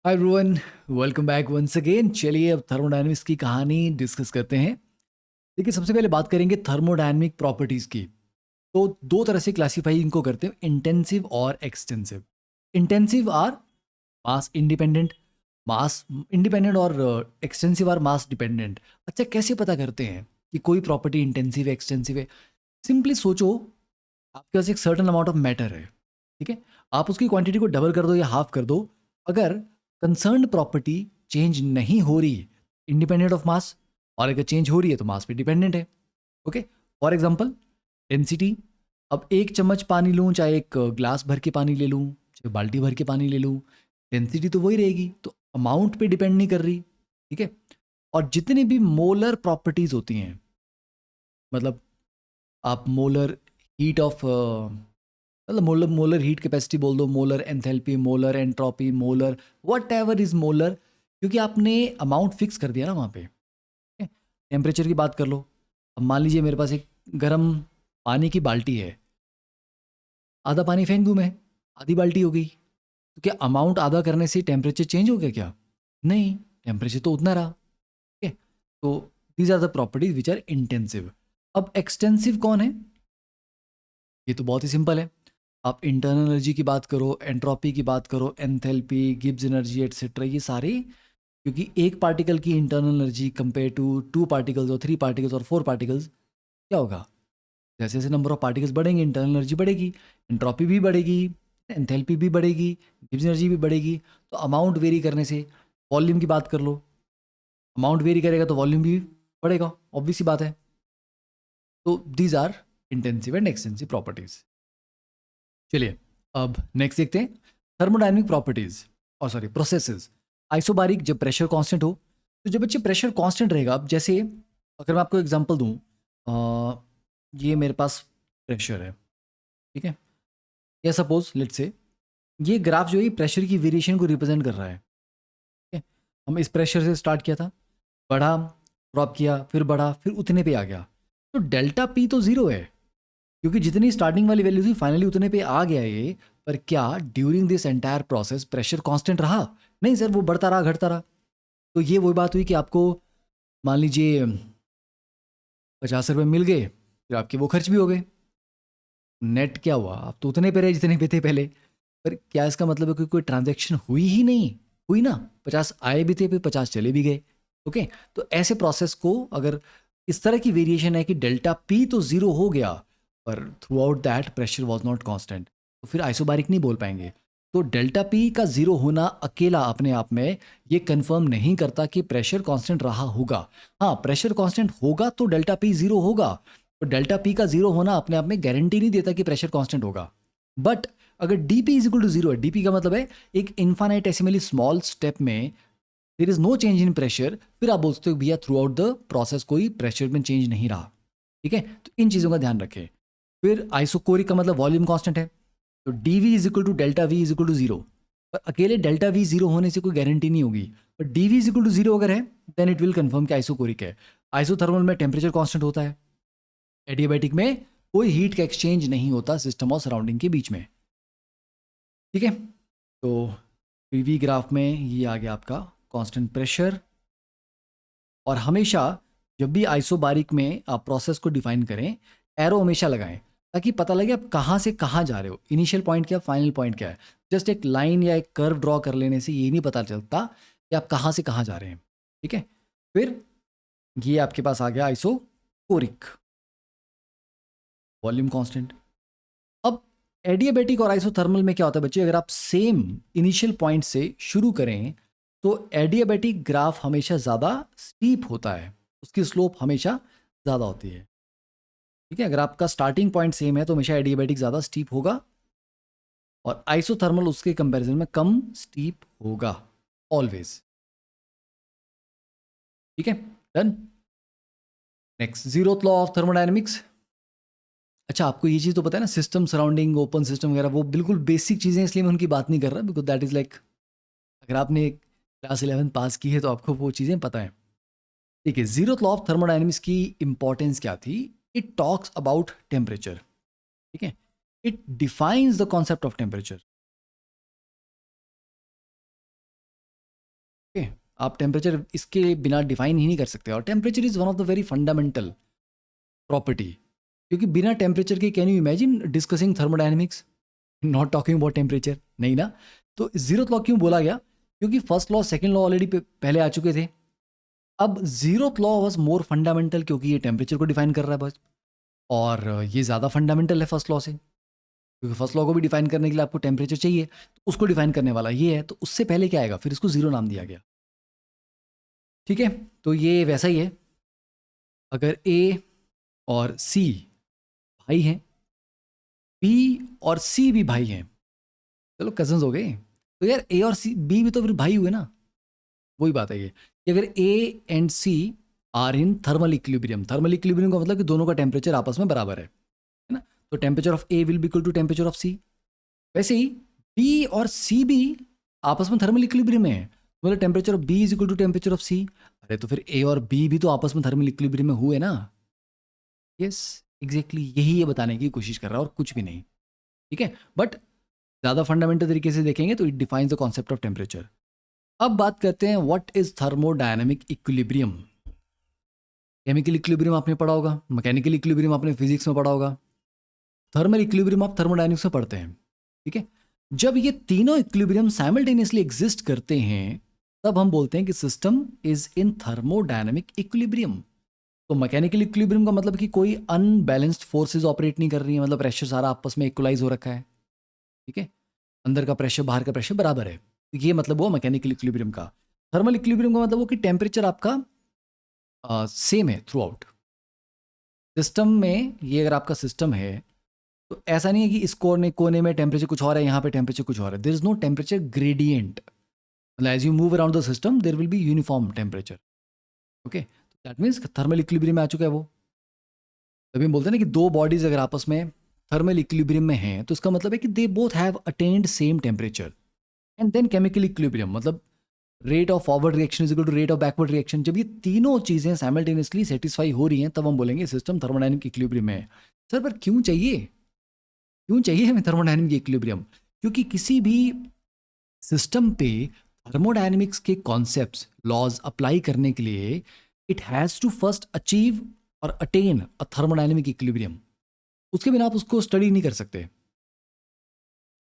हाय everyone, welcome back once again. चलिए अब thermodynamics की कहानी डिस्कस करते हैं। देखिए, सबसे पहले बात करेंगे थर्मोडायनेमिक प्रॉपर्टीज़ की। तो दो तरह से क्लासीफाई इनको करते हैं, इंटेंसिव और extensive. Intensive are mass independent, mass independent, और एक्सटेंसिव आर मास डिपेंडेंट। अच्छा, कैसे पता करते हैं कि कोई प्रॉपर्टी इंटेंसिव है एक्सटेंसिव है? सिंपली सोचो, आपके पास एक सर्टन अमाउंट ऑफ मैटर है, ठीक है। आप उसकी क्वांटिटी को डबल कर दो या हाफ कर दो, अगर कंसर्न्ड प्रॉपर्टी चेंज नहीं हो रही, इंडिपेंडेंट ऑफ मास, और अगर चेंज हो रही है तो मास पे डिपेंडेंट है। Okay, for example density. अब एक चम्मच पानी लूँ, चाहे एक ग्लास भर के पानी ले लूँ, चाहे बाल्टी भर के पानी ले लूँ, डेंसिटी तो वही रहेगी, तो अमाउंट पे डिपेंड नहीं कर रही, ठीक है। और जितनी भी मोलर प्रॉपर्टीज होती हैं, मतलब आप मोलर हीट ऑफ, मतलब मोलर मोलर हीट कैपेसिटी बोल दो, molar enthalpy, molar entropy, molar what ever is molar, क्योंकि आपने अमाउंट फिक्स कर दिया ना वहाँ पे। टेम्परेचर की बात कर लो। अब मान लीजिए मेरे पास एक गर्म पानी की बाल्टी है, आधा पानी फेंक दूँ मैं, आधी बाल्टी हो गई, तो क्या अमाउंट आधा करने से टेम्परेचर चेंज हो गया क्या? नहीं, टेम्परेचर तो उतना रहा। ठीक है, तो these are the properties which are intensive. अब एक्सटेंसिव कौन है? ये तो बहुत ही सिंपल है। आप इंटरनल एनर्जी की बात करो, एंट्रोपी की बात करो, एंथैल्पी, गिब्स एनर्जी एटसेट्रा, ये सारे, क्योंकि एक पार्टिकल की internal energy compare to two particles और थ्री पार्टिकल्स और फोर पार्टिकल्स, क्या होगा? जैसे जैसे नंबर ऑफ पार्टिकल्स बढ़ेंगे, इंटरनल एनर्जी बढ़ेगी, एंट्रोपी भी बढ़ेगी, एंथैल्पी भी बढ़ेगी, गिब्स एनर्जी भी बढ़ेगी। तो अमाउंट वेरी करने से, वॉल्यूम की बात कर लो, अमाउंट वेरी करेगा तो वॉल्यूम भी बढ़ेगा, ऑब्वियस सी बात है। तो these are intensive and extensive properties. चलिए अब नेक्स्ट देखते हैं, थर्मोडायनेमिक प्रॉपर्टीज, और सॉरी प्रोसेसेस। आइसोबारिक, जब प्रेशर कांस्टेंट हो, तो जब बच्चे प्रेशर कांस्टेंट रहेगा, अब जैसे अगर मैं आपको एग्जांपल दूं, ये मेरे पास प्रेशर है, ठीक है, या सपोज लेट्स से ये ग्राफ जो है प्रेशर की वेरिएशन को रिप्रेजेंट कर रहा है, ठीक है। हम इस प्रेशर से स्टार्ट किया था, बढ़ा, ड्रॉप किया, फिर बढ़ा, फिर उतने पे आ गया। तो डेल्टा पी तो जीरो है, क्योंकि जितनी स्टार्टिंग वाली वैल्यू थी फाइनली उतने पे आ गया ये। पर क्या during this entire process pressure constant रहा? नहीं सर, वो बढ़ता रहा, घटता रहा। तो ये वही बात हुई कि आपको मान लीजिए 50 रुपये मिल गए, फिर आपके वो खर्च भी हो गए, नेट क्या हुआ? आप तो उतने पे रहे जितने पे थे पहले। पर क्या इसका मतलब है कि कोई ट्रांजैक्शन हुई ही नहीं? हुई ना, 50 आए भी थे, फिर 50 चले भी गए। ओके, तो ऐसे प्रोसेस को अगर इस तरह की वेरिएशन है कि डेल्टा पी तो जीरो हो गया, पर through out that pressure was not constant, तो फिर आइसोबारिक नहीं बोल पाएंगे। तो डेल्टा पी का जीरो होना अकेला अपने आप में ये कंफर्म नहीं करता कि प्रेशर कांस्टेंट रहा होगा। हाँ, प्रेशर कांस्टेंट होगा तो डेल्टा पी जीरो होगा, तो डेल्टा पी का जीरो होना अपने आप में गारंटी नहीं देता कि प्रेशर कांस्टेंट होगा। बट अगर DP is equal to zero है, डीपी का मतलब है एक इन्फाइनाइटेसिमली स्मॉल स्टेप में there is no change in pressure, फिर आप बोलते हो भैया थ्रू आउट द प्रोसेस कोई प्रेशर में चेंज नहीं रहा। ठीक है, तो इन चीज़ों का ध्यान रखें। फिर आइसोकोरिक का मतलब वॉल्यूम कांस्टेंट है, तो D V is equal to delta V is equal to zero. पर अकेले डेल्टा वी जीरो होने से कोई गारंटी नहीं होगी, पर D V is equal to zero अगर है देन इट विल कंफर्म कि आइसोकोरिक है। आइसोथर्मल में टेम्परेचर कांस्टेंट होता है, एडियाबैटिक में कोई हीट का एक्सचेंज नहीं होता सिस्टम और सराउंडिंग के बीच में। ठीक है, तो पीवी ग्राफ में ये आ गया आपका कांस्टेंट प्रेशर। और हमेशा जब भी आइसोबारिक में आप प्रोसेस को डिफाइन करें, एरो हमेशा लगाएं, ताकि पता लगे आप कहाँ से कहाँ जा रहे हो, इनिशियल पॉइंट क्या, फाइनल पॉइंट क्या है। जस्ट एक लाइन या एक कर्व ड्रॉ कर लेने से ये नहीं पता चलता कि आप कहाँ से कहाँ जा रहे हैं। ठीक है, फिर ये आपके पास आ गया आइसोकोरिक, वॉल्यूम कांस्टेंट। अब एडियाबैटिक और आइसोथर्मल में क्या होता है बच्चे, अगर आप सेम इनिशियल पॉइंट से शुरू करें तो एडियाबैटिक ग्राफ हमेशा ज़्यादा स्टीप होता है, उसकी स्लोप हमेशा ज़्यादा होती है। ठीक है, अगर आपका स्टार्टिंग पॉइंट सेम है तो हमेशा एडियाबैटिक ज़्यादा स्टीप होगा, और आइसोथर्मल उसके कंपैरिजन में कम स्टीप होगा, ऑलवेज। ठीक है, done. Next, zeroth law of thermodynamics. अच्छा, आपको ये चीज़ तो पता है ना, सिस्टम सराउंडिंग ओपन सिस्टम वगैरह, वो बिल्कुल बेसिक चीज़ें, इसलिए मैं उनकी बात नहीं कर रहा, बिकॉज दैट इज़ लाइक, अगर आपने क्लास 11 पास की है तो आपको वो चीज़ें पता है। ठीक है, जीरोथ लॉ ऑफ थर्मोडायनेमिक्स की इंपॉर्टेंस क्या थी? It talks about temperature. ठीक है, it defines the concept of temperature. आप टेम्परेचर इसके बिना डिफाइन ही नहीं कर सकते, और temperature is one of the very fundamental property, क्योंकि बिना टेम्परेचर के can you imagine discussing thermodynamics, not talking about temperature, नहीं ना। तो जीरोथ लॉ क्यों बोला गया? क्योंकि first law second law already पहले आ चुके थे। अब zeroth law was more fundamental, क्योंकि ये टेम्परेचर को डिफाइन कर रहा है बस, और ये ज़्यादा फंडामेंटल है फर्स्ट लॉ से, क्योंकि फर्स्ट लॉ को भी डिफाइन करने के लिए आपको टेम्परेचर चाहिए, तो उसको डिफाइन करने वाला ये है, तो उससे पहले क्या आएगा, फिर इसको जीरो नाम दिया गया। ठीक है, तो ये वैसा ही है। अगर ए और सी भाई हैं, बी और सी भी भाई हैं, चलो कजन्स हो गए, तो यार ए और सी बी भी तो फिर भाई हुए ना। वही बात है ये कि अगर A and C are in thermal equilibrium, thermal equilibrium का मतलब कि दोनों का टेम्परेचर आपस में बराबर है ना, तो temperature of A will be equal to temperature of C. वैसे ही बी और सी भी आपस में थर्मल इक्विलिब्रियम में है, मतलब temperature of B is equal to temperature of C. अरे तो फिर ए और बी भी तो आपस में थर्मल इक्विलिब्रियम में हुए ना। यस, एग्जैक्टली यही ये बताने की कोशिश कर रहा है और कुछ भी नहीं। ठीक है, बट ज़्यादा फंडामेंटल तरीके से देखेंगे तो it defines the concept of temperature. अब बात करते हैं what is thermodynamic equilibrium. Chemical equilibrium आपने पढ़ा होगा, मैकेनिकल इक्विलिब्रियम आपने फिजिक्स में पढ़ा होगा, थर्मल इक्विलिब्रियम आप थर्मोडायनेमिक्स में पढ़ते हैं। ठीक है, जब ये तीनों इक्विलिब्रियम साइमल्टेनियसली एग्जिस्ट करते हैं तब हम बोलते हैं कि system is in thermodynamic equilibrium. तो मैकेनिकल इक्विलिब्रियम का मतलब कि कोई अनबैलेंस्ड फोर्सेज ऑपरेट नहीं कर रही है, मतलब प्रेशर सारा आपस में इक्वलाइज हो रखा है। ठीक है, अंदर का प्रेशर बाहर का प्रेशर बराबर है, तो ये मतलब हुआ मैकेनिकल इक्विलिब्रियम का। थर्मल इक्विलिब्रियम का मतलब वो कि टेम्परेचर आपका सेम है थ्रू आउट सिस्टम में। ये अगर आपका सिस्टम है तो ऐसा नहीं है कि इस कोने में टेम्परेचर कुछ और है, यहाँ पे टेम्परेचर कुछ और है, there is no temperature gradient, मतलब as you move around the system there will be uniform temperature. Okay, that means thermal equilibrium में आ चुका है वो। तभी हम बोलते हैं ना कि दो बॉडीज अगर आपस में थर्मल इक्विलिब्रियम में हैं तो इसका मतलब है कि they both have attained same temperature. And then chemical equilibrium मतलब rate of forward reaction is equal to rate of backward reaction. जब ये तीनों चीज़ें साइमल्टेनियसली सेटिस्फाई हो रही हैं तब हम बोलेंगे सिस्टम थर्मोडायनेमिक इक्विलिब्रियम में है। सर पर क्यों चाहिए, क्यों चाहिए हमें थर्मोडायनेमिक इक्विलिब्रियम? क्योंकि किसी भी सिस्टम पे थर्मोडायनेमिक्स के कॉन्सेप्ट्स लॉज अप्लाई करने के लिए it has to first achieve और अटेन अ थर्मोडायनेमिक इक्विलिब्रियम। उसके बिना आप उसको स्टडी नहीं कर सकते।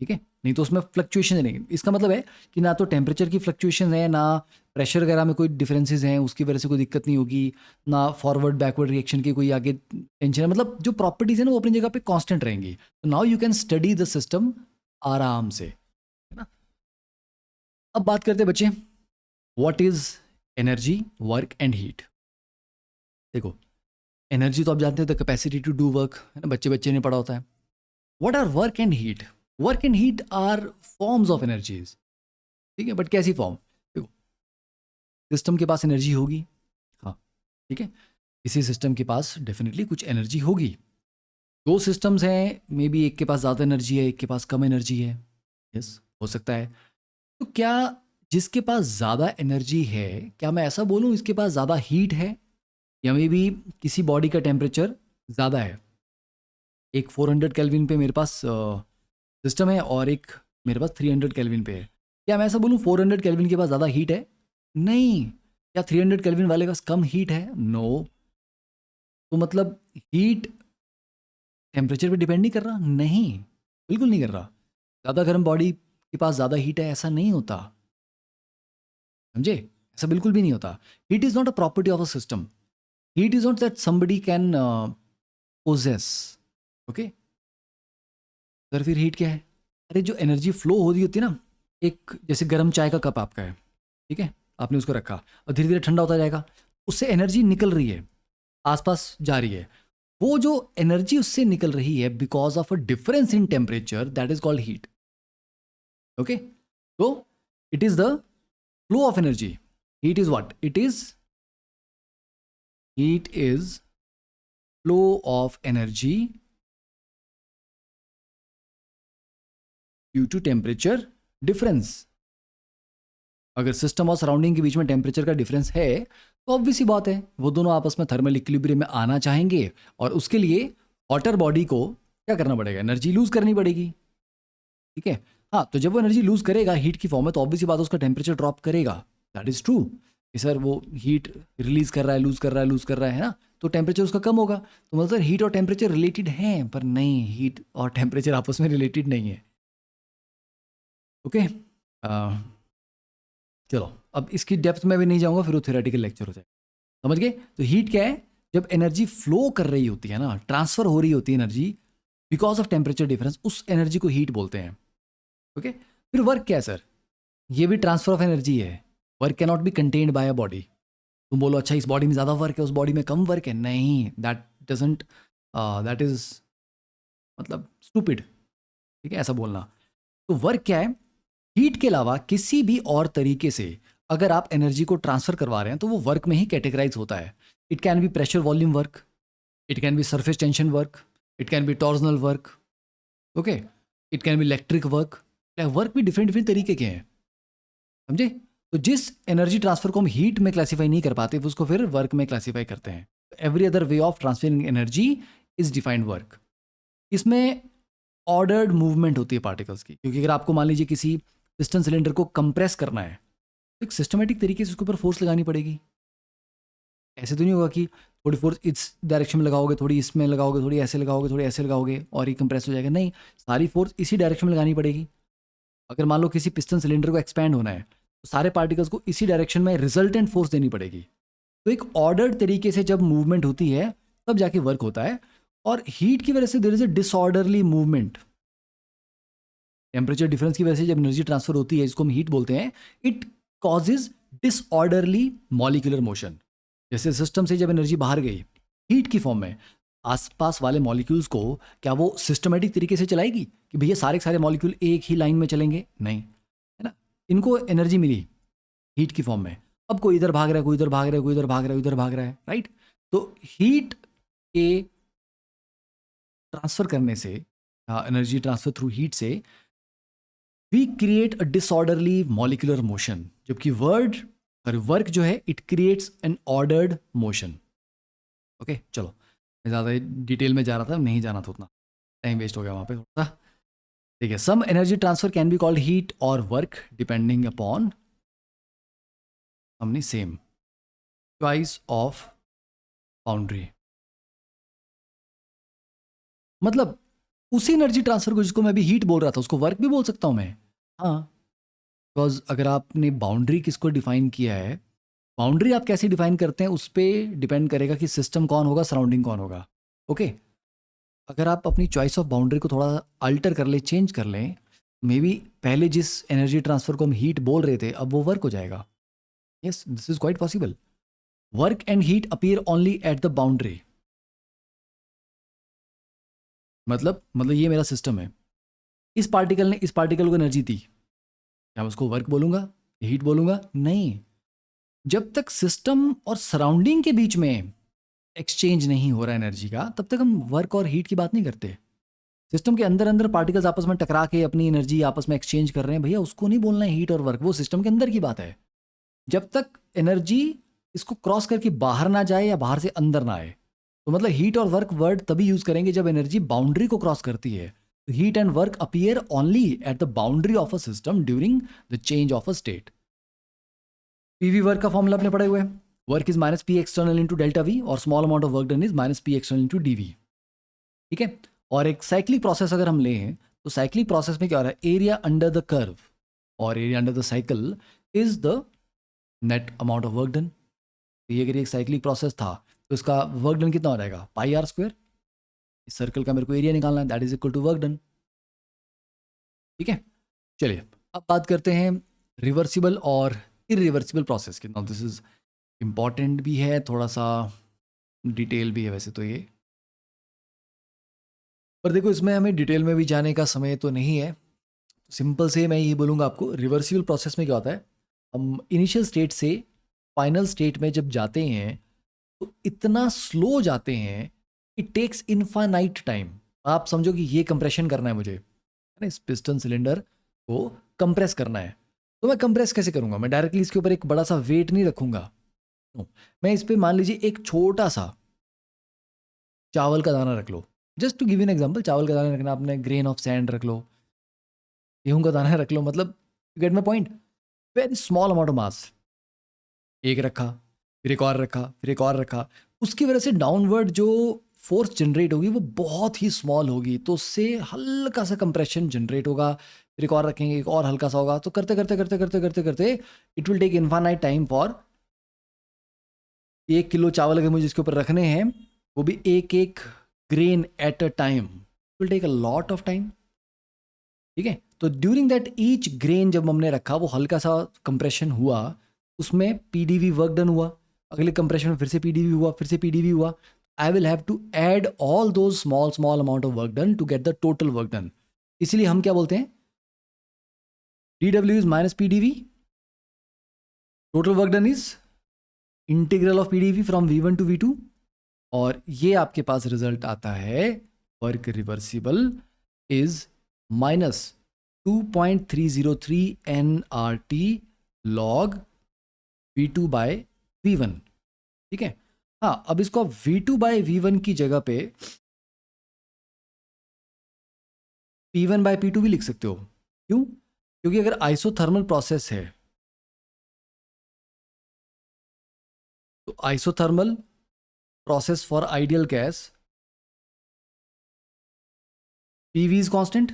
ठीक है, नहीं तो उसमें फ्लक्चुएशन नहीं। इसका मतलब है कि ना तो टेम्परेचर की फ्लक्चुएशन है, ना प्रेशर वगैरह में कोई डिफरेंसेस हैं, उसकी वजह से कोई दिक्कत नहीं होगी, ना फॉरवर्ड बैकवर्ड रिएक्शन की कोई आगे टेंशन है। मतलब जो प्रॉपर्टीज है ना वो अपनी जगह पे कांस्टेंट रहेंगी। तो now you can study the system आराम से, है ना। अब बात करते हैं बच्चे, what is energy, work and heat. देखो, एनर्जी तो आप जानते हैं the capacity to do work, है ना, बच्चे बच्चे ने पढ़ा होता है। What are work and heat? Work and heat are forms of energies. ठीक है, बट कैसी फॉर्म? देखो, सिस्टम के पास एनर्जी होगी, हाँ, ठीक है, किसी सिस्टम के पास डेफिनेटली कुछ एनर्जी होगी। दो सिस्टम्स हैं, मे बी एक के पास ज़्यादा एनर्जी है, एक के पास कम एनर्जी है। यस, हो सकता है। तो क्या जिसके पास ज़्यादा एनर्जी है, क्या मैं ऐसा बोलूँ इसके पास ज़्यादा हीट है? या मे बी किसी बॉडी का टेम्परेचर ज़्यादा है, एक 400 केल्विन पे मेरे पास सिस्टम है और एक मेरे पास 300 केल्विन पे है, क्या मैं ऐसा बोलूँ 400 केल्विन के पास ज़्यादा हीट है? नहीं। क्या 300 केल्विन वाले के पास कम हीट है? नो। तो मतलब हीट टेम्परेचर पे डिपेंड नहीं कर रहा? नहीं, बिल्कुल नहीं कर रहा। ज़्यादा गर्म बॉडी के पास ज़्यादा हीट है ऐसा नहीं होता, समझे, ऐसा बिल्कुल भी नहीं होता। Heat is not a property of a system. Heat is not that somebody can possess. Okay, sir फिर हीट क्या है? अरे जो एनर्जी फ्लो हो रही होती है ना, एक जैसे गर्म चाय का कप आपका है, ठीक है, आपने उसको रखा और धीरे धीरे ठंडा होता जाएगा, उससे एनर्जी निकल रही है, आसपास जा रही है। वो जो एनर्जी उससे निकल रही है because of a difference in temperature, that is called heat. Okay, तो it is the flow of energy. Heat is what? Heat is flow of energy due to temperature difference. अगर सिस्टम और surrounding के बीच में temperature का difference है तो obvious सी बात है वो दोनों आपस में थर्मल इक्विलिब्रियम में आना चाहेंगे, और उसके लिए हॉटर बॉडी को क्या करना पड़ेगा? एनर्जी लूज करनी पड़ेगी। ठीक है, हाँ, तो जब वो एनर्जी लूज करेगा हीट की फॉर्म में तो ऑब्वियस सी बात है उसका टेम्परेचर ड्रॉप करेगा, दैट इज ट्रू। कि सर वो हीट रिलीज़ कर रहा है, लूज़ कर रहा है, लूज़ कर रहा है ना, तो टेम्परेचर उसका कम होगा। तो मतलब हीट और टेम्परेचर रिलेटेड हैं, पर नहीं, हीट और टेम्परेचर आपस में रिलेटेड नहीं है। ओके, चलो अब इसकी डेप्थ में भी नहीं जाऊंगा, फिर वो थ्योरेटिकल लेक्चर हो जाएगा। समझ गए? तो हीट क्या है? जब एनर्जी फ्लो कर रही होती है ना, ट्रांसफर हो रही होती है energy because of temperature difference, उस एनर्जी को हीट बोलते हैं। ओके, फिर वर्क क्या है सर? ये भी ट्रांसफर ऑफ एनर्जी है। Work cannot be contained by a body. तुम बोलो अच्छा इस बॉडी में ज़्यादा वर्क है, उस बॉडी में कम वर्क है, नहीं, दैट डजेंट, दैट इज मतलब स्टूपिड। ठीक है ऐसा बोलना। तो वर्क क्या है? हीट के अलावा किसी भी और तरीके से अगर आप एनर्जी को ट्रांसफर करवा रहे हैं तो वो वर्क में ही कैटेगराइज होता है। It can be pressure volume work, it can be surface tension work, it can be torsional work, okay, it can be electric work. Work भी डिफरेंट डिफरेंट तरीके के हैं, समझे? तो जिस एनर्जी ट्रांसफर को हम हीट में क्लासीफाई नहीं कर पाते उसको फिर वर्क में क्लासीफाई करते हैं। Every other way of transferring energy is defined work. इसमें ऑर्डर्ड मूवमेंट होती है पार्टिकल्स की, क्योंकि अगर आपको मान लीजिए किसी पिस्टन सिलेंडर को कंप्रेस करना है तो एक सिस्टमेटिक तरीके से उसके ऊपर फोर्स लगानी पड़ेगी। ऐसे तो नहीं होगा कि थोड़ी फोर्स इस डायरेक्शन में लगाओगे, थोड़ी इसमें लगाओगे, थोड़ी ऐसे लगाओगे, थोड़ी ऐसे लगाओगे और ये कंप्रेस हो जाएगा। नहीं, सारी फोर्स इसी डायरेक्शन में लगानी पड़ेगी। अगर मान लो किसी पिस्टन सिलेंडर को एक्सपैंड होना है तो सारे पार्टिकल्स को इसी डायरेक्शन में रिजल्टेंट फोर्स देनी पड़ेगी। तो एक ऑर्डर्ड तरीके से जब मूवमेंट होती है तब जाके वर्क होता है। और हीट की वजह से there is a disorderly movement. Temperature difference की वजह से जब एनर्जी ट्रांसफर होती है, जिसको हम हीट बोलते हैं, it causes disorderly molecular motion. जैसे सिस्टम से जब एनर्जी बाहर गई हीट की फॉर्म में, आसपास वाले मॉलिक्यूल्स को क्या वो सिस्टमेटिक तरीके से चलाएगी कि भैया सारे के सारे मॉलिक्यूल एक ही लाइन में चलेंगे? नहीं, है ना। इनको एनर्जी मिली हीट की फॉर्म में, अब कोई इधर भाग रहा है, कोई इधर भाग रहा है, कोई इधर भाग रहा है, इधर भाग रहा है, राइट। तो हीट के ट्रांसफर करने से, एनर्जी ट्रांसफर थ्रू हीट से, we create a disorderly molecular motion, जबकि वर्क जो है it creates an ordered motion. Okay चलो, मैं ज़्यादा डिटेल में जा रहा था, नहीं जाना था, उतना टाइम वेस्ट हो गया वहाँ पे थोड़ा सा। ठीक है, some energy transfer can be called heat और वर्क डिपेंडिंग अपॉन हमने सेम चॉइस ऑफ बाउंड्री। मतलब उसी एनर्जी ट्रांसफर को जिसको मैं अभी हीट बोल रहा था उसको वर्क भी बोल सकता हूँ मैं। हाँ, बिकॉज अगर आपने बाउंड्री किसको डिफाइन किया है, बाउंड्री आप कैसे डिफाइन करते हैं उस पर डिपेंड करेगा कि सिस्टम कौन होगा, सराउंडिंग कौन होगा। ओके, अगर आप अपनी चॉइस ऑफ बाउंड्री को थोड़ा अल्टर कर ले, चेंज कर लें, मे बी पहले जिस एनर्जी ट्रांसफर को हम हीट बोल रहे थे अब वो वर्क हो जाएगा। Yes, this is quite possible. Work and heat appear only at the boundary. मतलब ये मेरा सिस्टम है, इस पार्टिकल ने इस पार्टिकल को एनर्जी दी, क्या मैं उसको वर्क बोलूंगा, हीट बोलूंगा? नहीं। जब तक सिस्टम और सराउंडिंग के बीच में एक्सचेंज नहीं हो रहा एनर्जी का, तब तक हम वर्क और हीट की बात नहीं करते। सिस्टम के अंदर अंदर पार्टिकल्स आपस में टकरा के अपनी एनर्जी आपस में एक्सचेंज कर रहे हैं, भैया उसको नहीं बोलना है हीट और वर्क, वो सिस्टम के अंदर की बात है। जब तक एनर्जी इसको क्रॉस करके बाहर ना जाए या बाहर से अंदर ना आए, तो मतलब हीट और वर्क वर्ड तभी यूज करेंगे जब एनर्जी बाउंड्री को क्रॉस करती है। Heat and work appear only at the boundary of a system during the change of a state. PV work का फॉर्मूला आपने पढ़े हुए हैं, work is minus P external into delta V और small amount of work done is minus P external into D V. ठीक है, और एक साइक्लिक प्रोसेस अगर हम लें तो साइक्लिक प्रोसेस में क्या हो रहा है, एरिया अंडर द कर्व और area under the cycle is the net amount of work done. ये अगर एक साइक्लिक प्रोसेस था तो इसका वर्क डन कितना हो जाएगा, पाई आर स्क्वायर। इस सर्कल का मेरे को एरिया निकालना है, that is equal to work done. ठीक है, चलिए अब बात करते हैं रिवर्सिबल और इरिवर्सिबल प्रोसेस की। नाउ दिस इज इम्पॉर्टेंट भी है, थोड़ा सा डिटेल भी है वैसे तो ये, पर देखो इसमें हमें डिटेल में भी जाने का समय तो नहीं है। सिंपल से मैं ये बोलूँगा आपको, रिवर्सिबल प्रोसेस में क्या होता है, हम इनिशियल स्टेट से फाइनल स्टेट में जब जाते हैं तो इतना स्लो जाते हैं, इट टेक्स इनफाइनाइट टाइम। आप समझो कि ये कंप्रेशन करना है मुझे, है ना, इस पिस्टन सिलेंडर को कंप्रेस करना है, तो मैं कंप्रेस कैसे करूँगा? मैं डायरेक्टली इसके ऊपर एक बड़ा सा वेट नहीं रखूँगा। मैं इस पर मान लीजिए एक छोटा सा चावल का दाना रख लो, just to give an example, चावल का दाना रखना, आपने ग्रेन ऑफ सैंड रख लो, गेहूं का दाना रख लो, मतलब you get my point, very small amount of mass. एक रखा, फिर एक और रखा, फिर एक और रखा, उसकी वजह से डाउनवर्ड जो फोर्स जनरेट होगी वो बहुत ही स्मॉल होगी, तो उससे हल्का सा कंप्रेशन जनरेट होगा, फिर एक और रखेंगे, एक और हल्का सा होगा, तो करते करते करते करते करते करते it will take infinite time for 1 kilo चावल अगर मुझे इसके ऊपर रखने हैं, वो भी एक एक grain at a time, will take a lot of time. ठीक है, तो ड्यूरिंग दैट ईच ग्रेन जब हमने रखा वो हल्का सा कंप्रेशन हुआ, उसमें पीडीवी वर्क डन हुआ, अगले कंप्रेशन में फिर से पीडीवी हुआ, फिर से पीडीवी हुआ, I will have to add all those small small amount of work done to get the total work done. इसीलिए हम क्या बोलते हैं, dw is minus pdv, total work done is integral of pdv from v1 to v2, और ये आपके पास result आता है work reversible is minus 2.303 nRT log v2 by v1। ठीक है, हाँ अब इसको आप v2 बाय v1 की जगह पे p1 बाय p2 भी लिख सकते हो। क्यों? क्योंकि अगर आइसोथर्मल प्रोसेस है तो isothermal process for ideal gas PV is constant,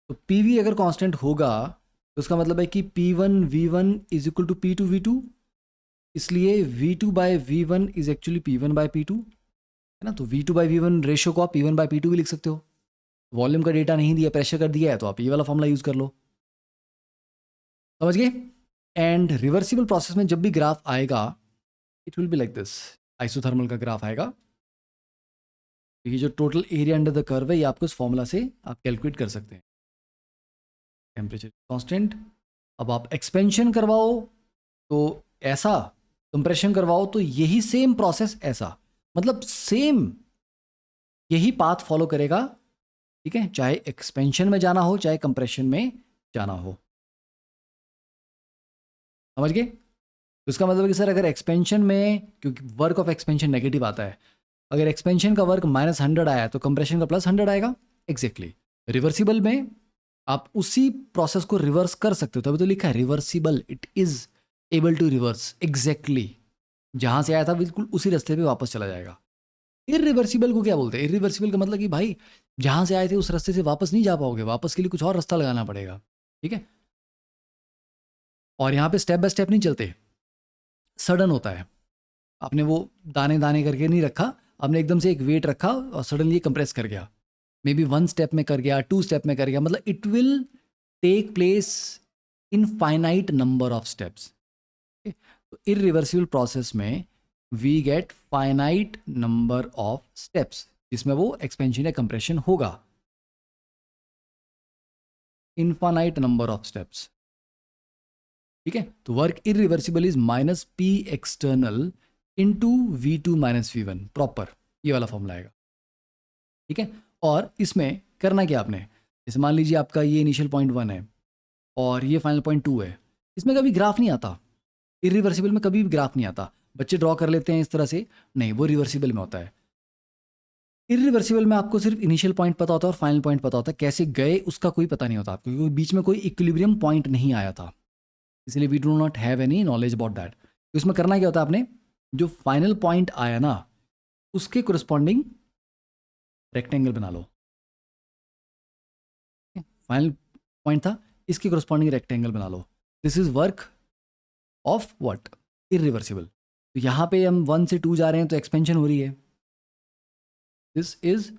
तो पीवी अगर कांस्टेंट होगा तो उसका मतलब है कि P1 V1 is equal to P2 V2, इसलिए V2 by V1 is actually P1 bye P2, है ना। तो V2 बाय V1 रेशियो को आप P1 बाय P2 भी लिख सकते हो। वॉल्यूम का डेटा नहीं दिया, प्रेशर कर दिया है, तो आप ये वाला फॉर्मूला यूज़ कर लो। समझ गए? एंड रिवर्सिबल प्रोसेस में जब भी ग्राफ आएगा it will be like this, isothermal का ग्राफ आएगा। ये जो total area under the curve है ये आपको इस फॉर्मूला से आप कैलकुलेट कर सकते हैं। टेम्परेचर कांस्टेंट, अब आप एक्सपेंशन करवाओ तो ऐसा, कंप्रेशन करवाओ तो यही सेम प्रोसेस ऐसा, मतलब सेम यही पाथ फॉलो करेगा। ठीक है, चाहे एक्सपेंशन में जाना हो चाहे कंप्रेशन में जाना हो। समझ गए? तो इसका मतलब है कि सर अगर एक्सपेंशन में, क्योंकि वर्क ऑफ एक्सपेंशन नेगेटिव आता है, अगर एक्सपेंशन का वर्क -100 आया तो कंप्रेशन का +100 आएगा। एग्जैक्टली रिवर्सिबल में आप उसी प्रोसेस को रिवर्स कर सकते हो, तभी तो लिखा है reversible, it is able to reverse. Exactly जहां से आया था बिल्कुल उसी रास्ते पे वापस चला जाएगा। इरिवर्सिबल को क्या बोलते हैं? इरिवर्सिबल का मतलब कि भाई जहां से आए थे उस रास्ते से वापस नहीं जा पाओगे, वापस के लिए कुछ और रास्ता लगाना पड़ेगा। ठीक है, और यहाँ पे स्टेप बाय स्टेप नहीं चलते, सडन होता है। आपने वो दाने दाने करके नहीं रखा, आपने एकदम से एक वेट रखा और सडनली कंप्रेस कर गया, मे बी 1 स्टेप में कर गया, 2 स्टेप में कर गया, मतलब it will take place in finite number of steps. तो इरिवर्सिबल प्रोसेस में we get finite number of steps जिसमें वो एक्सपेंशन या कंप्रेशन होगा, इनफाइनाइट नंबर ऑफ स्टेप्स। ठीक है, तो work irreversible is minus P external into V2 minus V1 proper, ये वाला फॉर्मूला आएगा। ठीक है, और इसमें करना क्या आपने, जैसे मान लीजिए आपका ये इनिशियल पॉइंट 1 है और ये फाइनल पॉइंट 2 है, इसमें कभी ग्राफ नहीं आता, इरिवर्सिबल में कभी भी ग्राफ नहीं आता। बच्चे ड्रॉ कर लेते हैं इस तरह से, नहीं वो रिवर्सिबल में होता है। इरिवर्सिबल में आपको सिर्फ इनिशियल पॉइंट पता होता है और फाइनल पॉइंट पता होता है, कैसे गए उसका कोई पता नहीं होता आपको, क्योंकि बीच में कोई इक्विलिब्रियम पॉइंट नहीं आया था, इसलिए we do not have any knowledge about that. तो इसमें करना क्या होता है, आपने जो फाइनल पॉइंट आया ना उसके कोरिस्पॉन्डिंग रेक्टेंगल बना लो। फाइनल पॉइंट था, इसके कोरिस्पॉन्डिंग रेक्टेंगल बना लो। This is work of what, irreversible. तो यहाँ पे हम 1 से 2 जा रहे हैं तो एक्सपेंशन हो रही है, this is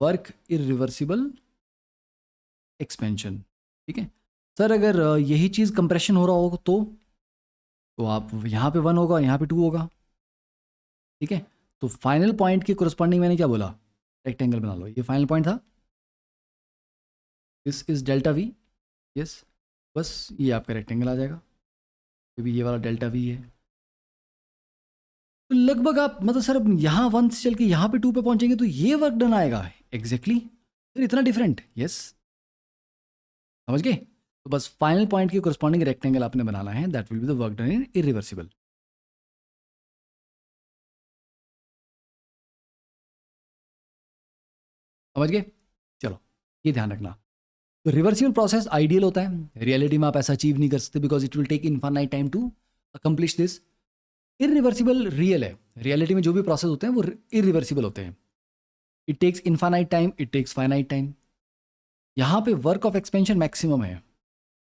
work irreversible expansion. ठीक है सर, अगर यही चीज़ कंप्रेशन हो रहा हो तो आप यहाँ पे 1 होगा और यहाँ पे 2 होगा। ठीक है, तो फाइनल पॉइंट के कोरिस्पॉन्डिंग मैंने क्या बोला, रेक्टेंगल बना लो। ये फाइनल पॉइंट था, this is delta we, yes, बस ये आपका रेक्टेंगल आ जाएगा, क्योंकि ये वाला डेल्टा वी है। तो लगभग आप मतलब सर अब यहाँ 1 से चल के यहाँ पे 2 पे पहुंचेंगे तो ये वर्क डन आएगा। एग्जैक्टली सर, इतना डिफरेंट, यस, समझ गए? तो बस फाइनल पॉइंट के कोरिस्पॉन्डिंग रेक्टेंगल आपने बनाना है, that will be the work done in irreversible. समझ गए? चलो ये ध्यान रखना। तो रिवर्सिबल प्रोसेस आइडियल होता है, रियलिटी में आप ऐसा अचीव नहीं कर सकते because it will take infinite time to accomplish this. Irreversible real है, रियलिटी में जो भी प्रोसेस होते हैं वो इरिवर्सिबल होते हैं। It takes infinite time, it takes finite time. यहाँ पे वर्क ऑफ एक्सपेंशन मैक्सिमम है।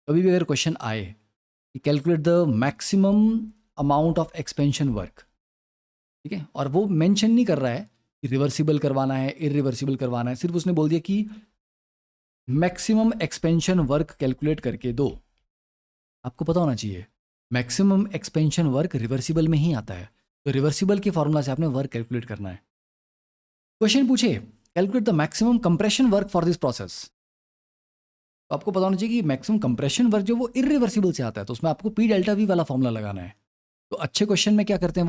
कभी भी अगर क्वेश्चन आए कि calculate the maximum amount of expansion work, ठीक है, और वो मेंशन नहीं कर रहा है कि रिवर्सिबल करवाना है इरिवर्सिबल करवाना है, सिर्फ उसने बोल दिया कि मैक्सिमम एक्सपेंशन वर्क कैलकुलेट करके दो। आपको पता होना चाहिए मैक्सिमम एक्सपेंशन वर्क रिवर्सिबल में ही आता है, तो रिवर्सिबल के फॉर्मूला से आपने वर्क कैलकुलेट करना है। क्वेश्चन पूछे calculate the maximum compression work for this process, तो आपको पता होना चाहिए कि मैक्सिमम कंप्रेशन वर्क जो वो इरिवर्सिबल से आता है, तो उसमें आपको पी डेल्टा वी वाला फॉर्मूला लगाना है। तो अच्छे क्वेश्चन में क्या करते हैं,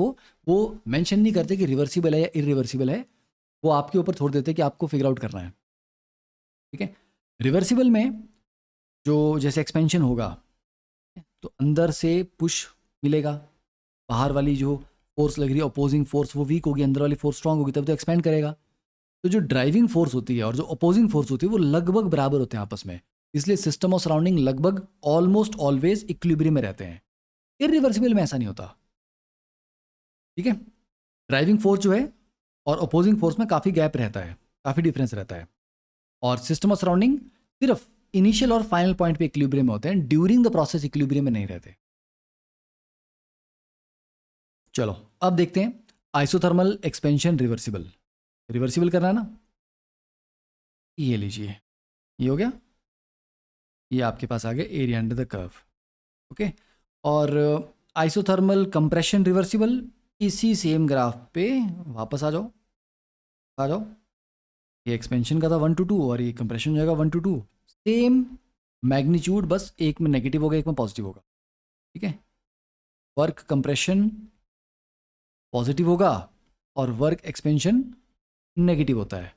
वो मेंशन नहीं करते कि रिवर्सिबल है या इरिवर्सिबल है, वो आपके ऊपर छोड़ देते हैं कि आपको फिगर आउट करना है। ठीक है, रिवर्सिबल में जो जैसे एक्सपेंशन होगा तो अंदर से पुश मिलेगा, बाहर वाली जो फोर्स लग रही है अपोजिंग फोर्स वो वीक होगी, अंदर वाली फोर्स स्ट्रांग होगी, तब तो एक्सपेंड करेगा। तो जो ड्राइविंग फोर्स होती है और जो अपोजिंग फोर्स होती है वो लगभग बराबर होते हैं आपस में, इसलिए सिस्टम और सराउंडिंग लगभग ऑलमोस्ट ऑलवेज इक्विलिब्रियम में रहते हैं। इरिवर्सिबल में ऐसा नहीं होता। ठीक है, ड्राइविंग फोर्स जो है और अपोजिंग फोर्स में काफ़ी गैप रहता है, काफ़ी डिफरेंस रहता है, और सिस्टम और सराउंडिंग सिर्फ इनिशियल और फाइनल पॉइंट पे इक्विलिब्रियम में होते हैं, ड्यूरिंग द प्रोसेस इक्विलिब्रियम में नहीं रहते। चलो अब देखते हैं आइसोथर्मल एक्सपेंशन रिवर्सिबल। रिवर्सिबल करना है ना, ये लीजिए, ये हो गया, ये आपके पास आ गया area under the curve. Okay, और आइसोथर्मल कंप्रेशन रिवर्सिबल, इसी सेम ग्राफ पे वापस आ जाओ, आ जाओ। ये एक्सपेंशन का था 1 to 2 और ये कंप्रेशन हो जाएगा 1 to 2, सेम मैग्नीट्यूड, बस एक में नेगेटिव होगा एक में पॉजिटिव होगा। ठीक है, वर्क कंप्रेशन पॉजिटिव होगा और वर्क एक्सपेंशन नेगेटिव होता है।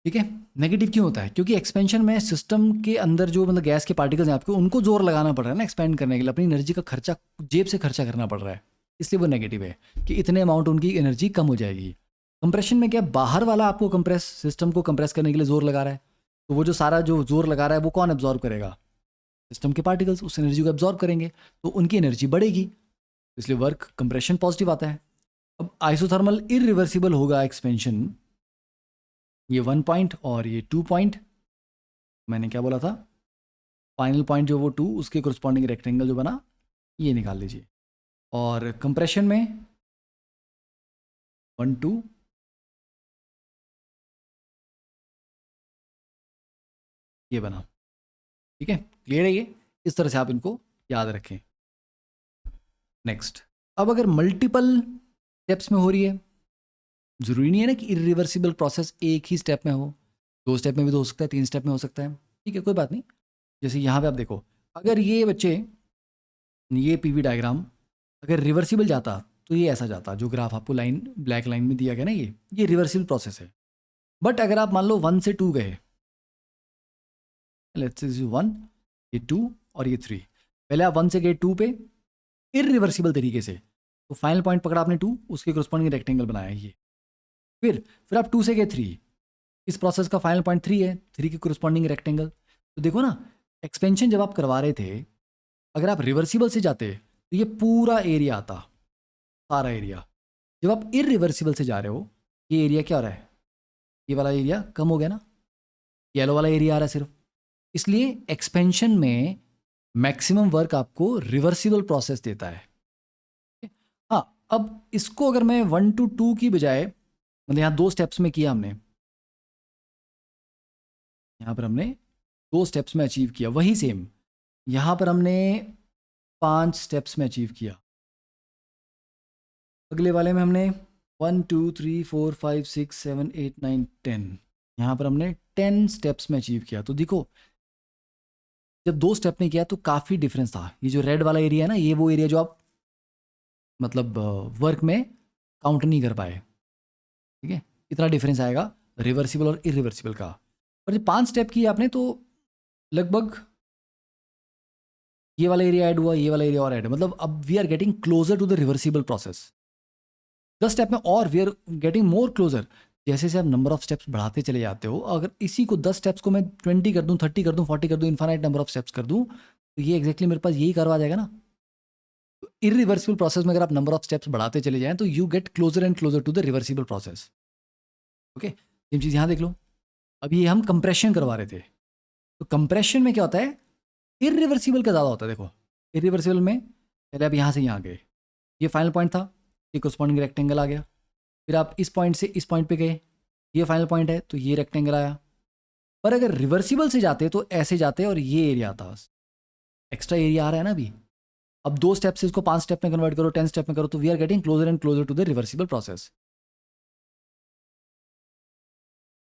ठीक है, नेगेटिव क्यों होता है, क्योंकि एक्सपेंशन में सिस्टम के अंदर जो मतलब गैस के पार्टिकल्स हैं आपको, उनको जोर लगाना पड़ रहा है ना एक्सपेंड करने के लिए, अपनी एनर्जी का खर्चा जेब से खर्चा करना पड़ रहा है, इसलिए वो नेगेटिव है कि इतने अमाउंट उनकी एनर्जी कम हो जाएगी। कंप्रेशन में क्या, बाहर वाला आपको कंप्रेस सिस्टम को कंप्रेस करने के लिए जोर लगा रहा है, तो वो जो सारा जो जोर लगा रहा है वो कौन एब्जॉर्ब करेगा, सिस्टम के पार्टिकल्स उस एनर्जी को एब्जॉर्ब करेंगे, तो उनकी एनर्जी बढ़ेगी, इसलिए वर्क कंप्रेशन पॉजिटिव आता है। अब आइसोथर्मल इरिवर्सिबल होगा एक्सपेंशन, ये 1 पॉइंट और ये 2 पॉइंट, मैंने क्या बोला था, फाइनल पॉइंट जो वो 2 उसके कोरिस्पॉन्डिंग रेक्टेंगल जो बना ये निकाल लीजिए। और कंप्रेशन में 1 2 ये बना। ठीक है, क्लियर है ये, इस तरह से आप इनको याद रखें। नेक्स्ट, अब अगर मल्टीपल स्टेप्स में हो रही है, ज़रूरी नहीं है ना कि इरिवर्सिबल प्रोसेस एक ही स्टेप में हो, 2 स्टेप में भी तो हो सकता है, 3 स्टेप में हो सकता है। ठीक है, कोई बात नहीं। जैसे यहाँ पे आप देखो, अगर ये बच्चे, ये पीवी डायग्राम अगर रिवर्सिबल जाता तो ये ऐसा जाता, जो ग्राफ आपको लाइन ब्लैक लाइन में दिया गया ना, ये रिवर्सिबल प्रोसेस है। बट अगर आप मान लो 1 से 2 गए, लेट्स से 1, ये 2 और ये 3, पहले आप 1 से गए 2 पे इरिवर्सिबल तरीके से, तो फाइनल पॉइंट पकड़ा आपने 2, उसके कोरिस्पॉन्डिंग रेक्टेंगल बनाया ये, फिर आप 2 से गए 3, इस प्रोसेस का फाइनल पॉइंट 3 है, 3 के कोरिस्पॉन्डिंग रेक्टेंगल। तो देखो ना, एक्सपेंशन जब आप करवा रहे थे, अगर आप रिवर्सिबल से जाते तो ये पूरा एरिया आता, सारा एरिया। जब आप इरिवर्सिबल से जा रहे हो, ये एरिया क्या हो रहा है, ये वाला एरिया कम हो गया ना, येलो वाला एरिया आ रहा है सिर्फ, इसलिए एक्सपेंशन में मैक्सिमम वर्क आपको रिवर्सिबल प्रोसेस देता है। हाँ, अब इसको अगर मैं 1 to 2 की बजाय, मतलब यहाँ 2 स्टेप्स में किया हमने, यहाँ पर हमने 2 स्टेप्स में अचीव किया, वही सेम यहाँ पर हमने 5 स्टेप्स में अचीव किया, अगले वाले में हमने 1 2 3 4 5 6 7 8 9 10, यहाँ पर हमने 10 स्टेप्स में अचीव किया। तो देखो, जब 2 स्टेप में किया तो काफ़ी डिफरेंस था। ये जो रेड वाला एरिया है ना, ये वो एरिया जो आप मतलब वर्क में काउंट नहीं कर पाए। ठीक है, इतना डिफरेंस आएगा रिवर्सिबल और इरिवर्सिबल का। और जब 5 स्टेप किए आपने तो लगभग ये वाला एरिया ऐड हुआ, ये वाला एरिया और ऐड, मतलब अब we are getting closer to the reversible process. 10 step में और we are getting more closer. जैसे जैसे आप नंबर ऑफ स्टेप्स बढ़ाते चले जाते हो, अगर इसी को 10 स्टेप्स को मैं 20 कर दूं, 30 कर दूं, 40 कर दूं, इन्फाइनाइट नंबर ऑफ स्टेप्स कर दूं, तो ये एग्जैक्टली मेरे पास यही कर्व आ जाएगा ना। तो इरिवर्सिबल प्रोसेस में अगर आप नंबर ऑफ स्टेप्स बढ़ाते चले जाएं तो you get closer and closer to the reversible process. Okay, same चीज़ यहाँ देख लो। अब ये हम कंप्रेशन करवा रहे थे, तो कंप्रेशन में क्या होता है, इरिवर्सिबल का ज़्यादा होता है। देखो इरिवर्सिबल में पहले आप यहाँ से यहाँ गए, ये फाइनल पॉइंट था, ये कोरस्पॉन्डिंग रेक्टेंगल आ गया, फिर आप इस पॉइंट से इस पॉइंट पे गए, ये फाइनल पॉइंट है तो ये रेक्टेंगल आया। पर अगर रिवर्सिबल से जाते तो ऐसे जाते और ये एरिया आता, बस एक्स्ट्रा एरिया आ रहा है ना अभी। अब 2 स्टेप से इसको 5 स्टेप में कन्वर्ट करो, 10 स्टेप में करो, तो we are getting closer and closer to the reversible process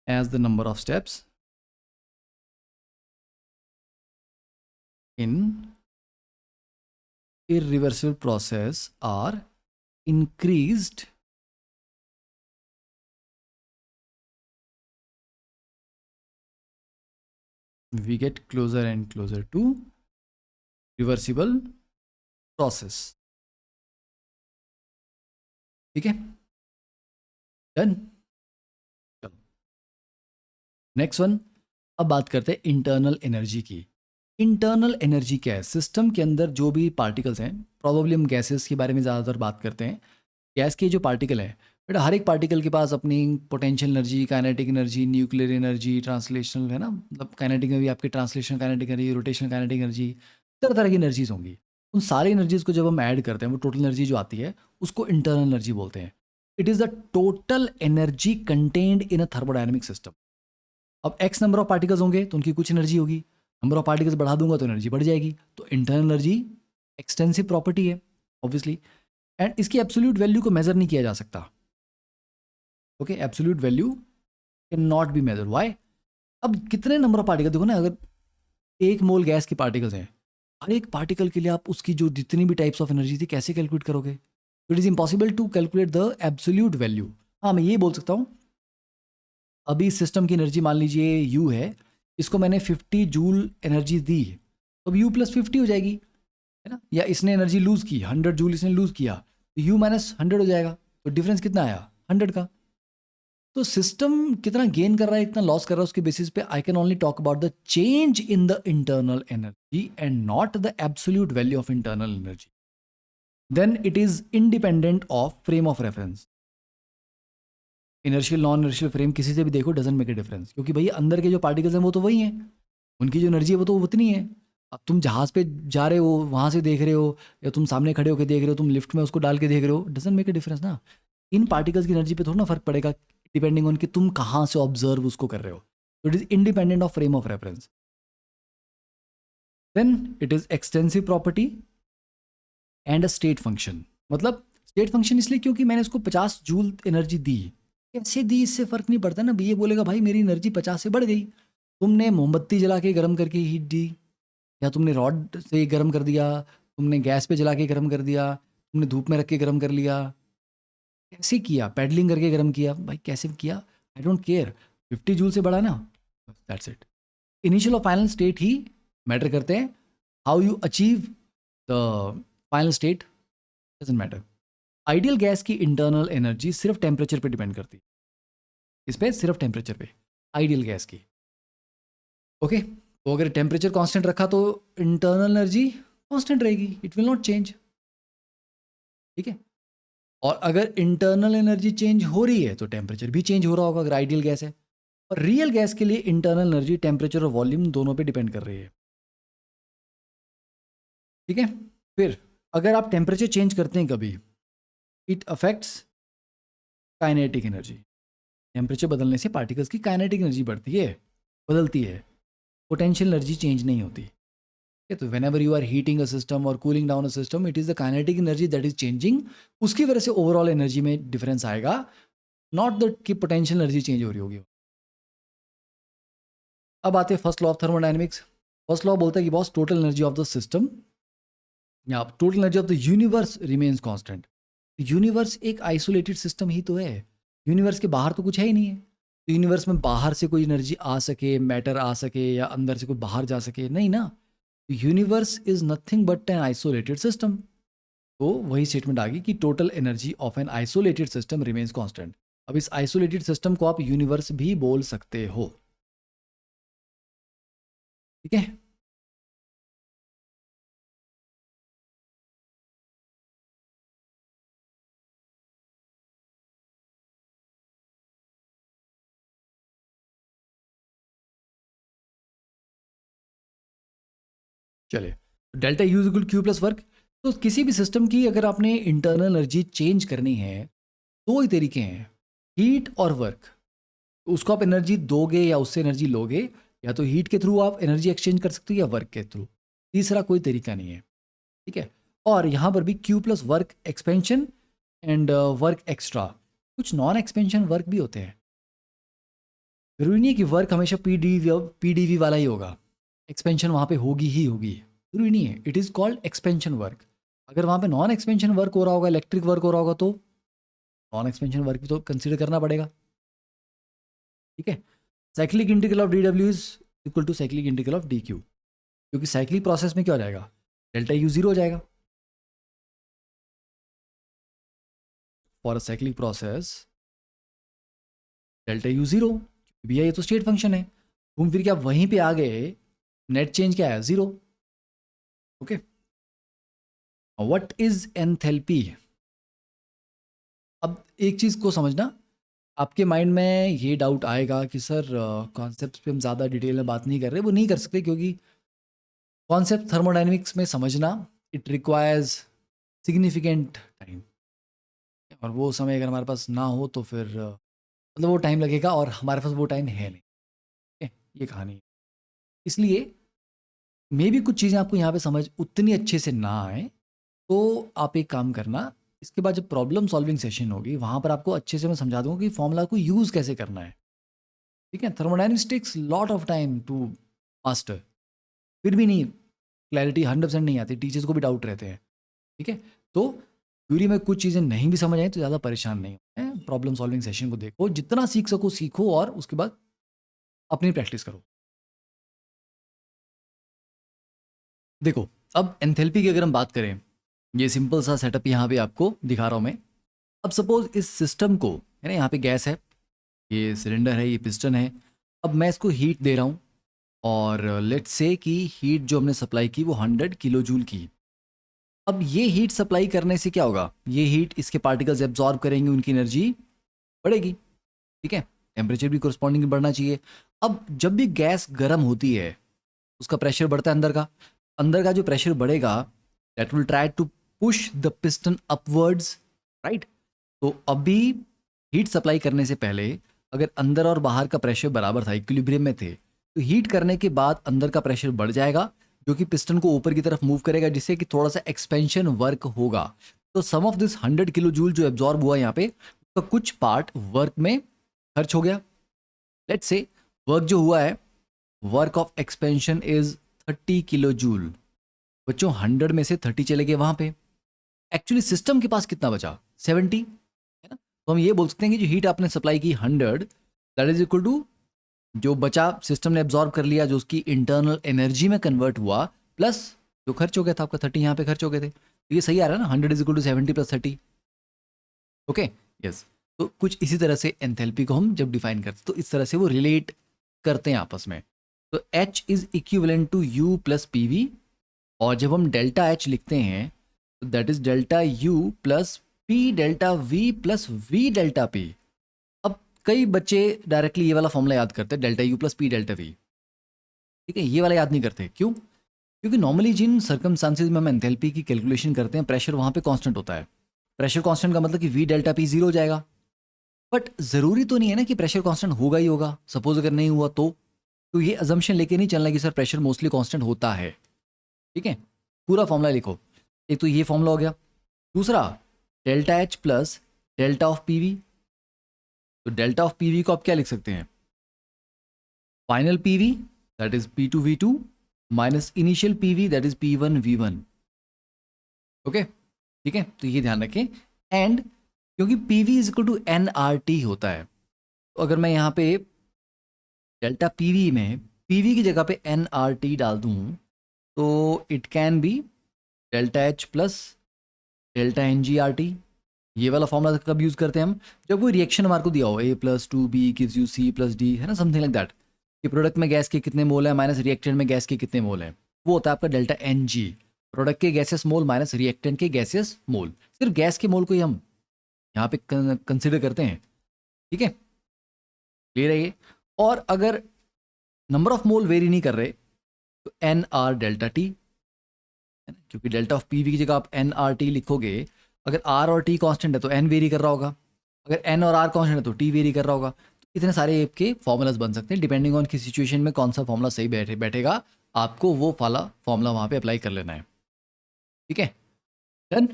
as the number of steps in irreversible process are increased, we get closer and closer to reversible process। ठीक है, done. चलो next one, अब बात करते हैं internal energy की। Internal energy क्या है, सिस्टम के अंदर जो भी पार्टिकल्स हैं, प्रॉबेबली हम गैसेस के बारे में ज़्यादातर बात करते हैं। गैस के जो पार्टिकल है, बट हर एक पार्टिकल के पास अपनी potential energy, kinetic energy, nuclear energy, translational है ना, मतलब काइनेटिक में भी आपकी translation kinetic energy, rotation kinetic energy, तरह तरह की एनर्जीज होंगी। उन सारी एनर्जीज को जब हम ऐड करते हैं, वो टोटल एनर्जी जो आती है उसको इंटरनल एनर्जी बोलते हैं। It is the total energy contained in a thermodynamic system. अब एक्स नंबर ऑफ पार्टिकल्स होंगे तो उनकी कुछ एनर्जी होगी, नंबर ऑफ पार्टिकल्स बढ़ा दूंगा तो एनर्जी बढ़ जाएगी। तो इंटरनल एनर्जी एक्सटेंसिव प्रॉपर्टी है ऑब्वियसली, एंड इसकी एब्सोल्यूट वैल्यू को मेजर नहीं किया जा सकता। Okay, absolute value cannot be measure. Why? अब कितने नंबर ऑफ पार्टिकल देखो ना, अगर 1 मोल गैस की पार्टिकल्स हैं, हर एक पार्टिकल के लिए आप उसकी जो जितनी भी टाइप्स ऑफ एनर्जी थी कैसे कैलकुलेट करोगे? It is impossible to calculate the absolute value. हाँ, मैं ये बोल सकता हूँ, अभी सिस्टम की एनर्जी मान लीजिए यू है, इसको मैंने 50 जूल एनर्जी दी, तो अब यू प्लस 50 हो जाएगी, है ना। या इसने एनर्जी लूज़ की, 100 जूल इसने लूज़ किया, तो यू माइनस 100 हो जाएगा। तो डिफरेंस कितना आया? 100 का। तो सिस्टम कितना गेन कर रहा है, कितना लॉस कर रहा है, उसके बेसिस पे I can only talk about the change in the internal energy and not the absolute value of internal energy. Then it is independent of frame of reference. Inertial non inertial frame किसी से भी देखो, doesn't make a difference, क्योंकि भाई अंदर के जो particles हैं वो तो वही हैं, उनकी जो एनर्जी है वो तो उतनी है। अब तुम जहाज़ पे जा रहे हो, वहाँ से देख रहे हो, या तुम सामने खड़े होकर देख रहे हो, तुम लिफ्ट में उसको डाल के देख रहे हो, डजंट मेक ए डिफरेंस ना। इन पार्टिकल्स की एनर्जी पे थोड़ा ना फर्क पड़ेगा, डिपेंडिंग ऑन कि तुम कहाँ से ऑब्जर्व उसको कर रहे हो। तो it is independent of frame of reference. Then it is extensive property and a state function. मतलब स्टेट फंक्शन इसलिए क्योंकि मैंने उसको 50 जूल एनर्जी दी, कैसे दी इससे फ़र्क नहीं पड़ता ना। ये बोलेगा भाई मेरी एनर्जी 50 से बढ़ गई। तुमने मोमबत्ती जला के गर्म करके हीट दी, या तुमने रॉड से गर्म कर दिया, तुमने गैस पे जला के गर्म कर दिया, तुमने धूप में रख के गर्म कर लिया, कैसे किया, पैडलिंग करके गर्म किया, भाई कैसे किया, आई डोंट केयर, 50 जूल से बढ़ा ना, दैट्स इट। इनिशियल और फाइनल स्टेट ही मैटर करते हैं। How you achieve the final state doesn't matter. Ideal gas की इंटरनल एनर्जी सिर्फ टेम्परेचर पे डिपेंड करती है, इस पे सिर्फ टेम्परेचर पे, आइडियल गैस की। ओके, तो अगर टेम्परेचर कांस्टेंट रखा तो इंटरनल एनर्जी कांस्टेंट रहेगी, इट विल नॉट चेंज। ठीक है, और अगर इंटरनल एनर्जी चेंज हो रही है तो टेम्परेचर भी चेंज हो रहा होगा, अगर आइडियल गैस है। और रियल गैस के लिए इंटरनल एनर्जी टेम्परेचर और वॉल्यूम दोनों पे डिपेंड कर रही है। ठीक है, फिर अगर आप टेम्परेचर चेंज करते हैं कभी, it affects kinetic energy. Temperature बदलने से पार्टिकल्स की काइनेटिक एनर्जी बढ़ती है, बदलती है, पोटेंशियल एनर्जी चेंज नहीं होती। तो when ever you are heating a system और cooling down a system, it is the kinetic energy that is changing, उसकी वजह से ओवरऑल एनर्जी में डिफरेंस आएगा, नॉट दैट कि पोटेंशियल एनर्जी चेंज हो रही होगी। अब आते हैं first law of thermodynamics. First law बोलता है कि boss total energy of the system या total energy of the universe remains constant. Universe एक आइसोलेटेड सिस्टम ही तो है, यूनिवर्स के बाहर तो कुछ है ही नहीं है। तो यूनिवर्स में बाहर से कोई एनर्जी आ सके, मैटर आ सके, या अंदर से कोई बाहर जा सके, नहीं ना। Universe is nothing but an isolated system. तो वही स्टेटमेंट आ गई कि total energy of an isolated system remains constant. अब इस आइसोलेटेड सिस्टम को आप यूनिवर्स भी बोल सकते हो। ठीक है, चलिए, delta U equal Q plus work. तो किसी भी सिस्टम की अगर आपने इंटरनल एनर्जी चेंज करनी है, दो ही तरीके हैं, हीट और वर्क। उसको आप एनर्जी दोगे या उससे एनर्जी लोगे, या तो हीट के थ्रू आप एनर्जी एक्सचेंज कर सकते हो या वर्क के थ्रू। तीसरा कोई तरीका नहीं है, ठीक है। और यहाँ पर भी Q plus work expansion and work extra. कुछ नॉन एक्सपेंशन वर्क भी होते हैं। जरूरी नहीं है कि वर्क हमेशा पीडीवी वाला ही होगा, एक्सपेंशन वहाँ पे होगी ही होगी, जरूरी नहीं है। It is called expansion work. अगर वहाँ पे नॉन एक्सपेंशन वर्क हो रहा होगा, इलेक्ट्रिक वर्क हो रहा होगा, तो नॉन एक्सपेंशन वर्क भी तो कंसिडर करना पड़ेगा, ठीक है। Cyclic integral of D W is equal to cyclic integral of D Q, क्योंकि साइक्लिक प्रोसेस में क्या हो जाएगा, डेल्टा यू जीरो हो जाएगा। For a cyclic process delta U zero, भैया ये तो स्टेट फंक्शन है, घूम फिर के आप वहीं पे आ गए, नेट चेंज क्या है, zero. Okay, what is enthalpy. अब एक चीज़ को समझना, आपके माइंड में ये डाउट आएगा कि सर कॉन्सेप्ट पे हम ज़्यादा डिटेल में बात नहीं कर रहे। वो नहीं कर सकते, क्योंकि कॉन्सेप्ट थर्मोडाइनमिक्स में समझना इट रिक्वायर्स सिग्निफिकेंट टाइम, और वो समय अगर हमारे पास ना हो तो फिर मतलब वो टाइम लगेगा, और हमारे पास वो टाइम है नहीं, ठीक है, ये कहानी है। इसलिए मे भी कुछ चीज़ें आपको यहाँ पे समझ उतनी अच्छे से ना आए, तो आप एक काम करना, इसके बाद जब प्रॉब्लम सॉल्विंग सेशन होगी वहाँ पर आपको अच्छे से मैं समझा दूंगा कि फॉर्मूला को यूज़ कैसे करना है, ठीक है। Thermodynamics takes lot of time to master, फिर भी नहीं क्लैरिटी 100% नहीं आती, टीचर्स को भी डाउट रहते हैं, ठीक है। तो थ्योरी में कुछ चीज़ें नहीं भी समझ आई तो ज़्यादा परेशान नहीं होते, प्रॉब्लम सॉल्विंग सेशन को देखो, जितना सीख सको सीखो, और उसके बाद अपनी प्रैक्टिस करो। देखो, अब एंथैल्पी की अगर हम बात करें, ये सिंपल सा सेटअप यहाँ पे आपको दिखा रहा हूँ मैं। अब सपोज इस सिस्टम को, है ना, यहाँ पे गैस है, ये सिलेंडर है, ये पिस्टन है। अब मैं इसको हीट दे रहा हूँ, और लेट्स से कि हीट जो हमने सप्लाई की वो 100 किलो जूल की। अब ये हीट सप्लाई करने से क्या होगा, ये हीट इसके पार्टिकल्स एब्जॉर्ब करेंगे, उनकी एनर्जी बढ़ेगी, ठीक है। टेम्परेचर भी कोरस्पॉन्डिंग बढ़ना चाहिए। अब जब भी गैस गर्म होती है, उसका प्रेशर बढ़ता है, अंदर का जो प्रेशर बढ़ेगा, that will try to push the piston upwards, right. तो अभी हीट सप्लाई करने से पहले अगर अंदर और बाहर का प्रेशर बराबर था, इक्विलिब्रियम में थे, तो हीट करने के बाद अंदर का प्रेशर बढ़ जाएगा, जो कि पिस्टन को ऊपर की तरफ मूव करेगा, जिससे कि थोड़ा सा एक्सपेंशन वर्क होगा। तो सम ऑफ दिस 100 किलो जूल जो एब्जॉर्ब हुआ यहाँ पे, उसका कुछ पार्ट वर्क में खर्च हो गया। लेट्स से वर्क जो हुआ है, work of expansion is 30 kilo joule. बच्चों 100 में से 30 चले गए वहां पे, एक्चुअली सिस्टम के पास कितना बचा, 70, है ना। तो हम ये बोल सकते हैं कि जो हीट आपने सप्लाई की 100, दैट इज इक्वल टू जो बचा सिस्टम ने एब्जॉर्ब कर लिया, जो उसकी इंटरनल एनर्जी में कन्वर्ट हुआ, प्लस जो खर्च हो गया था आपका 30 यहाँ पे खर्च हो गए थे। तो ये सही आ रहा है ना, 100 is equal to 70 plus 30। Okay, yes. तो कुछ इसी तरह से एंथैल्पी को हम जब डिफाइन करते हैं तो इस तरह से वो रिलेट करते हैं आपस में। तो H is equivalent to U plus P V, और जब हम डेल्टा H लिखते हैं तो that is delta U plus P delta V plus V delta P। अब कई बच्चे डायरेक्टली ये वाला फॉर्मूला याद करते हैं, delta U plus P delta V, ठीक है, ये वाला याद नहीं करते। क्यों? क्योंकि नॉर्मली जिन सर्कमस्टांसेस में हम एंथैल्पी की कैलकुलेशन करते हैं, प्रेशर वहाँ पे कांस्टेंट होता है। प्रेशर कांस्टेंट का मतलब कि V डेल्टा P जीरो हो जाएगा। बट ज़रूरी तो नहीं है ना कि प्रेशर कांस्टेंट होगा ही होगा। सपोज अगर नहीं हुआ तो ये अजम्पशन लेके नहीं चलना कि सर प्रेशर मोस्टली कांस्टेंट होता है, ठीक है। पूरा फॉर्मूला लिखो। एक तो ये फॉर्मूला हो गया, दूसरा delta H plus delta of P V. तो डेल्टा ऑफ पी वी को आप क्या लिख सकते हैं, final P V that is P2V2 minus initial P V that is P1V1। Okay, ठीक है, तो ये ध्यान रखें। एंड क्योंकि P V is equal to NRT होता है, तो अगर मैं यहाँ पे डेल्टा पी वी में पी वी की जगह पे NRT डाल दूँ, तो it can be delta H plus delta NGRT। ये वाला फॉर्मूला कब यूज़ करते हैं हम, जब कोई रिएक्शन हमारे को दिया हो, A+2B gives you C+D, है ना, समथिंग लाइक दैट, कि प्रोडक्ट में गैस के कितने मोल हैं माइनस रिएक्टेंट में गैस के कितने मोल हैं, वो होता है आपका डेल्टा NG, प्रोडक्ट के गैसेस मोल माइनस रिएक्टेंट के गैसेस मोल। सिर्फ गैस के मोल को ही हम यहाँ पे कंसिडर करते हैं, ठीक है, क्लियर है ये। और अगर नंबर ऑफ मोल वेरी नहीं कर रहे तो NR डेल्टा T, है ना, क्योंकि डेल्टा ऑफ पी वी की जगह आप एन आर टी लिखोगे, अगर आर और टी कांस्टेंट है तो एन वेरी कर रहा होगा, अगर एन और आर कांस्टेंट है तो टी वेरी कर रहा होगा। तो इतने सारे आपके फॉर्मूलाज बन सकते हैं, डिपेंडिंग ऑन किस सिचुएशन में कौन सा फॉर्मूला सही बैठेगा, आपको वो वाला फॉर्मूला वहाँ पे अप्लाई कर लेना है। ठीक है, डन।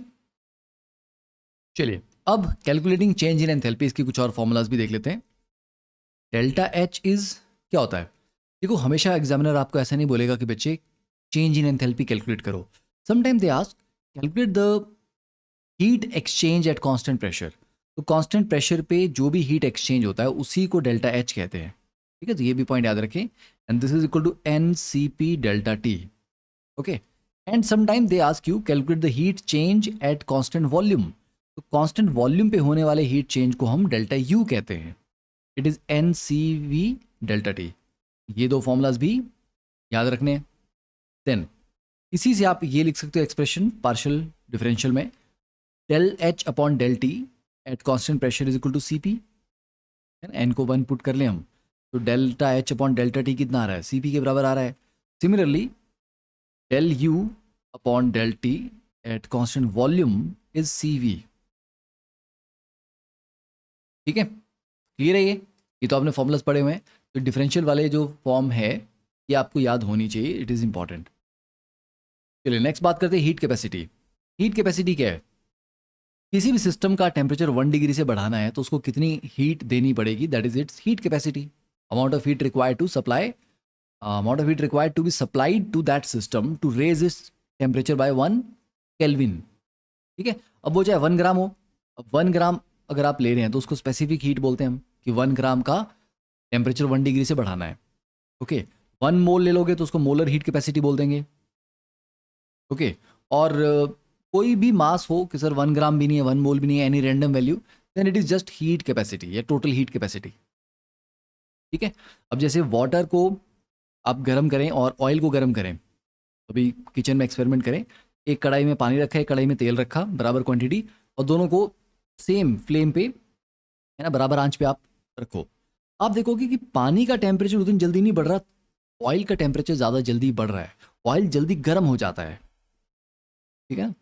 चलिए अब कैलकुलेटिंग चेंज इन एंथैल्पी, इसकी कुछ और फॉर्मूलाज भी देख लेते हैं। डेल्टा एच इज क्या होता है? देखो हमेशा एग्जामिनर आपको ऐसा नहीं बोलेगा कि बच्चे चेंज इन एंथैल्पी कैलकुलेट करो। Sometime they ask calculate the heat exchange eight constant pressure. तो कांस्टेंट प्रेशर पे जो भी हीट एक्सचेंज होता है उसी को डेल्टा एच कहते हैं। ठीक है, तो ये भी पॉइंट याद रखें। And this is equal to N C P delta T. Okay, and sometime they ask you calculate the heat change at constant volume. तो कांस्टेंट वॉल्यूम पे होने वाले हीट चेंज को हम डेल्टा यू कहते हैं। It is N C V delta T. ये दो फॉर्मूलाज भी याद रखने हैं। देन इसी से आप ये लिख सकते हो एक्सप्रेशन पार्शियल डिफरेंशियल में, del H upon del T at constant pressure is equal to C P. है ना, एन को 1 पुट कर लें हम, तो delta H upon delta T कितना आ रहा है? सी पी के बराबर आ रहा है। Similarly del U upon del T at constant volume is C V. ठीक है, क्लियर है ये तो आपने फॉर्मूलाज पढ़े हुए हैं। तो डिफरेंशियल वाले जो फॉर्म है ये आपको याद होनी चाहिए, इट इज़ इंपॉर्टेंट। चलिए नेक्स्ट बात करते हैं हीट कैपेसिटी। हीट कैपेसिटी क्या है? किसी भी सिस्टम का टेम्परेचर 1 डिग्री से बढ़ाना है तो उसको कितनी हीट देनी पड़ेगी, that is its heat capacity. Amount of heat required to supply, amount of heat required to be supplied to that system to raise its temperature by 1 kelvin. ठीक है, अब वो चाहे 1 ग्राम हो, अब 1 ग्राम अगर आप ले रहे हैं तो उसको स्पेसिफिक हीट बोलते हैं हम, कि 1 ग्राम का टेम्परेचर 1 डिग्री से बढ़ाना है। ओके, 1 मोल ले लोगे तो उसको मोलर हीट कैपेसिटी बोल देंगे। ओके, और कोई भी मास हो कि सर 1 ग्राम भी नहीं है, 1 मोल भी नहीं है, any random value, then it is just heat capacity या टोटल हीट कैपेसिटी। ठीक है, अब जैसे वाटर को आप गर्म करें और ऑयल को गर्म करें, अभी किचन में एक्सपेरिमेंट करें, एक कढ़ाई में पानी रखा है, कढ़ाई में तेल रखा बराबर क्वांटिटी, और दोनों को सेम फ्लेम पे, है ना, बराबर आंच पे आप रखो। आप देखोगे कि पानी का टेम्परेचर उतनी जल्दी नहीं बढ़ रहा, ऑयल का टेम्परेचर ज़्यादा जल्दी बढ़ रहा है, ऑयल जल्दी गर्म हो जाता है। ठीक है,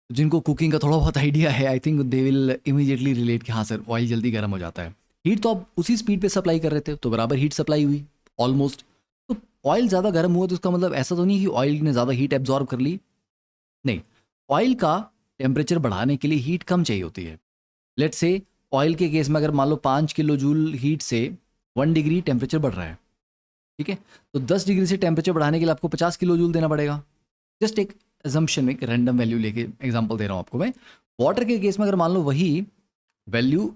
जिनको कुकिंग का थोड़ा बहुत आइडिया है, I think they will immediately relate कि हाँ सर ऑयल जल्दी गर्म हो जाता है। हीट तो आप उसी स्पीड पे सप्लाई कर रहे थे तो बराबर हीट सप्लाई हुई ऑलमोस्ट। तो ऑयल ज़्यादा गर्म हुआ तो उसका मतलब ऐसा तो नहीं कि ऑयल ने ज़्यादा हीट एब्जॉर्ब कर ली, नहीं, ऑयल का टेम्परेचर बढ़ाने के लिए हीट कम चाहिए होती है। लेट से ऑयल के केस में अगर मान लो 5 किलो जूल हीट से 1 डिग्री टेम्परेचर बढ़ रहा है, ठीक है, तो 10 डिग्री से टेम्परेचर बढ़ाने के लिए आपको 50 किलो जूल देना पड़ेगा। जस्ट एक assumption में, एक रैंडम वैल्यू लेके एग्जांपल दे रहा हूँ आपको मैं। वाटर के केस में अगर मान लो वही वैल्यू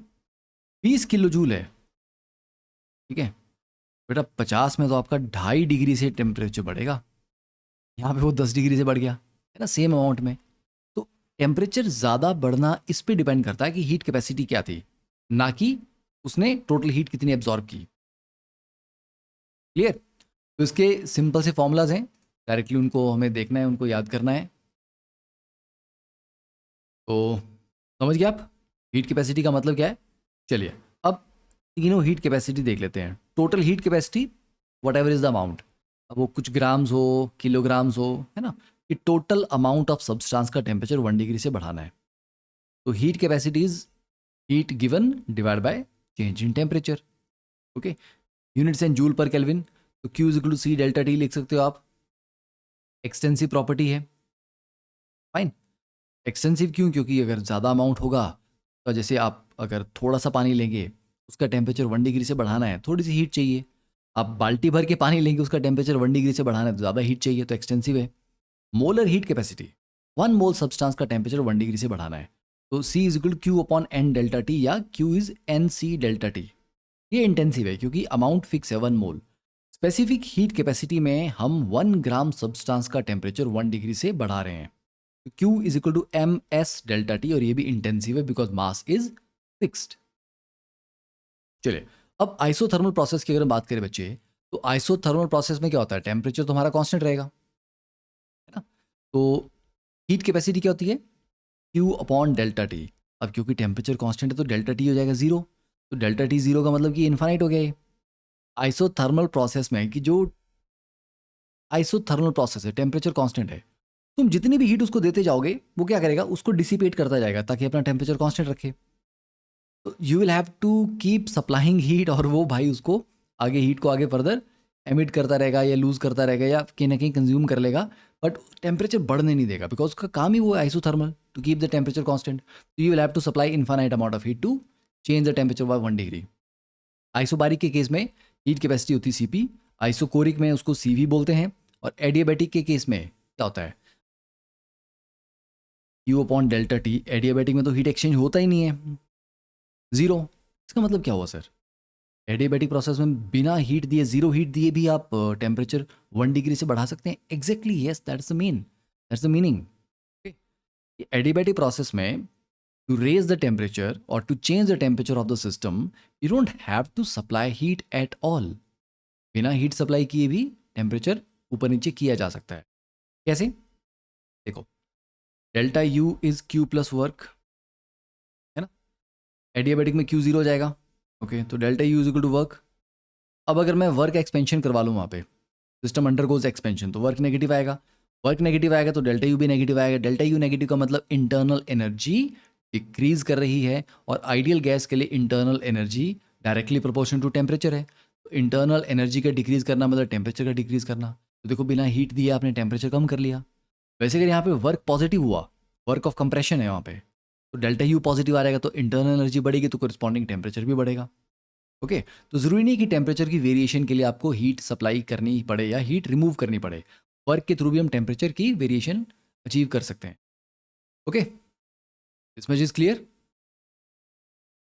20 किलो जूल है, ठीक है, बेटा 50 में तो आपका 2.5 डिग्री से टेम्परेचर बढ़ेगा, यहाँ पे वो 10 डिग्री से बढ़ गया, है ना, सेम अमाउंट में। तो टेम्परेचर ज़्यादा बढ़ना इस पे डिपेंड करता है कि हीट कैपेसिटी क्या थी, ना कि उसने टोटल हीट कितनी एब्जॉर्ब की। क्लियर? तो इसके सिंपल से फॉर्मूलाज हैं, डायरेक्टली उनको हमें देखना है, उनको याद करना है। तो समझ गए आप हीट कैपेसिटी का मतलब क्या है? चलिए अब तीनों हीट कैपेसिटी देख लेते हैं। Total heat capacity what ever is the amount, अब वो कुछ ग्राम्स हो, किलोग्राम्स हो, है ना, कि टोटल अमाउंट ऑफ सब्सटेंस का टेम्परेचर 1 डिग्री से बढ़ाना है। तो heat capacity is heat given divide by change in temperature. Okay, units and joule per kelvin, तो Q is equal to C delta T लिख सकते हो आप। एक्सटेंसिव प्रॉपर्टी है, फाइन। एक्सटेंसिव क्यों? क्योंकि अगर ज़्यादा अमाउंट होगा तो जैसे आप अगर थोड़ा सा पानी लेंगे उसका टेम्परेचर 1 डिग्री से बढ़ाना है, थोड़ी सी हीट चाहिए। आप बाल्टी भर के पानी लेंगे उसका टेम्परेचर 1 डिग्री से बढ़ाना है तो ज़्यादा हीट चाहिए, तो एक्सटेंसिव है। मोलर हीट कैपेसिटी, 1 मोल सब्सटेंस का टेम्परेचर 1 डिग्री से बढ़ाना है, तो C is equal Q upon N delta T, या Q is NC delta T. ये इंटेंसिव है क्योंकि अमाउंट फिक्स है 1 मोल। स्पेसिफिक हीट कैपेसिटी में हम 1 ग्राम सब्सटेंस का टेम्परेचर 1 डिग्री से बढ़ा रहे हैं। Q is equal to MS delta T, और ये भी इंटेंसिव है बिकॉज मास इज फिक्स्ड। चलिए अब आइसोथर्मल प्रोसेस की अगर बात करें बच्चे, तो आइसोथर्मल प्रोसेस में क्या होता है, टेम्परेचर तो हमारा कांस्टेंट रहेगा, है ना, तो हीट कैपेसिटी क्या होती है, Q अपॉन डेल्टा टी। अब क्योंकि टेम्परेचर कांस्टेंट है तो डेल्टा टी हो जाएगा 0, तो डेल्टा टी 0 का मतलब कि इन्फाइनाइट हो गया ये। आइसोथर्मल प्रोसेस में कि जो आइसोथर्मल प्रोसेस है, टेम्परेचर कांस्टेंट है, तुम जितनी भी हीट उसको देते जाओगे वो क्या करेगा, उसको डिसिपेट करता जाएगा ताकि अपना टेम्परेचर कांस्टेंट रखे। तो you will have to keep supplying heat, और वो भाई उसको आगे हीट को आगे फर्दर एमिट करता रहेगा या लूज करता रहेगा या कहीं ना कहीं कंज्यूम कर लेगा, बट टेम्परेचर बढ़ने नहीं देगा बिकॉज उसका काम ही वो है isothermal, to keep the temperature constant. तो you will have to supply infinite amount of heat to change the temperature by 1 degree. Isobaric के केस में हीट कैपेसिटी होती है सीपी, आइसोकोरिक में उसको सीवी बोलते हैं, और एडियाबैटिक के केस में क्या होता है, you upon delta T. Adiabatic में तो हीट एक्सचेंज होता ही नहीं है, जीरो। इसका मतलब क्या हुआ सर, एडियाबैटिक प्रोसेस में बिना हीट दिए, जीरो हीट दिए भी आप टेम्परेचर 1 डिग्री से बढ़ा सकते हैं। Exactly yes, that's the meaning. Adiabatic process में टू रेज द टेम्परेचर और to change the temperature of the system you don't have to supply heat at all. बिना हीट सप्लाई किए भी टेम्परेचर ऊपर नीचे किया जा सकता है। कैसे, देखो, delta U is Q plus work, है ना। एडियाबैटिक में क्यू जीरो हो जाएगा, ओके। तो delta U is equal to work. अब अगर मैं वर्क एक्सपेंशन करवा लूँ वहाँ पे, सिस्टम अंडरगोज एक्सपेंशन, तो वर्क नेगेटिव आएगा। वर्क नेगेटिव आएगा तो डेल्टा यू भी नेगेटिव आएगा। डेल्टा यू नेगेटिव का मतलब इंटरनल एनर्जी डिक्रीज कर रही है, और आइडियल गैस के लिए internal energy directly proportional to temperature है। तो इंटरनल एनर्जी का डिक्रीज करना मतलब टेम्परेचर का डिक्रीज करना। तो देखो, बिना हीट दिए आपने टेम्परेचर कम कर लिया। वैसे अगर यहाँ पे वर्क पॉजिटिव हुआ, वर्क ऑफ कंप्रेशन है वहाँ पे, तो डेल्टा यू पॉजिटिव आ रहेगा, तो इंटरनल एनर्जी बढ़ेगी, तो कोरिस्पॉन्डिंग टेम्परेचर भी बढ़ेगा। ओके। तो ज़रूरी नहीं कि टेम्परेचर की वेरिएशन के लिए आपको हीट सप्लाई करनी पड़े या हीट रिमूव करनी पड़े, वर्क के थ्रू भी हम टेम्परेचर की वेरिएशन अचीव कर सकते हैं। Okay, this much is clear.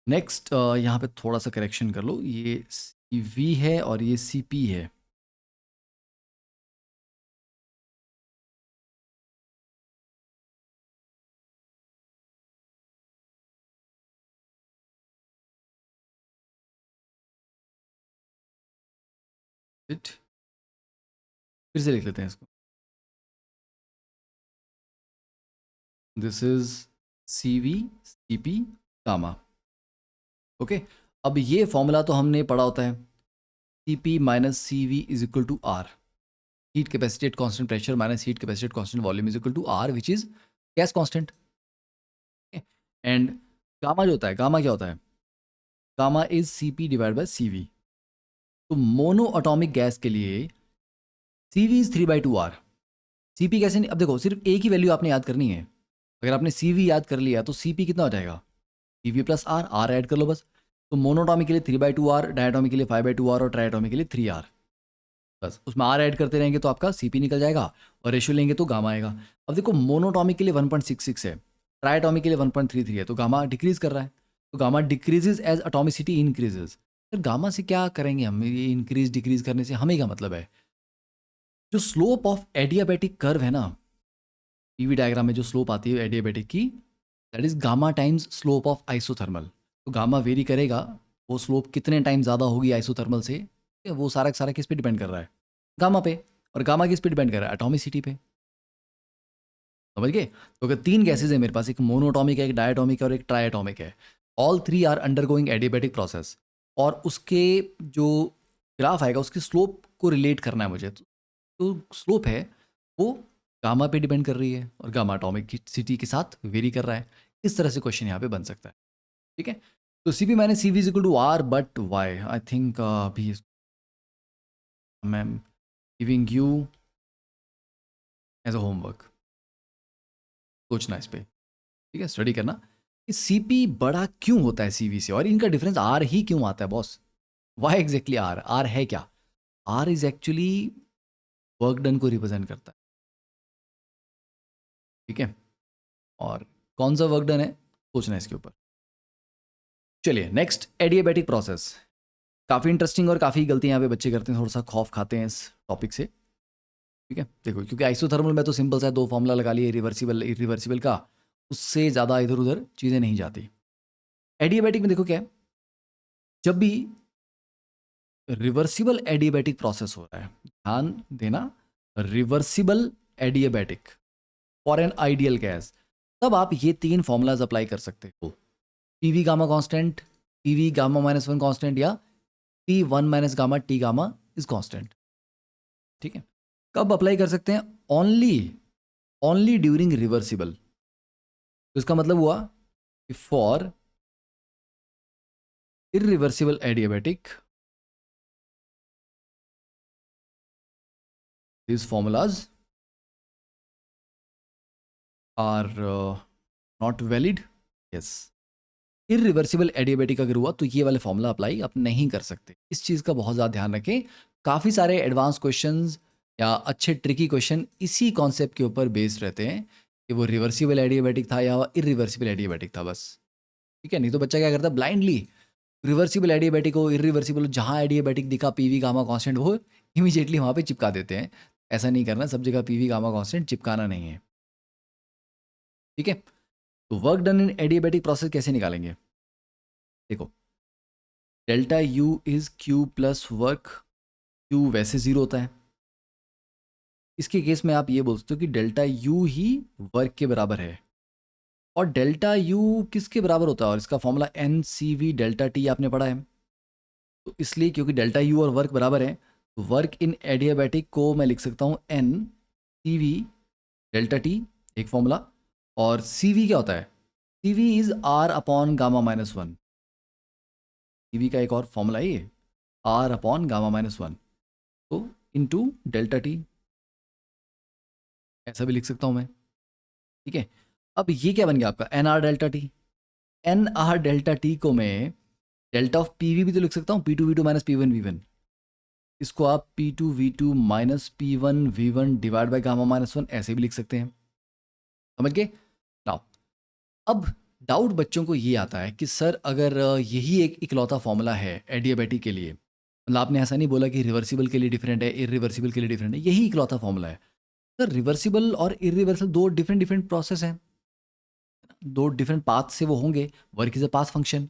Next, यहाँ पे थोड़ा सा करेक्शन कर लो, ये सी वी है और ये सी पी है। It? फिर से लिख लेते हैं इसको, this is C V C P gamma. Okay, अब ये फॉर्मूला तो हमने पढ़ा होता है, C P minus C V is equal to R, heat capacity at constant pressure minus heat capacity at constant volume is equal to R which is gas constant. And gamma जो होता है, gamma क्या होता है, gamma is C P divide by C V. तो mono atomic gas के लिए C V is 3/2 R. C P कैसे नहीं, अब देखो सिर्फ एक ही वैल्यू आपने याद करनी है। अगर आपने सी वी याद कर लिया तो सी पी कितना हो जाएगा, C V plus R, R add कर लो बस। तो मोनोटॉमिक के लिए 3/2 आर, डायटोमिक के लिए 5/2 आर, और ट्राइटोमिक के लिए 3 आर। बस उसमें आर ऐड करते रहेंगे तो आपका सी पी निकल जाएगा, और रेशियो लेंगे तो गामा आएगा। अब देखो, मोनोटॉमिक के लिए 1.66 है, ट्राइटोमिक के लिए 1.33 है, तो गामा डिक्रीज कर रहा है। तो gamma decreases as atomicity increases. Sir gamma से क्या करेंगे हम, ये इंक्रीज डिक्रीज करने से हमें क्या मतलब है। जो स्लोप ऑफ एडियाबैटिक कर्व है ना, पीवी डायग्राम में जो स्लोप आती है एडियाबैटिक की, that is gamma times slope of isothermal. तो गामा वेरी करेगा, वो स्लोप कितने टाइम ज़्यादा होगी आइसोथर्मल से, वो सारा का सारा किस पे डिपेंड कर रहा है, गामा पे। और गामा किस पे डिपेंड कर रहा है, एटॉमिसिटी पे। समझ गए। तो अगर तीन गैसेज है मेरे पास, एक मोनोटॉमिक है, एक डायटोमिक है, और एक ट्राइटोमिक है, all three are undergoing adiabatic process, और उसके जो ग्राफ आएगा उसके स्लोप को रिलेट करना है मुझे। तो स्लोप है वो गामा पे डिपेंड कर रही है, और गामा एटॉमिक की सिटी के साथ वेरी कर रहा है। इस तरह से क्वेश्चन यहाँ पे बन सकता है। ठीक है। तो C P minus C V is equal to R, but why, I think अभी I am giving you as a homework, सोचना इस पे, ठीक है, स्टडी करना कि सी पी बड़ा क्यों होता है सी वी से, और इनका डिफरेंस आर ही क्यों आता है boss. Why exactly R, R है क्या, R is actually work done को रिप्रेजेंट करता है। ठीक है, और कौन सा वर्क डन है सोचना है इसके ऊपर। चलिए नेक्स्ट, एडियाबैटिक प्रोसेस। काफ़ी इंटरेस्टिंग और काफ़ी गलतियां यहाँ पे बच्चे करते हैं, थोड़ा सा खौफ खाते हैं इस टॉपिक से। ठीक है, देखो, क्योंकि आइसोथर्मल में तो सिंपल सा दो फॉर्मूला लगा लिए, रिवर्सिबल इरिवर्सिबल का, उससे ज़्यादा इधर उधर चीज़ें नहीं जाती। एडियाबैटिक में देखो क्या है, जब भी रिवर्सिबल एडियाबैटिक प्रोसेस हो रहा है, ध्यान देना, reversible adiabatic for an ideal gas, तब आप ये तीन फॉर्मूलाज अप्लाई कर सकते हो, P V gamma constant, P V gamma minus one constant, या P one minus gamma T gamma is constant. ठीक है, कब अप्लाई कर सकते हैं, ओनली ओनली ड्यूरिंग रिवर्सिबल। तो इसका मतलब हुआ कि for irreversible adiabatic, these formulas are not valid. Yes, irreversible adiabatic अगर हुआ तो ये वाले फॉर्मूला अप्लाई आप नहीं कर सकते। इस चीज़ का बहुत ज़्यादा ध्यान रखें। काफ़ी सारे एडवांस क्वेश्चंस या अच्छे ट्रिकी क्वेश्चन इसी कॉन्सेप्ट के ऊपर बेस्ड रहते हैं कि वो रिवर्सिबल एडियाबैटिक था या इरिवर्सिबल एडियाबैटिक था बस। ठीक है, नहीं तो बच्चा क्या करता है ब्लाइंडली रिवर्सिबल एडियाबैटिक हो इरिवर्सिबल, जहाँ एडियाबैटिक दिखा पीवी गामा कांस्टेंट वो इमीडिएटली वहाँ पे चिपका देते हैं। ऐसा नहीं करना, सब जगह पीवी गामा कांस्टेंट चिपकाना नहीं है। ठीक है, तो work done in adiabatic process कैसे निकालेंगे? देखो, delta U is Q plus work, Q वैसे जीरो होता है। इसके केस में आप ये बोल सकते हो कि डेल्टा यू ही वर्क के बराबर है। और डेल्टा यू किसके बराबर होता है? और इसका formula N C V delta T आपने पढ़ा है। तो इसलिए क्योंकि डेल्टा यू और वर्क बराबर है, तो वर्क इन एडियाबैटिक को मैं लिख सकता हूँ N C V delta T, एक फॉर्मूला। और सी वी क्या होता है? C V is R upon gamma minus one. C V का एक और फॉर्मूला है ये, R upon gamma minus one, तो इंटू डेल्टा टी, ऐसा भी लिख सकता हूँ मैं। ठीक है, अब ये क्या बन गया आपका N R delta T. N R delta टी को मैं डेल्टा ऑफ पी वी भी तो लिख सकता हूँ, P two V two minus P one V one. इसको आप P two V two minus P one V one divide by gamma minus one ऐसे भी लिख सकते हैं। समझ गए? नाउ अब डाउट बच्चों को ये आता है कि सर अगर यही एक इकलौता फॉर्मूला है एडियाबैटिक के लिए, मतलब आपने ऐसा नहीं बोला कि रिवर्सिबल के लिए डिफरेंट है इरिवर्सिबल के लिए डिफरेंट है, यही इकलौता फॉर्मूला है। सर रिवर्सिबल और इरिवर्सिबल दो डिफरेंट डिफरेंट प्रोसेस हैं, दो डिफरेंट पाथ से वो होंगे, work is a path function.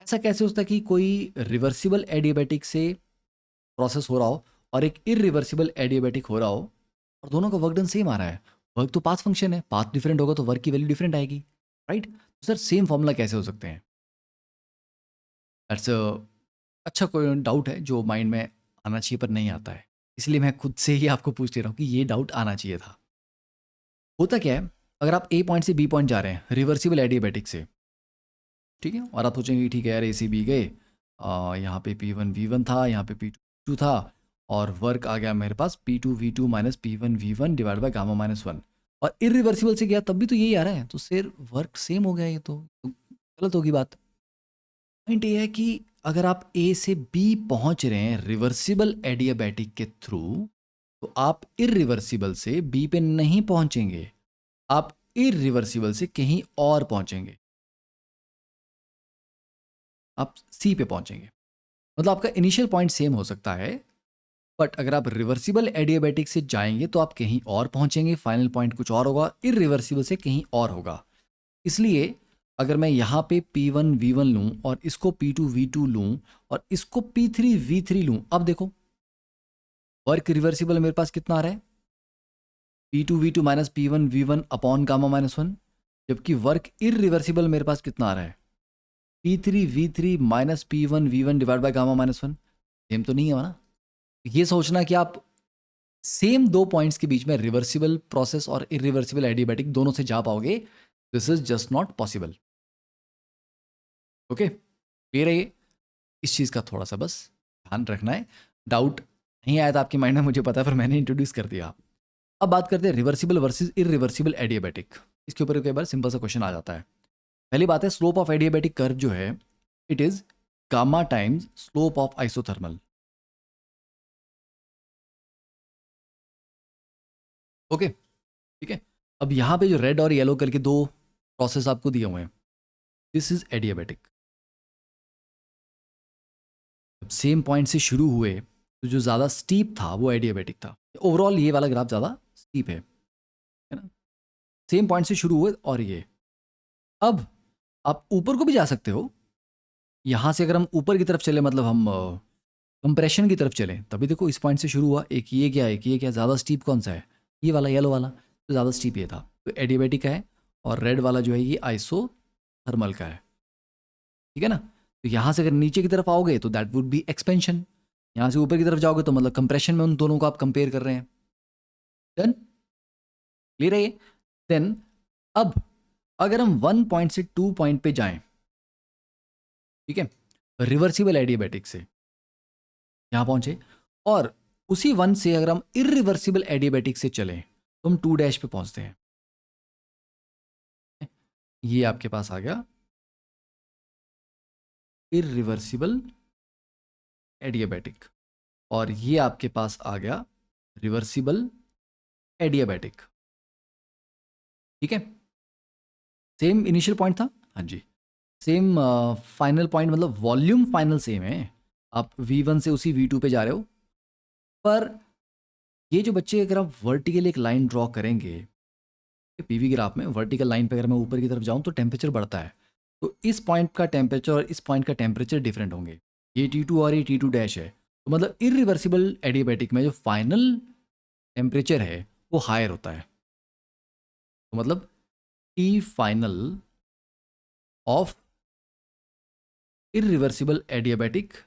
ऐसा कैसे होता है कि कोई रिवर्सिबल एडियाबैटिक से प्रोसेस हो रहा हो और एक इरिवर्सिबल एडियाबैटिक हो रहा हो और दोनों का वर्क डन सेम आ रहा है? वर्क तो पाथ फंक्शन है, पाथ डिफरेंट होगा तो वर्क की वैल्यू डिफरेंट आएगी, राइट? तो सर सेम फॉर्मूला कैसे हो सकते हैं? दैट्स अच्छा कोई डाउट है जो माइंड में आना चाहिए पर नहीं आता है, इसलिए मैं खुद से ही आपको पूछ ले रहा हूँ कि ये डाउट आना चाहिए था। होता क्या है, अगर आप ए पॉइंट से बी पॉइंट जा रहे हैं रिवर्सिबल एडियाबैटिक से, ठीक है, और आप सोचेंगे कि ठीक है यार ए से बी गए, यहाँ पे पी वन वी वन था, यहाँ पे पी टू था, और वर्क आ गया मेरे पास P two V two minus P one V one divide by gamma minus one, और इरिवर्सिबल से गया तब भी तो यही आ रहा है, तो सिर वर्क सेम हो गया, ये तो गलत होगी बात। पॉइंट ये है कि अगर आप ए से बी पहुंच रहे हैं रिवर्सिबल एडियाबैटिक के थ्रू, तो आप इरिवर्सिबल से बी पे नहीं पहुंचेंगे, आप इरिवर्सिबल से कहीं और पहुंचेंगे, आप सी पे पहुंचेंगे। मतलब आपका इनिशियल पॉइंट सेम हो सकता है, बट अगर आप रिवर्सिबल एडियाबैटिक से जाएंगे तो आप कहीं और पहुंचेंगे, फाइनल पॉइंट कुछ और होगा, इरिवर्सिबल से कहीं और होगा। इसलिए अगर मैं यहाँ पे P1 V1 लूँ और इसको P2 V2 लूँ और इसको P3 V3 लूँ, अब देखो वर्क रिवर्सिबल मेरे पास कितना आ रहा है? P2 V2 minus P1 V1 upon gamma minus one, जबकि वर्क इरिवर्सिबल मेरे पास कितना आ रहा है? P3 V3 minus P1 V1 divide by gamma minus one. Same तो नहीं है ना? ये सोचना कि आप सेम दो पॉइंट्स के बीच में रिवर्सिबल प्रोसेस और इरिवर्सिबल एडियाबैटिक दोनों से जा पाओगे, this is just not possible. Okay, clear है ये? इस चीज़ का थोड़ा सा बस ध्यान रखना है। डाउट नहीं आया था आपके माइंड में, मुझे पता है, पर मैंने इंट्रोड्यूस कर दिया। अब बात करते हैं रिवर्सिबल वर्सेस इरिवर्सिबल एडियाबैटिक। इसके ऊपर कई बार सिंपल सा क्वेश्चन आ जाता है। पहली बात है, स्लोप ऑफ एडियाबैटिक कर्व जो है it is gamma times slope of isothermal. Okay, ठीक है। अब यहाँ पे जो रेड और येलो करके दो प्रोसेस आपको दिए हुए हैं, दिस इज एडियाबैटिक। जब सेम पॉइंट से शुरू हुए तो जो ज़्यादा स्टीप था वो एडियाबैटिक था। ओवरऑल ये वाला ग्राफ ज़्यादा स्टीप है ना? सेम पॉइंट से शुरू हुए और ये, अब आप ऊपर को भी जा सकते हो। यहाँ से अगर हम ऊपर की तरफ चले, मतलब हम कंप्रेशन की तरफ चलें, तभी देखो इस पॉइंट से शुरू हुआ, एक ये क्या, एक ये क्या, ज़्यादा स्टीप कौन सा है? ये वाला येलो वाला, तो ज़्यादा स्टीप ये था, तो एडियाबैटिक का है। और रेड वाला जो है ये आइसोथर्मल का है, ठीक है ना? तो यहाँ से अगर नीचे की तरफ आओगे तो दैट वुड बी एक्सपेंशन, यहाँ से ऊपर की तरफ जाओगे तो मतलब कंप्रेशन में उन दोनों को आप कंपेयर कर रहे हैं। डन? क्लियर है ये? देन अब अगर हम 1 पॉइंट से 2 पॉइंट पे जाएं, ठीक है, रिवर्सिबल एडियाबैटिक से यहाँ पहुंचे, और उसी 1 से अगर हम इरिवर्सिबल एडियाबैटिक से चलें तो हम 2 डैश पे पहुंचते हैं। ये आपके पास आ गया इरिवर्सिबल एडियाबैटिक, और ये आपके पास आ गया रिवर्सिबल एडियाबैटिक। ठीक है, सेम इनिशियल पॉइंट था, हाँ जी, सेम फाइनल पॉइंट, मतलब वॉल्यूम फाइनल सेम है। आप V1 से उसी V2 पे जा रहे हो, पर ये जो बच्चे, अगर आप वर्टिकल एक लाइन ड्रॉ करेंगे पीवी ग्राफ में, वर्टिकल लाइन पे अगर मैं ऊपर की तरफ जाऊं तो टेम्परेचर बढ़ता है, तो इस पॉइंट का टेम्परेचर और इस पॉइंट का टेम्परेचर डिफरेंट होंगे। ये T2 और ये T2 डैश है, तो मतलब इरिवर्सिबल एडियाबैटिक में जो फाइनल टेम्परेचर है वो हायर होता है। तो मतलब T final of irreversible adiabatic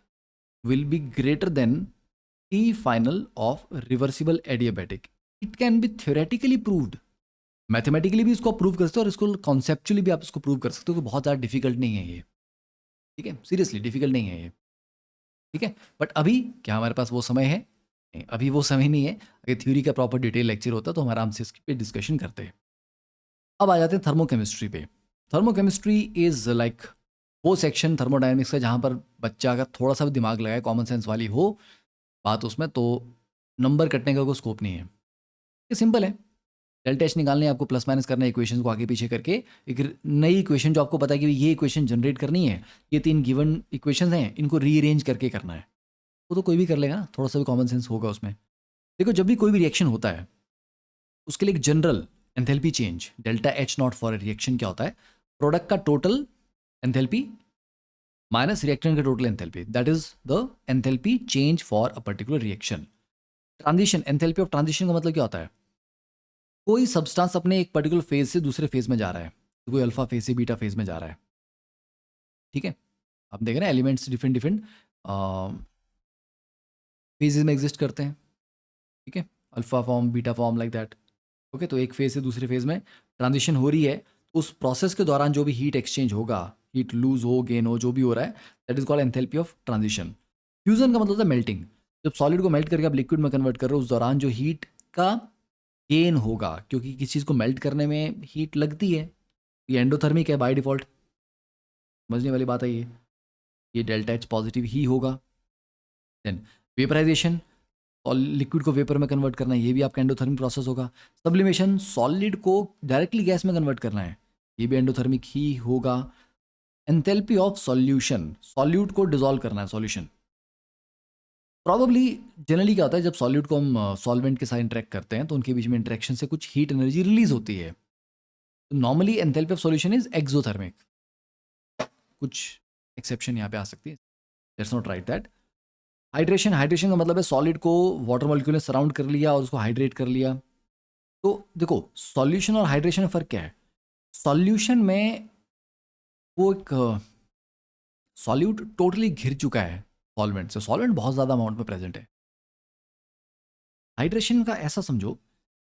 will be greater than T final of reversible adiabatic. It can be theoretically proved. Mathematically भी इसको आप प्रूव कर सकते हो और इसको कॉन्सेप्चुअली भी आप इसको प्रूव कर सकते हो कि बहुत ज़्यादा डिफिकल्ट नहीं है ये। ठीक है, सीरियसली डिफिकल्ट नहीं है ये। ठीक है, बट अभी क्या हमारे पास वो समय है? नहीं, अभी वो समय नहीं है। अगर थ्योरी का प्रॉपर डिटेल लेक्चर होता तो हम आराम से इसके पे डिस्कशन करते हैं। अब आ जाते हैं थर्मोकेमिस्ट्री पे। थर्मोकेमिस्ट्री इज़ लाइक वो सेक्शन थर्मोडायनेमिक्स का जहाँ पर बच्चा अगर थोड़ा सा भी दिमाग लगाए, कॉमन सेंस वाली हो बात उसमें, तो नंबर कटने का कोई स्कोप नहीं है। ये सिंपल है, डेल्टा एच निकालने, आपको प्लस माइनस करना है इक्वेशन को आगे पीछे करके, एक नई इक्वेशन जो आपको पता है कि ये इक्वेशन जनरेट करनी है, ये 3 गिवन इक्वेशन हैं, इनको रीअरेंज करके करना है। वो तो कोई भी कर लेगा ना, थोड़ा सा भी कॉमन सेंस होगा उसमें। देखो, जब भी कोई भी रिएक्शन होता है उसके लिए एक general enthalpy change delta H not for reaction क्या होता है? प्रोडक्ट का टोटल एंथैल्पी माइनस रिएक्टेंट का total enthalpy, that is the enthalpy change for a particular reaction. Transition, enthalpy of transition का मतलब क्या होता है? कोई सब्सटेंस अपने एक पर्टिकुलर फेज से दूसरे फेज में जा रहा है, तो कोई अल्फा फेज से बीटा फेज में जा रहा है। ठीक है, आप देख रहे हैं एलिमेंट्स डिफरेंट डिफरेंट फेजेस में एग्जिस्ट करते हैं। ठीक है, alpha form, beta form, like that. Okay, तो एक फेज से दूसरे फेज में ट्रांजिशन हो रही है, उस प्रोसेस के दौरान जो भी हीट एक्सचेंज होगा, हीट लूज हो, गेन हो, जो भी हो रहा है, that is called enthalpy of transition. Fusion का मतलब होता है मेल्टिंग। जब सॉलिड को मेल्ट करके आप लिक्विड में कन्वर्ट कर रहे हो, उस दौरान जो हीट का गेन होगा, क्योंकि किसी चीज़ को मेल्ट करने में हीट लगती है, ये एंडोथर्मिक है बाय डिफॉल्ट, समझने वाली बात है ये डेल्टा एच पॉजिटिव ही होगा। देन वेपराइजेशन, और लिक्विड को वेपर में कन्वर्ट करना है, ये भी आपका एंडोथर्मिक प्रोसेस होगा। सब्लिमेशन, सॉलिड को डायरेक्टली गैस में कन्वर्ट करना है, ये भी एंडोथर्मिक ही होगा। एंथैल्पी ऑफ सॉल्यूशन, सॉल्यूट को डिसॉल्व करना है, सॉल्यूशन। प्रॉबली जनरली क्या होता है, जब सॉल्यूट को हम सॉल्वेंट के साथ इंटरेक्ट करते हैं तो उनके बीच में इंटरेक्शन से कुछ हीट एनर्जी रिलीज होती है। Normally enthalpy of solution is exothermic, कुछ एक्सेप्शन यहाँ पे आ सकती है, that's not right that. Hydration, hydration का मतलब है सॉलिड को वाटर मॉलिक्यूल ने सराउंड कर लिया और उसको हाइड्रेट कर लिया। तो देखो, सॉल्यूशन और हाइड्रेशन में फ़र्क क्या है? सॉल्यूशन में वो एक सॉल्यूट टोटली घिर चुका है सॉल्वेंट से, सॉल्वेंट बहुत ज़्यादा अमाउंट में प्रेजेंट है। हाइड्रेशन का ऐसा समझो,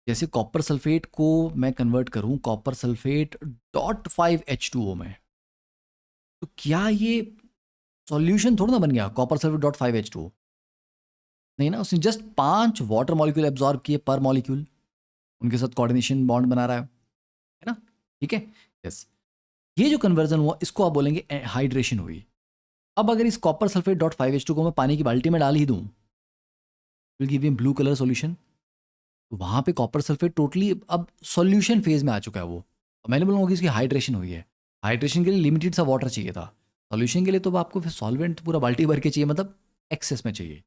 जैसे कॉपर सल्फेट को मैं कन्वर्ट करूं कॉपर सल्फेट .5H2O में, तो क्या ये सॉल्यूशन थोड़ा ना बन गया कॉपर सल्फेट .5H2O? नहीं ना, उसने जस्ट 5 वाटर मॉलिक्यूल एब्जॉर्ब किए पर मॉलिक्यूल, उनके साथ कोऑर्डिनेशन बॉन्ड बना रहा है ना? ठीक है, यस। ये जो कन्वर्जन हुआ इसको आप बोलेंगे हाइड्रेशन हुई। अब अगर इस कॉपर सल्फेट .5H2 को मैं पानी की बाल्टी में डाल ही दूं, will give you blue colour solution. तो वहाँ पे कॉपर सल्फेट टोटली अब सॉल्यूशन फेज में आ चुका है वो। अब मैंने बोलूँगा कि इसकी हाइड्रेशन हुई है। हाइड्रेशन के लिए लिमिटेड सा वाटर चाहिए था, सॉल्यूशन के लिए तो अब आपको फिर सॉल्वेंट पूरा बाल्टी भर के चाहिए, मतलब एक्सेस में चाहिए।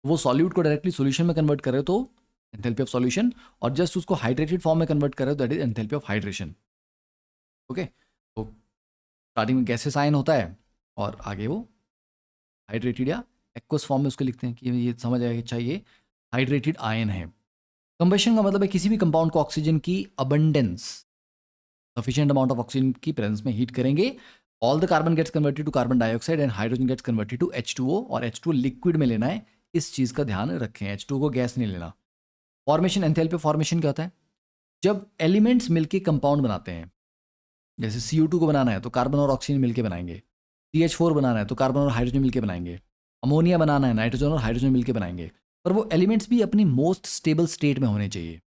वो सॉल्यूट को डायरेक्टली सॉल्यूशन में कन्वर्ट कर रहे हो तो एंथैल्पी ऑफ सॉल्यूशन, और जस्ट उसको हाइड्रेटेड फॉर्म में कन्वर्ट कर रहे हो that is enthalpy of hydration. Okay, तो स्टार्टिंग में गैसेस आयन होता है और आगे वो हाइड्रेटेड या एक्वस फॉर्म में उसको लिखते हैं कि ये समझ आएगा चाहिए हाइड्रेटेड आयन है। कंबशन का मतलब है किसी भी कंपाउंड को ऑक्सीजन की abundance, sufficient amount of oxygen की प्रेजेंस में हीट करेंगे, all the carbon gets converted to carbon dioxide and hydrogen gets converted to H2O, और H2O लिक्विड में लेना है, इस चीज़ का ध्यान रखें, H2O को गैस नहीं लेना। फॉर्मेशन, एंथैल्पी फॉर्मेशन क्या होता है? जब एलिमेंट्स मिलके कंपाउंड बनाते हैं, जैसे CO2 को बनाना है तो कार्बन और ऑक्सीजन मिलके बनाएंगे, CH4 बनाना है तो कार्बन और हाइड्रोजन मिलके बनाएंगे, अमोनिया बनाना है नाइट्रोजन और हाइड्रोजन मिलके बनाएंगे। पर वो एलिमेंट्स भी अपनी मोस्ट स्टेबल स्टेट में होने चाहिए,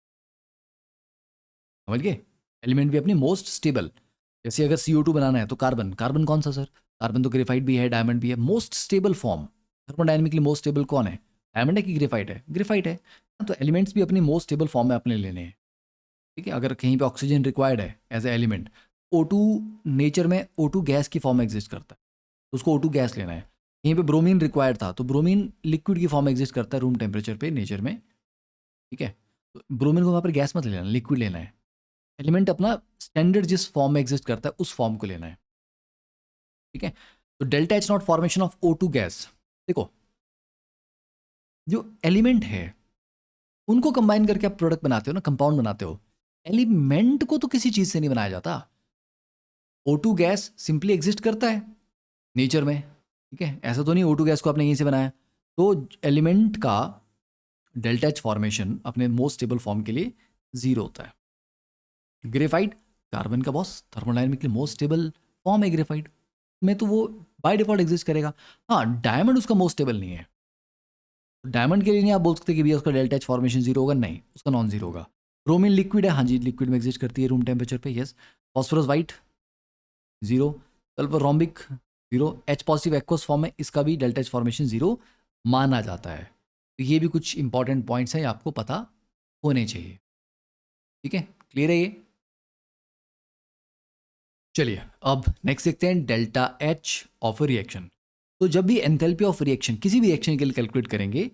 समझ गए? एलिमेंट भी अपनी मोस्ट स्टेबल, जैसे अगर CO2 बनाना है तो कार्बन, कार्बन कौन सा सर? कार्बन तो ग्रेफाइट भी है, डायमंड भी है, most stable form. Thermodynamically most stable कौन है? डायमंड है कि ग्रेफाइट है? ग्रेफाइट है। तो एलिमेंट्स भी अपनी मोस्ट स्टेबल फॉर्म में अपने लेने हैं, ठीक है? अगर कहीं पे ऑक्सीजन रिक्वायर्ड है as a element, O2 nature में O2 गैस की फॉर्म में एग्जिस्ट करता है, तो उसको O2 गैस लेना है। कहीं पे ब्रोमीन रिक्वायर्ड था तो ब्रोमीन लिक्विड की फॉर्म में एग्जिस्ट करता है रूम टेम्परेचर पे नेचर में, ठीक है? तो ब्रोमीन को वहाँ पर गैस मत लेना, लिक्विड लेना है। एलिमेंट अपना स्टैंडर्ड जिस फॉर्म में एग्जिस्ट करता है उस फॉर्म को लेना है, ठीक है? तो delta H not formation of O2 gas. देखो, जो एलिमेंट है उनको कंबाइन करके आप प्रोडक्ट बनाते हो ना, कंपाउंड बनाते हो। एलिमेंट को तो किसी चीज से नहीं बनाया जाता। O2 गैस सिंपली एग्जिस्ट करता है नेचर में, ठीक है? ऐसा तो नहीं O2 गैस को आपने यहीं से बनाया। तो एलिमेंट का डेल्टा एच फॉर्मेशन अपने मोस्ट स्टेबल फॉर्म के लिए 0 होता है। ग्रेफाइट कार्बन का boss, thermodynamically most stable form है ग्रेफाइट में, तो वो बाय डिफॉल्ट एग्जिस्ट करेगा। हाँ, डायमंड उसका मोस्ट स्टेबल नहीं है। डायमंड के लिए नहीं आप बोल सकते कि भैया उसका डेल्टा एच फॉर्मेशन 0 होगा, नहीं, उसका नॉन जीरो होगा। ब्रोमीन लिक्विड है, हाँ जी, लिक्विड में एग्जिस्ट करती है रूम टेम्परेचर पे, yes. Phosphorus white 0, sulphur rhombic 0, H positive aqueous form में, इसका भी डेल्टा एच फॉर्मेशन 0 माना जाता है। तो ये भी कुछ इंपॉर्टेंट पॉइंट्स हैं, आपको पता होने चाहिए, ठीक है? क्लियर है ये? चलिए अब नेक्स्ट देखते हैं डेल्टा एच ऑफ रिएक्शन। तो जब भी एंथैल्पी ऑफ रिएक्शन किसी भी रिएक्शन के लिए कैलकुलेट करेंगे,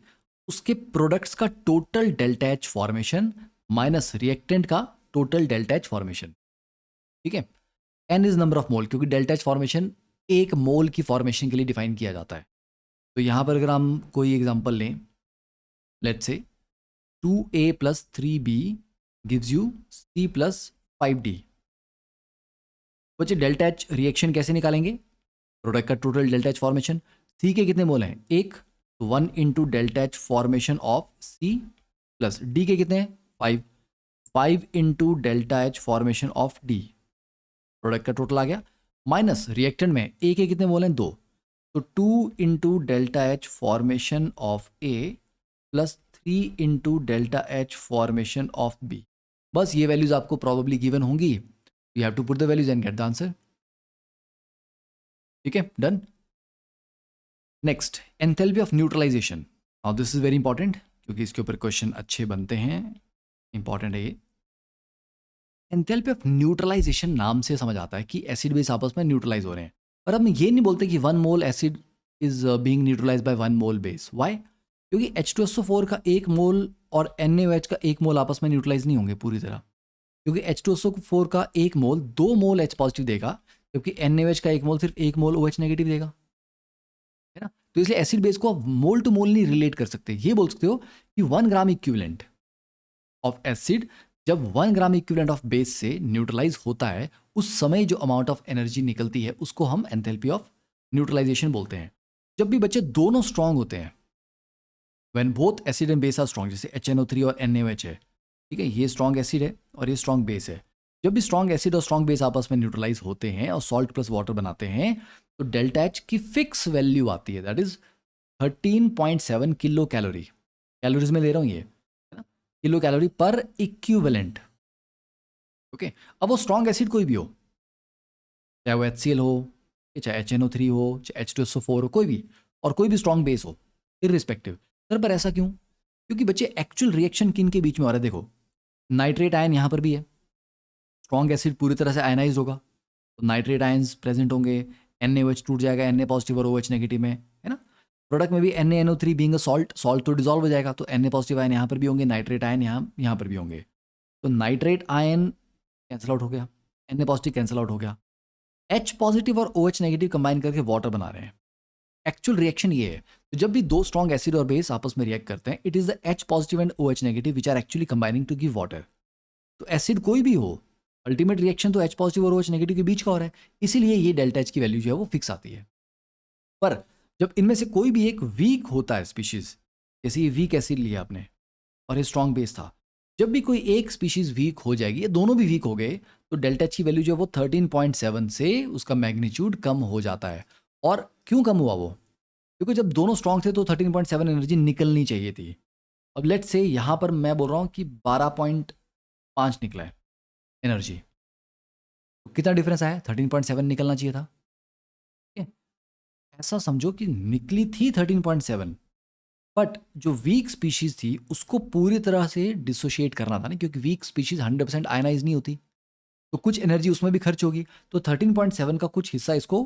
उसके प्रोडक्ट्स का total delta H formation minus reactant का टोटल डेल्टा एच फॉर्मेशन, ठीक है? N is number of mole, क्योंकि डेल्टा एच फॉर्मेशन एक मोल की फॉर्मेशन के लिए डिफाइन किया जाता है। तो यहां पर अगर हम कोई एग्जांपल लें, let's say 2A + 3B gives you C + 5D। बच्चे डेल्टा एच रिएक्शन कैसे निकालेंगे? प्रोडक्ट का total delta H formation. C के कितने मोल हैं? 1, तो 1 into delta H formation of C, plus D के कितने हैं? 5, 5 into delta H formation of D, product का टोटल आ गया। माइनस रिएक्टेंट में ए के कितने मोल हैं? 2, तो 2 into delta H formation of A plus 3 into delta H formation of B. बस ये वैल्यूज आपको प्रॉबेबली गिवन होंगी, you have to put the values and get the answer, ठीक है? Done. Next, enthalpy of neutralisation. Now this is very important, क्योंकि इसके ऊपर question अच्छे बनते हैं, इंपॉर्टेंट है ये। एंथैल्पी ऑफ न्यूट्रलाइजेशन नाम से समझ आता है कि एसिड बेस आपस में न्यूट्रलाइज हो रहे हैं, पर हम ये नहीं बोलते कि 1 mole acid is being neutralize by 1 mole base. Why? क्योंकि H2SO4 का 1 मोल और NaOH का 1 मोल आपस में न्यूट्रलाइज नहीं होंगे पूरी तरह, क्योंकि H2SO4 का 1 मोल 2 मोल H पॉजिटिव देगा, जबकि NaOH का 1 मोल सिर्फ 1 मोल OH नेगेटिव देगा, है ना? तो इसलिए एसिड बेस को आप मोल टू मोल नहीं रिलेट कर सकते। ये बोल सकते हो कि 1 ग्राम इक्विवेलेंट ऑफ एसिड जब 1 ग्राम इक्विवेलेंट ऑफ बेस से न्यूट्रलाइज होता है, उस समय जो अमाउंट ऑफ एनर्जी निकलती है उसको हम एंथैल्पी ऑफ न्यूट्रलाइजेशन बोलते हैं। जब भी बच्चे दोनों स्ट्रांग होते हैं, when both acid and base are strong, जैसे HNO3 और NaOH है, ठीक है? ये स्ट्रांग एसिड है और ये स्ट्रांग बेस है। जब भी स्ट्रांग एसिड और स्ट्रांग बेस आपस में न्यूट्रलाइज होते हैं और सॉल्ट प्लस वाटर बनाते हैं, तो डेल्टा एच की फिक्स वैल्यू आती है, that is 13.7 kilo calorie. Calories में ले रहा हूँ ये, है ना? किलो कैलोरी पर इक्विवेलेंट, ओके? अब वो स्ट्रांग एसिड कोई भी हो, चाहे वो HCl हो, चाहे HNO3 हो, चाहे H2SO4 हो, कोई भी, और कोई भी स्ट्रांग बेस हो, इररिस्पेक्टिव। सर पर ऐसा क्यों? क्योंकि बच्चे एक्चुअल रिएक्शन किन के बीच में हो रहा है? देखो, नाइट्रेट आयन यहाँ पर भी है, स्ट्रॉन्ग एसिड पूरी तरह से आयनाइज होगा, तो नाइट्रेट आयंस प्रेजेंट होंगे, NaOH टूट जाएगा Na पॉजिटिव और OH नेगेटिव में, है ना? प्रोडक्ट में भी NaNO3 being a salt, salt तो डिजॉल्व हो जाएगा, तो Na पॉजिटिव आयन यहाँ पर भी होंगे, नाइट्रेट आयन यहाँ पर भी होंगे, तो नाइट्रेट आयन कैंसिल आउट हो गया, Na पॉजिटिव कैंसिल आउट हो गया, H पॉजिटिव और OH नेगेटिव कंबाइन करके वाटर बना रहे हैं। एक्चुअल रिएक्शन ये है। तो जब भी दो स्ट्रॉन्ग एसिड और बेस आपस में रिएक्ट करते हैं, it is the H positive and OH negative which are actually combining to give water. तो एसिड कोई भी हो, अल्टीमेट रिएक्शन तो H पॉजिटिव और OH नेगेटिव के बीच का हो रहा है, इसीलिए ये डेल्टा H की वैल्यू जो है वो फिक्स आती है। पर जब इनमें से कोई भी एक वीक होता है स्पीशीज, जैसे ये वीक एसिड लिया आपने और ये स्ट्रॉन्ग बेस था, जब भी कोई एक स्पीशीज वीक हो जाएगी या दोनों भी वीक हो गए तो डेल्टा एच की वैल्यू जो है वो 13.7 से उसका मैग्नीट्यूड कम हो जाता है। और क्यों कम हुआ वो? क्योंकि जब दोनों स्ट्रांग थे तो 13.7 एनर्जी निकलनी चाहिए थी। अब लेट्स से यहाँ पर मैं बोल रहा हूँ कि 12.5 निकला है एनर्जी, तो कितना डिफरेंस आया? 13.7 निकलना चाहिए था। ठीक है, ऐसा समझो कि निकली थी 13.7, बट जो वीक स्पीशीज थी उसको पूरी तरह से डिसोशिएट करना था ना, क्योंकि वीक स्पीशीज 100% आयनाइज नहीं होती, तो कुछ एनर्जी उसमें भी खर्च होगी। तो 13.7 का कुछ हिस्सा इसको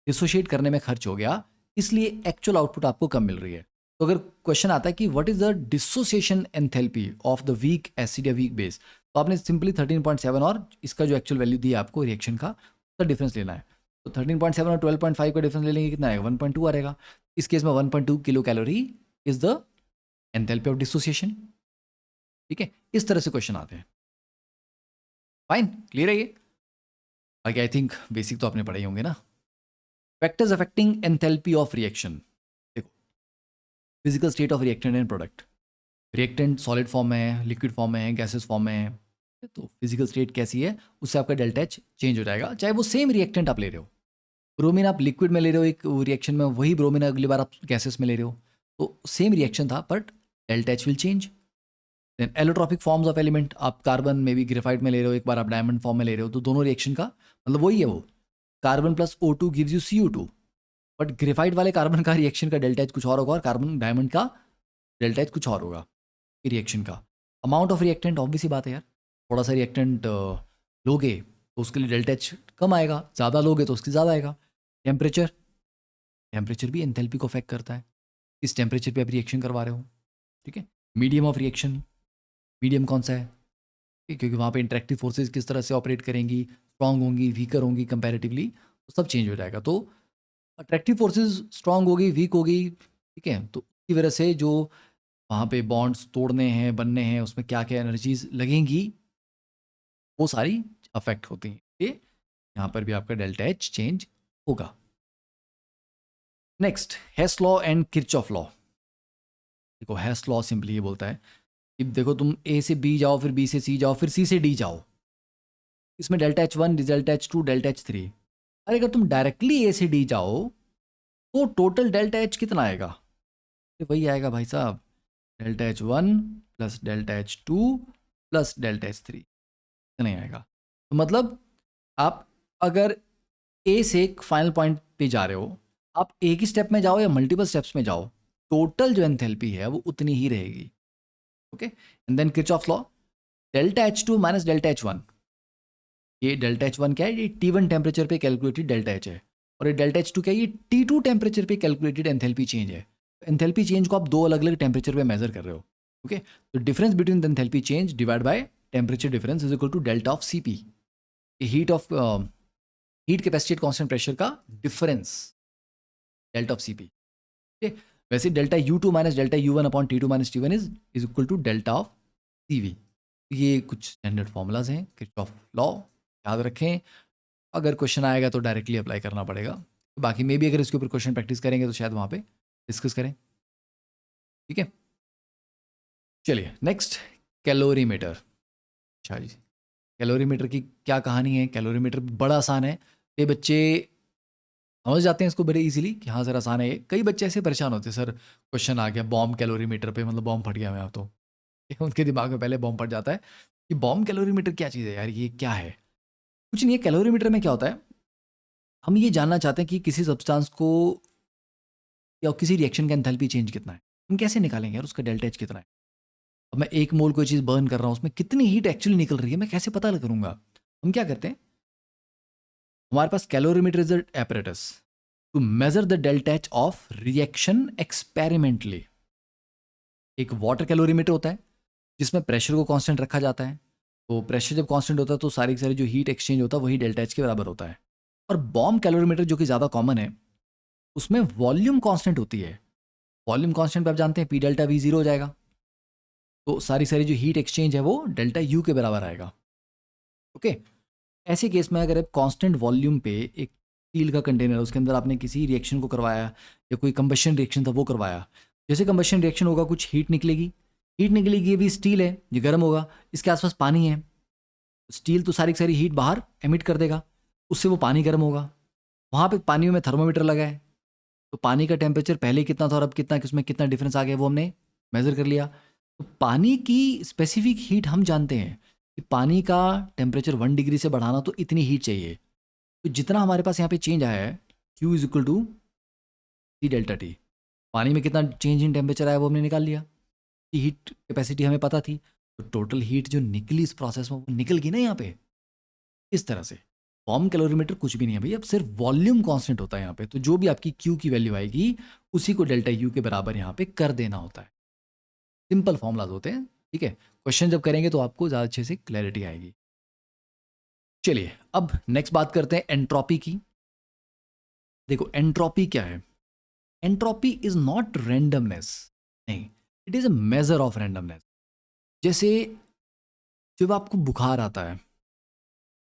डिसोशिएट करने में खर्च हो गया, इसलिए एक्चुअल आउटपुट आपको कम मिल रही है। तो अगर क्वेश्चन आता है कि what is the dissociation enthalpy of the weak acid या वीक बेस, तो आपने सिंपली 13.7 और इसका जो एक्चुअल वैल्यू दी है आपको रिएक्शन का, उसका डिफरेंस लेना है। तो 13.7 और 12.5 का डिफरेंस ले लेंगे, कितना आएगा? 1.2 आ रहेगा। इस केस में 1.2 kilo calorie is the enthalpy of dissociation. ठीक है, इस तरह से क्वेश्चन आते हैं। फाइन, क्लियर है ये? आगे आई थिंक बेसिक तो आपने पढ़े ही होंगे ना। Factors affecting enthalpy of reaction. देखो, physical state of reactant and product. Reactant solid form में है, लिक्विड फॉर्म में है, गैसेस फॉर्म में है, तो फिजिकल स्टेट कैसी है उससे आपका डेल्टा एच चेंज हो जाएगा, चाहे वो सेम रिएक्टेंट आप ले रहे हो। ब्रोमीन आप लिक्विड में ले रहे हो एक रिएक्शन में, वही ब्रोमीन अगली बार आप गैसेस में ले रहे हो, तो सेम रिएक्शन था but delta H will change. Then allotropic forms of element, आप कार्बन में भी ग्रेफाइट में ले रहे हो, एक बार आप डायमंड फॉर्म में ले रहे हो, तो दोनों रिएक्शन का मतलब वही है, वो carbon plus O2 gives you CO2, but graphite वाले कार्बन का रिएक्शन का डेल्टा एच कुछ और होगा और कार्बन डायमंड का डेल्टा एच कुछ और होगा रिएक्शन का। अमाउंट ऑफ रिएक्टेंट ऑब्वियस ही बात है यार, थोड़ा सा रिएक्टेंट लोगे तो उसके लिए डेल्टा एच कम आएगा, ज़्यादा लोगे तो उसकी ज़्यादा आएगा। टेम्परेचर, टेम्परेचर भी एंथैल्पी को अफेक्ट करता है, किस टेम्परेचर पे आप रिएक्शन करवा रहे हो। ठीक है, मीडियम ऑफ रिएक्शन, मीडियम कौन सा है? ठीक है, क्योंकि वहाँ पे इंटरेक्टिव फोर्सेज किस तरह से ऑपरेट करेंगी, स्ट्रांग होंगी, वीकर होंगी कंपैरेटिवली, तो सब चेंज हो जाएगा। तो अट्रैक्टिव फोर्सेज स्ट्रांग होगी, वीक होगी, ठीक है, तो उसकी वजह से जो वहाँ पे बॉन्ड्स तोड़ने हैं, बनने हैं, उसमें क्या क्या एनर्जीज लगेंगी वो सारी अफेक्ट होती हैं। ये यहाँ पर भी आपका डेल्टा एच चेंज होगा। Next, Hess law and Kirchhoff law. देखो, हेस लॉ सिंपली ये बोलता है कि देखो तुम ए से बी जाओ, फिर बी से सी जाओ, फिर सी से डी जाओ, इसमें delta H one, delta H to, delta H three. अरे अगर तुम डायरेक्टली ए से डी जाओ तो टोटल डेल्टा एच कितना आएगा? तो वही आएगा भाई साहब, delta H one plus delta H two plus delta H three, इतना ही आएगा। तो मतलब आप अगर ए से एक फाइनल पॉइंट पे जा रहे हो, आप एक ही स्टेप में जाओ या मल्टीपल स्टेप्स में जाओ, टोटल जो एंथैल्पी है वो उतनी ही रहेगी। Okay, and then Kirchhoff law, delta H two minus delta H one. ये डेल्टा एच वन क्या है? ये T1 टेम्परेचर पे कैलकुलेटेड डेल्टा एच है, और ये डेल्टा एच टू क्या है? ये T2 टेम्परेचर पे कैलकुलेटेड एंथैल्पी चेंज है। एंथैल्पी चेंज को आप दो अलग अलग टेम्परेचर पे मेजर कर रहे हो। ओके, तो difference between the enthalpy change divide by temperature difference is equal to delta of CP। Heat capacity at constant pressure का डिफरेंस, डेल्टा ऑफ CP। ठीक है, वैसे delta U2 minus delta U1 upon T2 minus T1 is equal to delta of CV। ये कुछ standard formulas हैं Kirchhoff law, याद रखें। अगर क्वेश्चन आएगा तो डायरेक्टली अप्लाई करना पड़ेगा, बाकी मे भी अगर इसके ऊपर क्वेश्चन प्रैक्टिस करेंगे तो शायद वहाँ पे डिस्कस करें। ठीक है, चलिए नेक्स्ट, कैलोरीमीटर। अच्छा जी, कैलोरीमीटर की क्या कहानी है? कैलोरीमीटर बड़ा आसान है, ये बच्चे समझ जाते हैं इसको बड़े इजीली कि हाँ सर आसान है ये। कई बच्चे ऐसे परेशान होते हैं, सर क्वेश्चन आ गया बॉम्ब कैलोरीमीटर पे, मतलब बॉम्ब फट गया मैं, आप तो उनके दिमाग में पहले बॉम्ब फट जाता है कि बॉम्ब कैलोरीमीटर क्या चीज़ है यार, ये क्या है? कुछ नहीं है, कैलोरीमीटर में क्या होता है, हम ये जानना चाहते हैं कि किसी सब्सटेंस को या किसी रिएक्शन का एंथैल्पी चेंज कितना है। हम कैसे निकालेंगे यार उसका डेल्टा एच कितना है? अब मैं 1 मोल कोई चीज़ बर्न कर रहा हूँ, उसमें कितनी हीट एक्चुअली निकल रही है, मैं कैसे पता करूँगा? हम क्या करते हैं, हमारे पास calorimeter is apparatus to measure the delta H of reaction experimentally. एक वाटर कैलोरीमीटर होता है जिसमें प्रेशर को कांस्टेंट रखा जाता है, तो प्रेशर जब कांस्टेंट होता है तो सारी की सारी जो हीट एक्सचेंज होता है वही डेल्टा एच के बराबर होता है। और बॉम्ब कैलोरीमीटर जो कि ज़्यादा कॉमन है, उसमें वॉल्यूम कांस्टेंट होती है। वॉल्यूम कांस्टेंट पे आप जानते हैं पी डेल्टा वी जीरो हो जाएगा, तो सारी सारी जो हीट एक्सचेंज है वो डेल्टा यू के बराबर आएगा। ओके, ऐसे केस में अगर आप कांस्टेंट वॉल्यूम पे एक स्टील का कंटेनर, उसके अंदर आपने किसी रिएक्शन को करवाया या कोई कंबशन रिएक्शन था वो करवाया, जैसे कंबशन रिएक्शन होगा कुछ हीट निकलेगी, हीट निकलेगी, ये भी स्टील है, ये गर्म होगा, इसके आसपास पानी है, स्टील तो सारी की सारी हीट बाहर एमिट कर देगा, उससे वो पानी गर्म होगा। वहाँ पे पानी में थर्मोमीटर लगा है, तो पानी का टेम्परेचर पहले कितना था और अब कितना, उसमें कितना डिफरेंस आ गया वो हमने मेज़र कर लिया। तो पानी की स्पेसिफिक हीट हम जानते हैं कि पानी का टेम्परेचर 1 डिग्री से बढ़ाना तो इतनी हीट चाहिए। तो जितना हमारे पास यहाँ पे चेंज आया है, Q is equal to C delta T, पानी में कितना चेंज इन टेम्परेचर आया वो हमने निकाल लिया, कि हीट कैपेसिटी हमें पता थी, तो टोटल हीट जो निकली इस प्रोसेस में वो निकल गई ना यहाँ पे। इस तरह से फॉर्म कैलोरीमीटर कुछ भी नहीं है भाई, अब सिर्फ वॉल्यूम कांस्टेंट होता है यहाँ पे, तो जो भी आपकी क्यू की वैल्यू आएगी उसी को डेल्टा यू के बराबर यहाँ पे कर देना होता है। सिंपल फॉर्मूलाज होते हैं, ठीक है। क्वेश्चन जब करेंगे तो आपको ज़्यादा अच्छे से क्लैरिटी आएगी। चलिए अब नेक्स्ट बात करते हैं एंट्रोपी की। देखो एंट्रोपी क्या है, एंट्रोपी इज नॉट रैंडमनेस, नहीं, it is a measure of randomness. जैसे जब आपको बुखार आता है,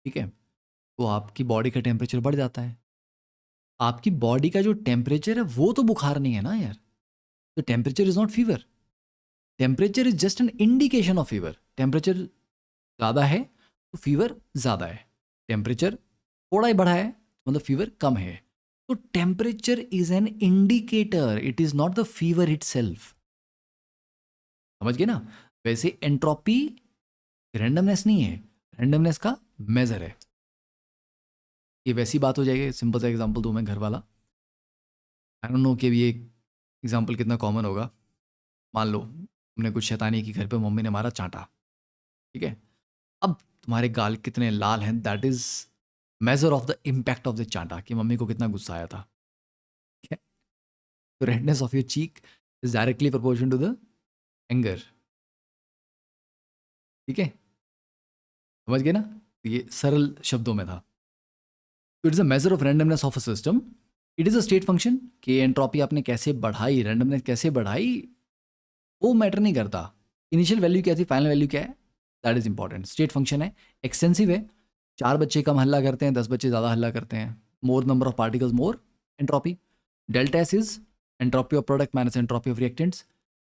ठीक है, तो आपकी बॉडी का टेम्परेचर बढ़ जाता है। आपकी बॉडी का जो टेम्परेचर है वो तो बुखार नहीं है ना यार, तो temperature is not fever, temperature is just an indication of fever. Temperature ज़्यादा है तो फीवर ज़्यादा है, टेम्परेचर थोड़ा ही बढ़ा है मतलब फीवर कम है। तो temperature is an indicator, it is not the fever itself. समझ गए ना। वैसे एंट्रोपी रैंडमनेस नहीं है, रैंडमनेस का मेजर है। ये वैसी बात हो जाएगी, सिंपल सा एग्जांपल दूं मैं घर वाला, आई डोंट नो कि ये एग्जांपल कितना कॉमन होगा। मान लो हमने कुछ शैतानी की घर पे, मम्मी ने मारा चांटा, ठीक है, अब तुम्हारे गाल कितने लाल हैं, that is measure of the impact of the चांटा, कि मम्मी को कितना गुस्सा आया था, ठीक है। तो redness of your cheek is directly proportion to the anger, ठीक है, समझ गए ना। तो ये सरल शब्दों में था। तो it is a measure of randomness of a system, it is a state function, कि एंट्रोपी आपने कैसे बढ़ाई, रैंडमनेस कैसे बढ़ाई, वो मैटर नहीं करता। इनिशियल वैल्यू क्या थी, फाइनल वैल्यू क्या है, that is important. State function है, एक्सटेंसिव है, 4 बच्चे कम हल्ला करते हैं, 10 बच्चे ज़्यादा हल्ला करते हैं, मोर number of particles more entropy. Delta S is entropy of product minus entropy of reactants.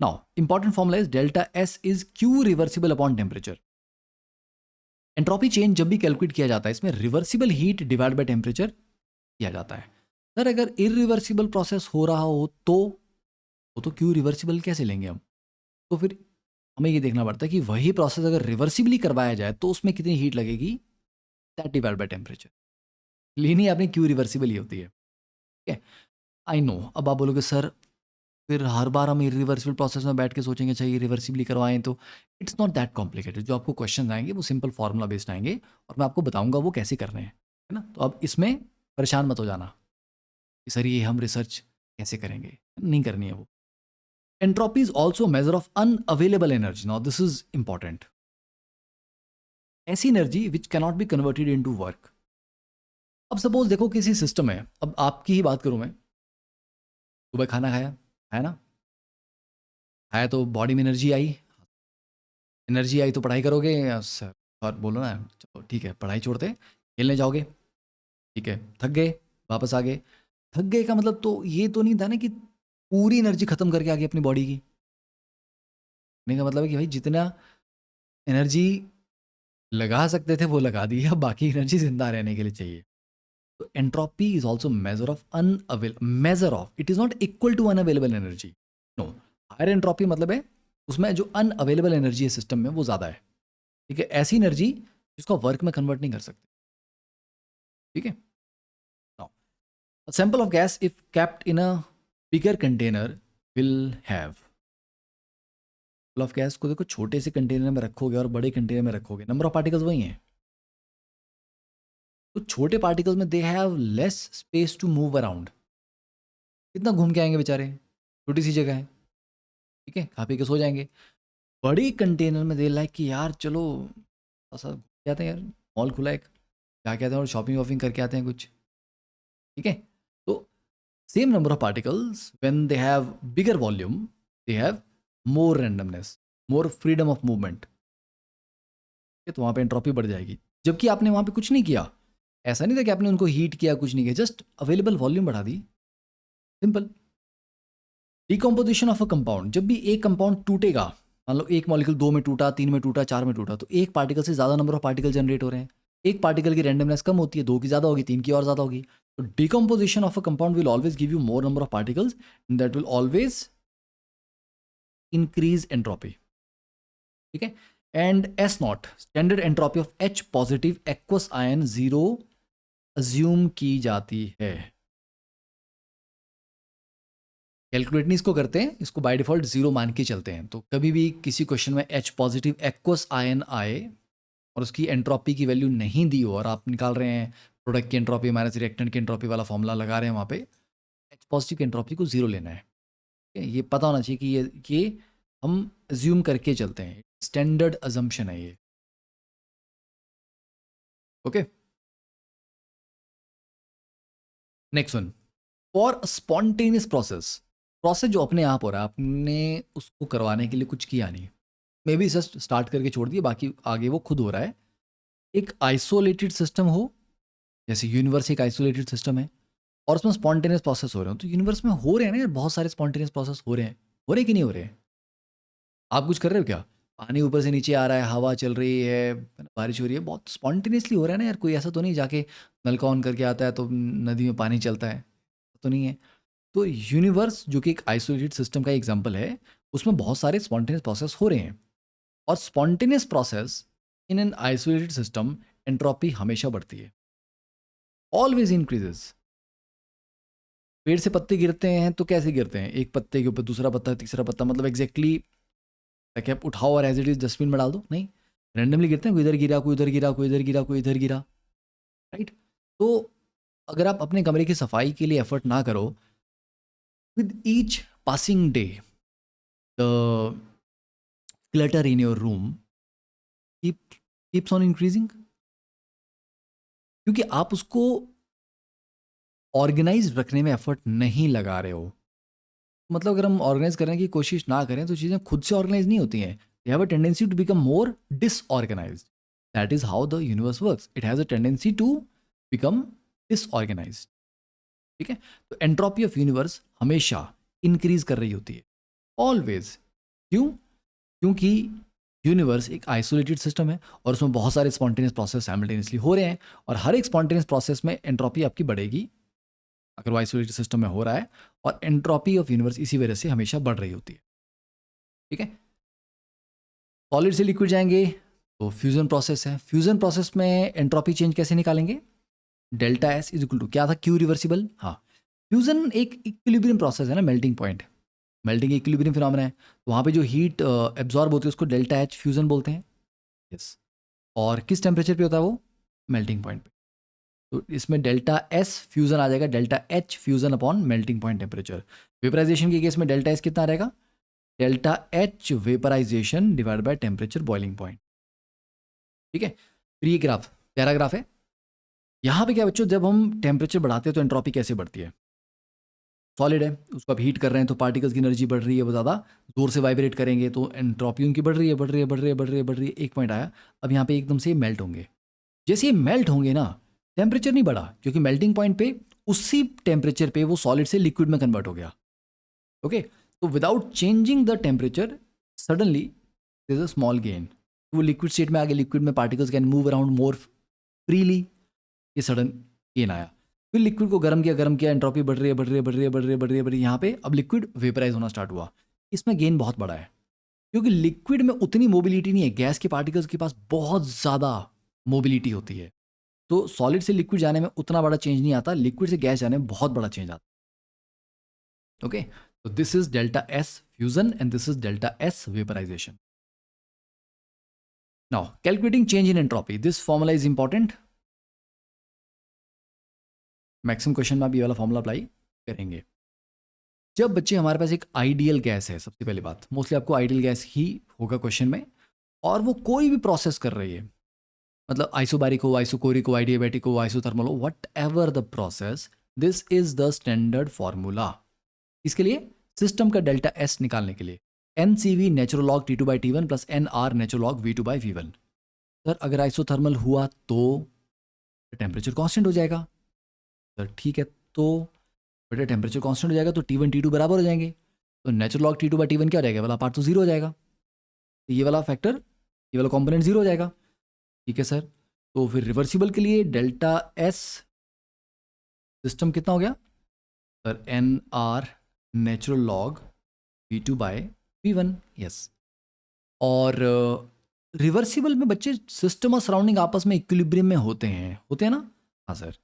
Now important formula is delta S is Q reversible upon temperature. Entropy change जब भी कैलकुलेट किया जाता है, इसमें reversible heat divide by temperature किया जाता है। Sir अगर इरिवर्सिबल प्रोसेस हो रहा हो तो वो तो क्यू रिवर्सिबल कैसे लेंगे हम, तो फिर हमें ये देखना पड़ता है कि वही प्रोसेस अगर रिवर्सिबली करवाया जाए तो उसमें कितनी हीट लगेगी, दैट डिवाइड बाय टेम्परेचर। लेनी आपने क्यू रिवर्सिबल ही होती है, ठीक है। आई नो, अब आप बोलोगे सर फिर हर बार हम इरिवर्सिबल प्रोसेस में बैठ के सोचेंगे चाहिए रिवर्सिबली करवाएं, तो इट्स नॉट दैट कॉम्प्लिकेटेड। जो आपको क्वेश्चन आएंगे वो सिंपल फार्मूला बेस्ड आएंगे और मैं आपको बताऊंगा वो कैसे करने हैं, है ना। तो अब इसमें परेशान मत हो जाना कि सर ये हम रिसर्च कैसे करेंगे, नहीं करनी है वो। Entropy is also measure of unavailable energy. Now this is important, ऐसी energy which cannot be converted into work. अब सपोज देखो किसी सिस्टम है, अब आपकी ही बात करूं मैं, सुबह खाना खाया है ना, खाया तो बॉडी में एनर्जी आई, एनर्जी आई तो पढ़ाई करोगे या सर, और बोलो ना चलो ठीक है पढ़ाई छोड़ते खेलने जाओगे, ठीक है, थक गए वापस आ गए। थक गए का मतलब तो ये तो नहीं था ना कि पूरी एनर्जी खत्म करके आ गई अपनी बॉडी की। कहने का मतलब है कि भाई जितना एनर्जी लगा सकते थे वो लगा दी, अब बाकी एनर्जी जिंदा रहने के लिए चाहिए। तो entropy is also measure of measure of, it is not equal to unavailable energy, no. Higher entropy मतलब है उसमें जो अनअवेलेबल एनर्जी है सिस्टम में वो ज़्यादा है, ठीक है, ऐसी एनर्जी जिसको वर्क में कन्वर्ट नहीं कर सकते, ठीक है। Sample of gas if kept in a bigger container will have, of gas को देखो छोटे से कंटेनर में रखोगे और बड़े कंटेनर में रखोगे, नंबर ऑफ पार्टिकल्स वही हैं। तो छोटे पार्टिकल्स में they have less space to move around, कितना घूम के आएंगे बेचारे, छोटी सी जगह है, ठीक है, खा पी के सो जाएंगे। बड़ी कंटेनर में दे लाइक कि यार चलो ऐसा घूम आते हैं यार, मॉल खुला है क्या कहते हैं और शॉपिंग वॉपिंग करके आते हैं कुछ, ठीक है। तो same number of particles when they have bigger volume they have more randomness, more freedom of movement, तो वहाँ पे एंट्रोपी बढ़ जाएगी। जबकि आपने वहाँ पे कुछ नहीं किया, ऐसा नहीं था कि आपने उनको हीट किया, कुछ नहीं किया, जस्ट अवेलेबल वॉल्यूम बढ़ा दी, simple. Decomposition of a compound, जब भी एक कंपाउंड टूटेगा मान लो एक मॉलिक्यूल 2 में टूटा, 3 में टूटा, 4 में टूटा, तो एक पार्टिकल से ज़्यादा नंबर ऑफ पार्टिकल जनरेट हो रहे हैं। एक पार्टिकल की रैंडमनेस कम होती है, 2 की ज़्यादा होगी, 3 की और ज़्यादा होगी। तो decomposition of a compound will always give you more number of particles, that will always increase entropy. ठीक है। And S not, standard entropy of H positive aqueous ion 0 assume की जाती है। कैलकुलेट नहीं इसको करते हैं, इसको बाय डिफॉल्ट 0 मान के चलते हैं। तो कभी भी किसी क्वेश्चन में H पॉजिटिव एक्वस आयन आए और उसकी एंट्रोपी की वैल्यू नहीं दी हो और आप निकाल रहे हैं प्रोडक्ट की एंट्रोपी माइनस रिएक्टेंट की एंट्रोपी वाला फॉर्मूला लगा रहे हैं, वहाँ पे H पॉजिटिव की एंट्रोपी को 0 लेना है। ठीक है? ये पता होना चाहिए कि ये हम अज्यूम करके चलते हैं, स्टैंडर्ड अजम्पशन है ये। Okay, next one, for spontaneous process, process जो अपने आप हो रहा है, आपने उसको करवाने के लिए कुछ किया नहीं, मे बी जस्ट स्टार्ट करके छोड़ दिए, बाकी आगे वो खुद हो रहा है। एक आइसोलेटेड सिस्टम हो, जैसे यूनिवर्स एक आइसोलेटेड सिस्टम है और उसमें स्पॉन्टेनियस प्रोसेस हो रहे हो, तो यूनिवर्स में हो रहे हैं ना यार, बहुत सारे स्पॉन्टेनियस प्रोसेस हो रहे हैं कि नहीं हो रहे हैं? आप कुछ कर रहे हो क्या? पानी ऊपर से नीचे आ रहा है, हवा चल रही है, बारिश हो रही है, बहुत स्पॉन्टेनियसली हो रहा है ना यार। कोई ऐसा तो नहीं जाके नल का ऑन करके आता है तो नदी में पानी चलता है, तो नहीं है। तो यूनिवर्स जो कि एक आइसोलेटेड सिस्टम का एग्जाम्पल है, उसमें बहुत सारे स्पॉन्टेनियस प्रोसेस हो रहे हैं। और spontaneous process in an isolated system, entropy हमेशा बढ़ती है, ऑलवेज इंक्रीजेस। पेड़ से पत्ते गिरते हैं तो कैसे गिरते हैं? एक पत्ते के ऊपर दूसरा पत्ता, तीसरा पत्ता, मतलब एग्जैक्टली ताकि आप उठाओ और एज इट इज डस्टबिन में डाल दो, नहीं, रैंडमली गिरते हैं, कोई इधर गिरा, कोई उधर गिरा, कोई इधर गिरा, कोई इधर गिरा, राइट। तो अगर आप अपने कमरे की सफाई के लिए एफर्ट ना करो, with each passing day the clutter in your room keeps on increasing, क्योंकि आप उसको ऑर्गेनाइज रखने में एफर्ट नहीं लगा रहे हो। मतलब अगर हम ऑर्गेनाइज करने की कोशिश ना करें तो चीज़ें खुद से ऑर्गेनाइज नहीं होती हैं, they have a tendency to become more disorganised. That is how the universe works, it has a tendency to become disorganised. ठीक है। तो एंट्रोपी ऑफ यूनिवर्स हमेशा इंक्रीज कर रही होती है, ऑलवेज। क्यों? क्योंकि यूनिवर्स एक आइसोलेटेड सिस्टम है और उसमें बहुत सारे स्पॉन्टेनियस प्रोसेस साइमल्टेनियसली हो रहे हैं, और हर एक स्पॉन्टेनियस प्रोसेस में एंट्रोपी आपकी बढ़ेगी अगर वो आइसोलेटेड सिस्टम में हो रहा है, और एंट्रोपी ऑफ यूनिवर्स इसी वजह से हमेशा बढ़ रही होती है। ठीक है। सॉलिड से लिक्विड जाएंगे तो फ्यूजन प्रोसेस है, फ्यूजन प्रोसेस में एंट्रोपी चेंज कैसे निकालेंगे? Delta S is equal to क्या था, क्यू रिवर्सिबल। हाँ, फ्यूजन एक इक्विलिब्रियम प्रोसेस है ना, melting point, melting equilibrium phenomena है, तो वहाँ पे जो हीट एब्जॉर्ब होती है उसको डेल्टा एच फ्यूजन बोलते हैं। यस। और किस टेम्परेचर पे होता है वो? मेल्टिंग पॉइंट पे। तो इसमें डेल्टा एस फ्यूजन आ जाएगा, delta H fusion upon melting point temperature. Vaporisation के केस में डेल्टा एस कितना रहेगा? Delta H vaporisation divide by temperature boiling point. ठीक है। फिर ये ग्राफ पैराग्राफ है। यहाँ पे क्या बच्चों, जब हम टेम्परेचर बढ़ाते हैं तो एंट्रोपी कैसे बढ़ती है? सॉलिड है, उसको आप हीट कर रहे हैं तो पार्टिकल्स की एनर्जी बढ़ रही है, वो ज़्यादा जोर से वाइब्रेट करेंगे तो एंट्रोपी उनकी बढ़ रही है, बढ़ रही है, बढ़ रही है, बढ़ रही है, बढ़ रही है। एक पॉइंट आया, अब यहाँ पे एकदम से मेल्ट होंगे। जैसे ये मेल्ट होंगे ना, टेम्परेचर नहीं बढ़ा, क्योंकि मेल्टिंग पॉइंट पे उसी टेम्परेचर पे वो सॉलिड से लिक्विड में कन्वर्ट हो गया। ओके। तो without changing the temperature suddenly there is a small gain, वो लिक्विड स्टेट में आ गया, लिक्विड में particles can move around more freely, ये सडन गेन आया। फिर लिक्विड को गर्म किया, एंट्रोपी बढ़ रही है, बढ़ रही है, बढ़ रही है, बढ़ रही है, बढ़ रही है, बढ़ रही है, यहाँ पे अब लिक्विड वेपराइज होना स्टार्ट हुआ। इसमें गेन बहुत बड़ा है, क्योंकि लिक्विड में उतनी मोबिलिटी नहीं है, गैस के पार्टिकल्स के पास बहुत ज़्यादा मोबिलिटी होती है। तो सॉलिड से लिक्विड जाने में उतना बड़ा चेंज नहीं आता, लिक्विड से गैस जाने में बहुत बड़ा चेंज आता है। ओके। तो this is delta S fusion and this is delta S vaporisation. Now calculating change in entropy, this formula is important. Maximum question में आप ये वाला फॉर्मूला अप्लाई करेंगे। जब बच्चे हमारे पास एक आइडियल गैस है, सबसे पहली बात, मोस्टली आपको आइडियल गैस ही होगा क्वेश्चन में, और वो कोई भी प्रोसेस कर रही है, मतलब आइसोबैरिक हो, आइसोकोरिक हो, आइडियाबैटिक हो, आइसोथर्मल हो, whatever the process, this is the standard formula. इसके लिए सिस्टम का डेल्टा एस निकालने के लिए N C V natural log T two by T one plus N R natural log V two by V one. Sir अगर isothermal हुआ तो temperature constant हो जाएगा। सर ठीक है, तो बेटा टेम्परेचर कांस्टेंट हो जाएगा तो T1 T2 बराबर हो जाएंगे, तो natural log T2 by T1 क्या हो जाएगा, वाला पार्ट तो जीरो हो जाएगा। तो ये वाला फैक्टर, ये वाला कंपोनेंट जीरो हो जाएगा। ठीक है सर, तो फिर रिवर्सिबल के लिए डेल्टा एस सिस्टम कितना हो गया sir, N R natural log V2/V1। Yes, और रिवर्सिबल में बच्चे सिस्टम और सराउंडिंग आपस में इक्विलिब्रियम में होते हैं ना। हाँ सर,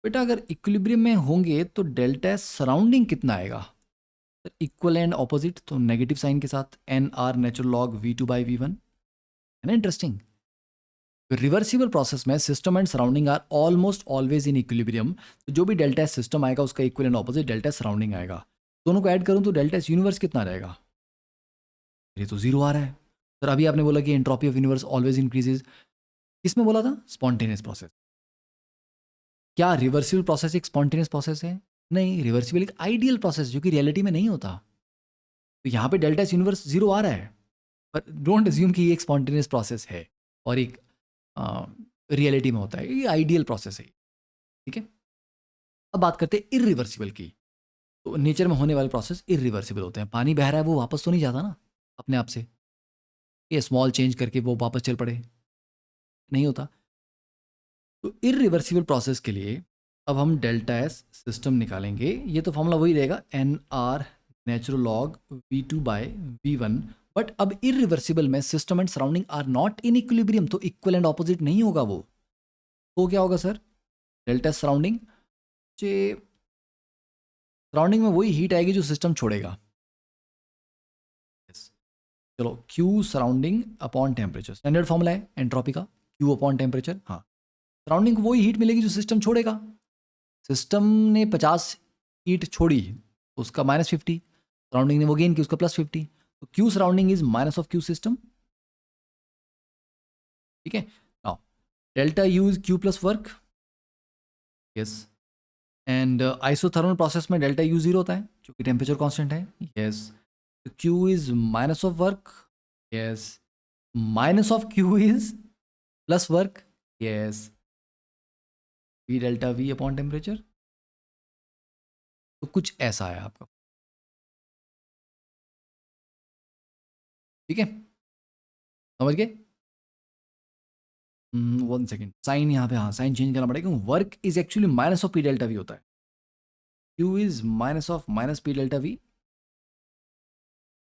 बेटा अगर इक्विलिब्रियम में होंगे तो डेल्टा एस सराउंडिंग कितना आएगा सर, इक्वल एंड ऑपोजिट, तो नेगेटिव साइन के साथ N R natural log V2/V1, है ना इंटरेस्टिंग। रिवर्सिबल प्रोसेस में system and surrounding are almost always in equilibrium, तो जो भी डेल्टा एस सिस्टम आएगा उसका equal and opposite delta S surrounding आएगा। दोनों को ऐड करूं तो डेल्टा एस यूनिवर्स कितना रहेगा, ये तो जीरो आ रहा है सर। अभी आपने बोला कि entropy of universe always increases, किसमें बोला था, स्पॉन्टेनियस प्रोसेस। क्या रिवर्सिबल प्रोसेस एक स्पॉन्टेनियस प्रोसेस है, नहीं, रिवर्सिबल एक आइडियल प्रोसेस जो कि रियलिटी में नहीं होता। तो यहाँ पे डेल्टा एस यूनिवर्स जीरो आ रहा है, पर डोंट अज्यूम कि ये एक स्पॉन्टेनियस प्रोसेस है और एक रियलिटी में होता है, ये आइडियल प्रोसेस है। ठीक है, अब बात करते हैं इरिवर्सिबल की। तो नेचर में होने वाले प्रोसेस इरिवर्सिबल होते हैं। पानी बह रहा है, वो वापस तो नहीं जाता ना अपने आप से, ये स्मॉल चेंज करके वो वापस चल पड़े, नहीं होता। तो इरिवर्सिबल प्रोसेस के लिए अब हम डेल्टा एस सिस्टम निकालेंगे। ये तो फॉर्मूला वही रहेगा, N R natural log V2/V1। But अब इरिवर्सिबल में system and surrounding are not in equilibrium, तो इक्वल एंड ऑपोजिट नहीं होगा वो। तो क्या होगा सर, डेल्टा सराउंडिंग, सराउंडिंग में वही हीट आएगी जो सिस्टम छोड़ेगा। yes. चलो, Q surrounding upon temperature, standard formula है एंट्रोपी का, Q अपॉन टेम्परेचर। हाँ, सराउंडिंग को वही हीट मिलेगी जो सिस्टम छोड़ेगा। सिस्टम ने 50 हीट छोड़ी, उसका -50, सराउंडिंग ने वो गेन की, उसका +50। तो Q surrounding is minus of Q system. ठीक है, now delta U is Q plus work. Yes, and isothermal process में डेल्टा U जीरो होता है क्योंकि टेम्परेचर कांस्टेंट है। Yes, Q is minus of work. Yes, minus of Q is plus work. Yes, V delta V upon temperature. तो कुछ ऐसा है आपका। ठीक है, समझ गए। 1 सेकेंड, साइन यहाँ पे, हाँ साइन चेंज करना पड़ेगा, work is actually minus of P delta V होता है। Q is minus of minus P delta V,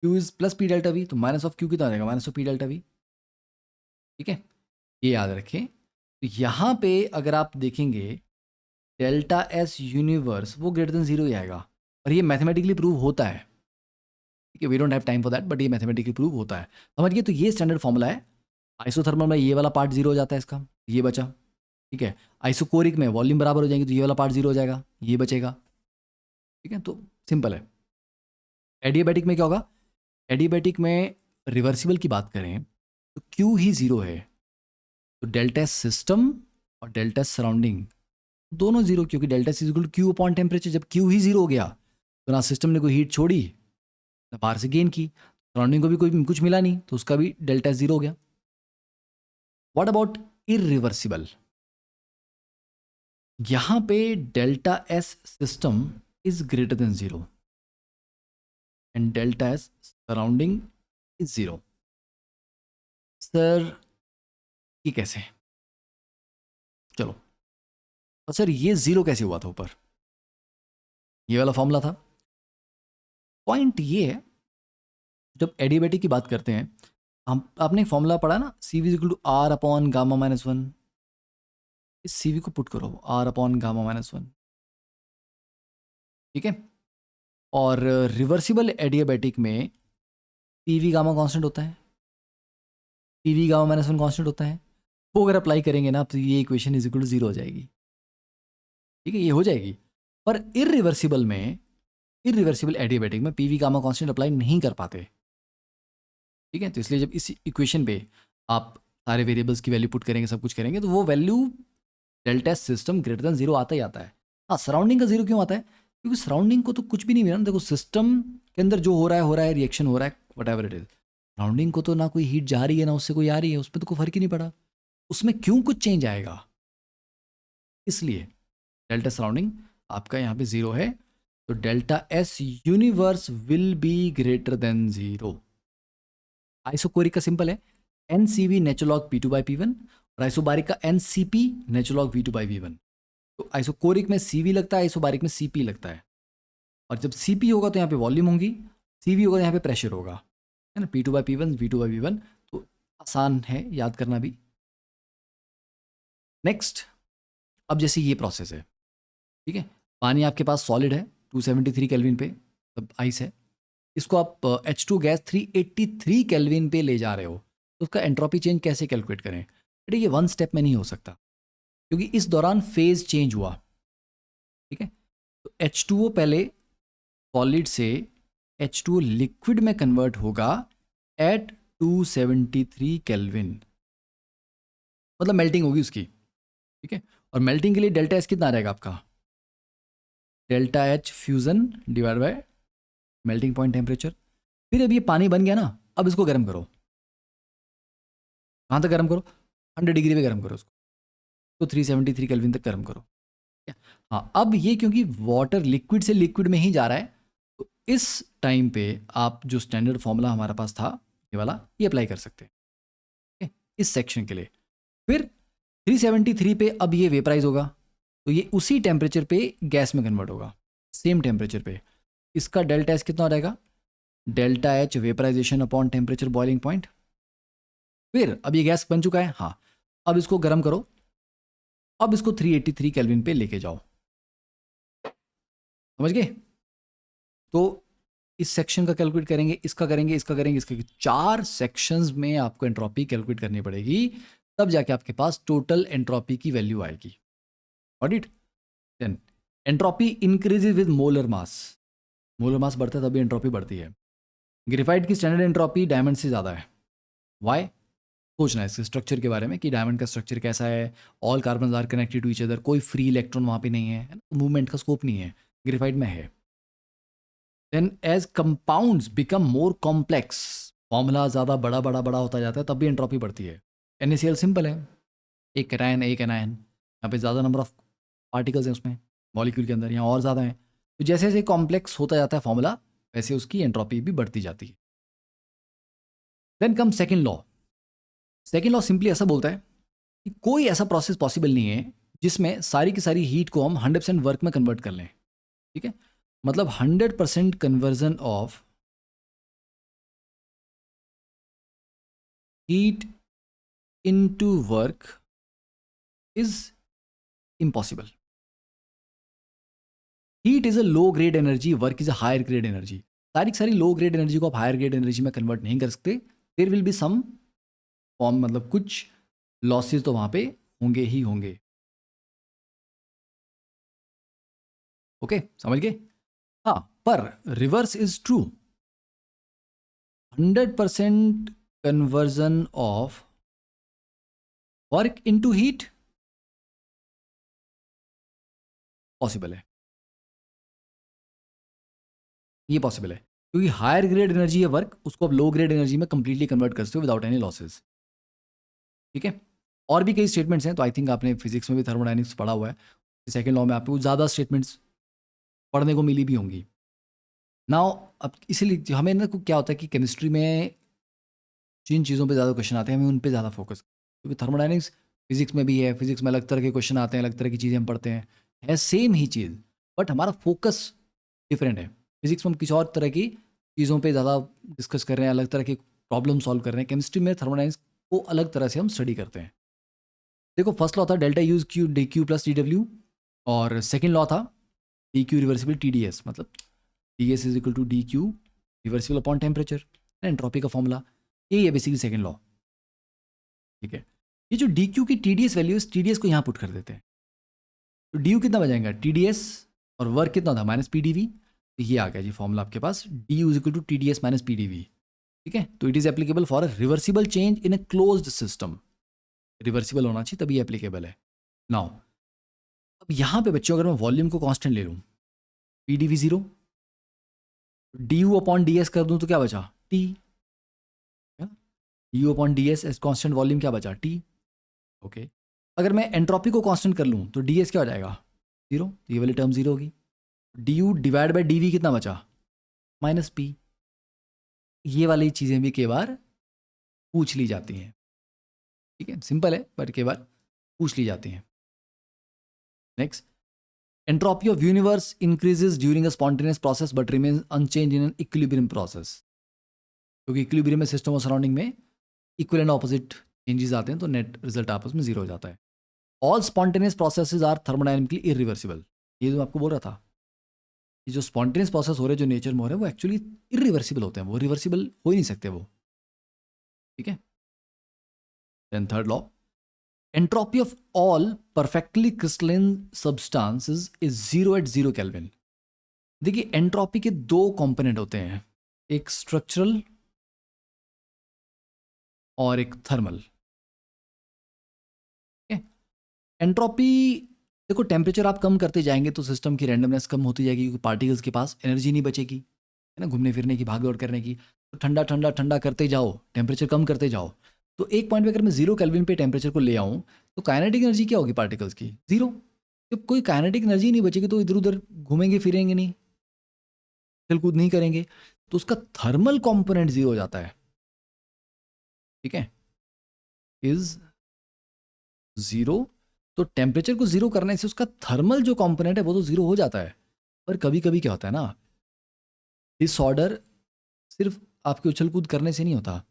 Q is plus P delta V, तो माइनस ऑफ Q कितना आ जाएगा, minus of P delta V। ठीक है, ये याद रखें। तो यहाँ पे अगर आप देखेंगे डेल्टा एस यूनिवर्स वो ग्रेटर देन जीरो ही आएगा, और ये मैथमेटिकली प्रूव होता है। ठीक है, we don't have time for that, but ये मैथमेटिकली प्रूव होता है। समझ गए, तो ये स्टैंडर्ड फॉर्मूला है। आइसोथर्मल में ये वाला पार्ट जीरो हो जाता है, इसका ये बचा। ठीक है, आइसोकोरिक में वॉल्यूम बराबर हो जाएंगे तो ये वाला पार्ट जीरो हो जाएगा, ये बचेगा। ठीक है, तो सिंपल है। एडियाबैटिक में क्या होगा, एडियाबैटिक में रिवर्सिबल की बात करें तो Q ही जीरो है, तो डेल्टा सिस्टम और डेल्टा सराउंडिंग दोनों जीरो, क्योंकि delta is equal to Q upon temperature. जब Q ही जीरो हो गया तो ना सिस्टम ने कोई हीट छोड़ी ना बाहर से गेन की, सराउंडिंग को भी कोई कुछ मिला नहीं, तो उसका भी डेल्टा जीरो हो गया। व्हाट अबाउट इरिवर्सिबल, यहां पे delta S system is greater than zero and delta S surrounding is zero. Sir ये कैसे, चलो, तो सर ये जीरो कैसे हुआ था ऊपर, ये वाला फॉर्मूला था। पॉइंट ये है, जब एडियाबैटिक की बात करते हैं, हम आपने एक फॉर्मूला पढ़ा ना, CV is equal to R upon gamma -1। इस CV को पुट करो R अपॉन गामा -1। ठीक है, और रिवर्सिबल एडियाबैटिक में PV गामा कांस्टेंट होता है, PV गामा -1 कांस्टेंट होता है। वो अगर अप्लाई करेंगे ना तो ये equation is equal to zero हो जाएगी। ठीक है, ये हो जाएगी। पर इरिवर्सिबल में, इरिवर्सिबल एडियाबैटिक में PV गामा कांस्टेंट अप्लाई नहीं कर पाते। ठीक है, तो इसलिए जब इस इक्वेशन पे आप सारे वेरिएबल्स की वैल्यू पुट करेंगे, सब कुछ करेंगे, तो वो value delta system greater than zero आता ही आता है। हाँ, सराउंडिंग का जीरो क्यों आता है, क्योंकि सराउंडिंग को तो कुछ भी नहीं मिला ना। देखो, सिस्टम के अंदर जो हो रहा है रिएक्शन हो रहा है, what ever it is. Surrounding को तो ना कोई हीट जा रही है ना उससे कोई आ रही है, उसमें तो कोई फर्क ही नहीं पड़ा, उसमें क्यों कुछ चेंज आएगा। इसलिए डेल्टा सराउंडिंग आपका यहाँ पे जीरो है, तो delta S universe will be greater than zero. Isochoric का सिंपल है NCV नेचुरल लॉग P2/P1 और आइसोबारिक का NCP नेचुरल लॉग V2/V1। तो आइसोकोरिक में CV लगता है, आइसोबारिक में CP लगता है। और जब CP होगा तो यहाँ पे वॉल्यूम होगी, CV होगा तो यहाँ पे प्रेशर होगा, है ना। P2/P1 V2/V1, तो आसान है याद करना भी। नेक्स्ट, अब जैसे ये प्रोसेस है, ठीक है, पानी आपके पास सॉलिड है 273 केल्विन पे, तब आइस है, इसको आप H2 गैस 383 केल्विन पे ले जा रहे हो, तो उसका एंट्रोपी चेंज कैसे कैलकुलेट करें? बेटा ये वन स्टेप में नहीं हो सकता, क्योंकि इस दौरान फेज चेंज हुआ, ठीक है। तो H2O पहले सॉलिड से H2O लिक्विड में कन्वर्ट होगा एट 273 केल्विन, मतलब मेल्टिंग होगी उसकी, ठीक है। और मेल्टिंग के लिए डेल्टा एच कितना रहेगा आपका? Delta H fusion divide by melting point temperature. फिर अब ये पानी बन गया ना, अब इसको गर्म करो। कहाँ तक गर्म करो? 100 डिग्री पे गर्म करो उसको, तो 373 केल्विन तक गर्म करो। हाँ, अब ये क्योंकि वाटर लिक्विड से लिक्विड में ही जा रहा है, तो इस टाइम पे आप जो स्टैंडर्ड फॉर्मूला हमारे पास था ये वाला, ये अप्लाई कर सकते हैं, ठीक है, इस सेक्शन के लिए। फिर 373 पे अब ये वेपराइज होगा, तो ये उसी टेम्परेचर पे गैस में कन्वर्ट होगा, सेम टेम्परेचर पे। इसका डेल्टा एच कितना हो जाएगा? Delta H vaporisation upon temperature boiling point. फिर अब ये गैस बन चुका है, हाँ, अब इसको गर्म करो, अब इसको 383 केल्विन पे लेके जाओ, समझ गए? तो इस सेक्शन का कैलकुलेट करेंगे, इसका करेंगे, इसका करेंगे, इसका, 4 सेक्शंस में आपको एंट्रोपी कैलकुलेट करनी पड़ेगी, तब जाके आपके पास टोटल एंट्रोपी की वैल्यू आएगी। Got it? Then entropy increases with molar mass, molar mass बढ़ता है तभी एंट्रोपी बढ़ती है। ग्रेफाइट की स्टैंडर्ड एंट्रोपी डायमंड से ज़्यादा है। वाई? सोचना है इसके स्ट्रक्चर के बारे में कि डायमंड का स्ट्रक्चर कैसा है, all carbon are connected to each other, कोई फ्री इलेक्ट्रॉन वहाँ पे नहीं है, मूवमेंट का स्कोप नहीं है, ग्रेफाइट में है। Then as compounds become more complex, formula ज़्यादा बड़ा बड़ा बड़ा होता जाता है, तब भी एंट्रोपी बढ़ती है। NaCl सिंपल है, एक कैटायन एक एनायन, यहाँ पे ज़्यादा नंबर ऑफ पार्टिकल्स हैं उसमें मॉलिक्यूल के अंदर, यहाँ और ज़्यादा है, तो जैसे जैसे कॉम्प्लेक्स होता जाता है फॉर्मूला, वैसे उसकी एंट्रोपी भी बढ़ती जाती है। Then come second law. Second law simply ऐसा बोलता है कि कोई ऐसा प्रोसेस पॉसिबल नहीं है जिसमें सारी की सारी हीट को हम 100% वर्क में कन्वर्ट कर लें, ठीक है। मतलब 100% conversion of heat into work is impossible. Heat is a low grade energy, work is a higher grade energy. सारी की सारी लो ग्रेड एनर्जी को आप हायर ग्रेड एनर्जी में कन्वर्ट नहीं कर सकते, there will be some form, मतलब कुछ लॉसेस तो वहां पे होंगे ही होंगे। ओके, समझ गए? हाँ, पर reverse is true. 100% conversion of work into heat possible है, ये पॉसिबल है, क्योंकि हायर ग्रेड एनर्जी है वर्क, उसको आप लो ग्रेड एनर्जी में कंप्लीटली कन्वर्ट कर सकते हो विदाउट एनी लॉसेस, ठीक है। और भी कई स्टेटमेंट्स हैं, तो आई थिंक आपने फिजिक्स में भी थर्मोडायनेमिक्स पढ़ा हुआ है, सेकेंड लॉ में आपको ज़्यादा स्टेटमेंट्स पढ़ने को मिली भी होंगी। नाउ अब इसीलिए हमें ना क्या होता है कि केमिस्ट्री में जिन चीज़ों पे ज़्यादा क्वेश्चन आते हैं हमें उन पे ज़्यादा फोकस, क्योंकि थर्मोडायनेमिक्स फिजिक्स में भी है, फिजिक्स में अलग तरह के क्वेश्चन आते हैं, अलग तरह की चीज़ें हम पढ़ते हैं, है सेम ही चीज़, बट हमारा फोकस डिफरेंट है। फिजिक्स में हम किसी और तरह की चीज़ों पे ज़्यादा डिस्कस कर रहे हैं, अलग तरह की प्रॉब्लम सॉल्व कर रहे हैं। केमिस्ट्री में थर्मोडायनेमिक्स को अलग तरह से हम स्टडी करते हैं। देखो, फर्स्ट लॉ था delta U is Q D Q plus D W, और सेकेंड लॉ था D Q reversible T D S, मतलब D S is equal to D Q reversible upon temperature, entropy का फॉर्मूला, यही है बेसिकली सेकेंड लॉ, ठीक है। ये जो डी क्यू की टी डी एस वैल्यू है, टी डी एस को यहाँ पुट कर देते हैं, तो डी यू कितना बजाएगा? टी डी एस, और वर्क कितना था? माइनस पी डी वी, तो ये आ गया जी फॉर्मूला आपके पास, D U is equal to T D S minus P D V, ठीक है। तो it is applicable for a reversible change in a closed system, reversible होना चाहिए तभी एप्लीकेबल है। नाउ अब यहाँ पे बच्चों अगर मैं वॉल्यूम को कांस्टेंट ले लूँ, P D V zero, D U upon D S कर दूँ तो क्या बचा? T, D U upon D S as constant volume क्या बचा? T, okay. अगर मैं एंट्रोपी को कांस्टेंट कर लूँ तो डी एस क्या हो जाएगा? जीरो, ये वाली टर्म जीरो होगी। D U divide by D V कितना बचा? Minus P. ये वाली चीज़ें भी कई बार पूछ ली जाती हैं। ठीक है, सिंपल है बट कई बार पूछ ली जाती हैं। Next, entropy of universe increases during a spontaneous process but remains unchange in an equilibrium process. क्योंकि इक्विलिब्रियम में सिस्टम और सराउंडिंग में इक्वल एंड ऑपोजिट चेंजेस आते हैं तो नेट रिजल्ट आपस में जीरो हो जाता है। All spontaneous processes are thermodynamically irreversible. ये जो आपको बोल रहा था, ये जो स्पॉन्टेनियस प्रोसेस हो रहे हैं, जो नेचर में हो रहे हैं, वो एक्चुअली इरिवर्सिबल होते हैं, वो रिवर्सिबल हो ही नहीं सकते वो। ठीक है। Then third law, entropy of all perfectly crystalline substances is zero at zero kelvin. देखिए, एंट्रोपी के दो कंपोनेंट होते हैं, एक स्ट्रक्चरल और एक थर्मल। एंट्रोपी, देखो टेम्परेचर आप कम करते जाएंगे तो सिस्टम की रैंडमनेस कम होती जाएगी, क्योंकि पार्टिकल्स के पास एनर्जी नहीं बचेगी, है ना, घूमने फिरने की, भाग दौड़ करने की। तो ठंडा ठंडा ठंडा करते जाओ, टेम्परेचर कम करते जाओ, तो एक पॉइंट पे अगर मैं जीरो केल्विन पे टेम्परेचर को ले आऊँ तो काइनेटिक एनर्जी क्या होगी पार्टिकल्स की? जीरो। जब कोई काइनेटिक एनर्जी नहीं बचेगी तो इधर उधर घूमेंगे फिरेंगे नहीं, चल कूद नहीं करेंगे, तो उसका थर्मल कॉम्पोनेंट जीरो हो जाता है। ठीक है, इज जीरो। तो टेम्परेचर को जीरो करने से उसका थर्मल जो कंपोनेंट है वो तो जीरो हो जाता है। पर कभी कभी क्या होता है ना, डिसऑर्डर सिर्फ आपके उछल कूद करने से नहीं होता।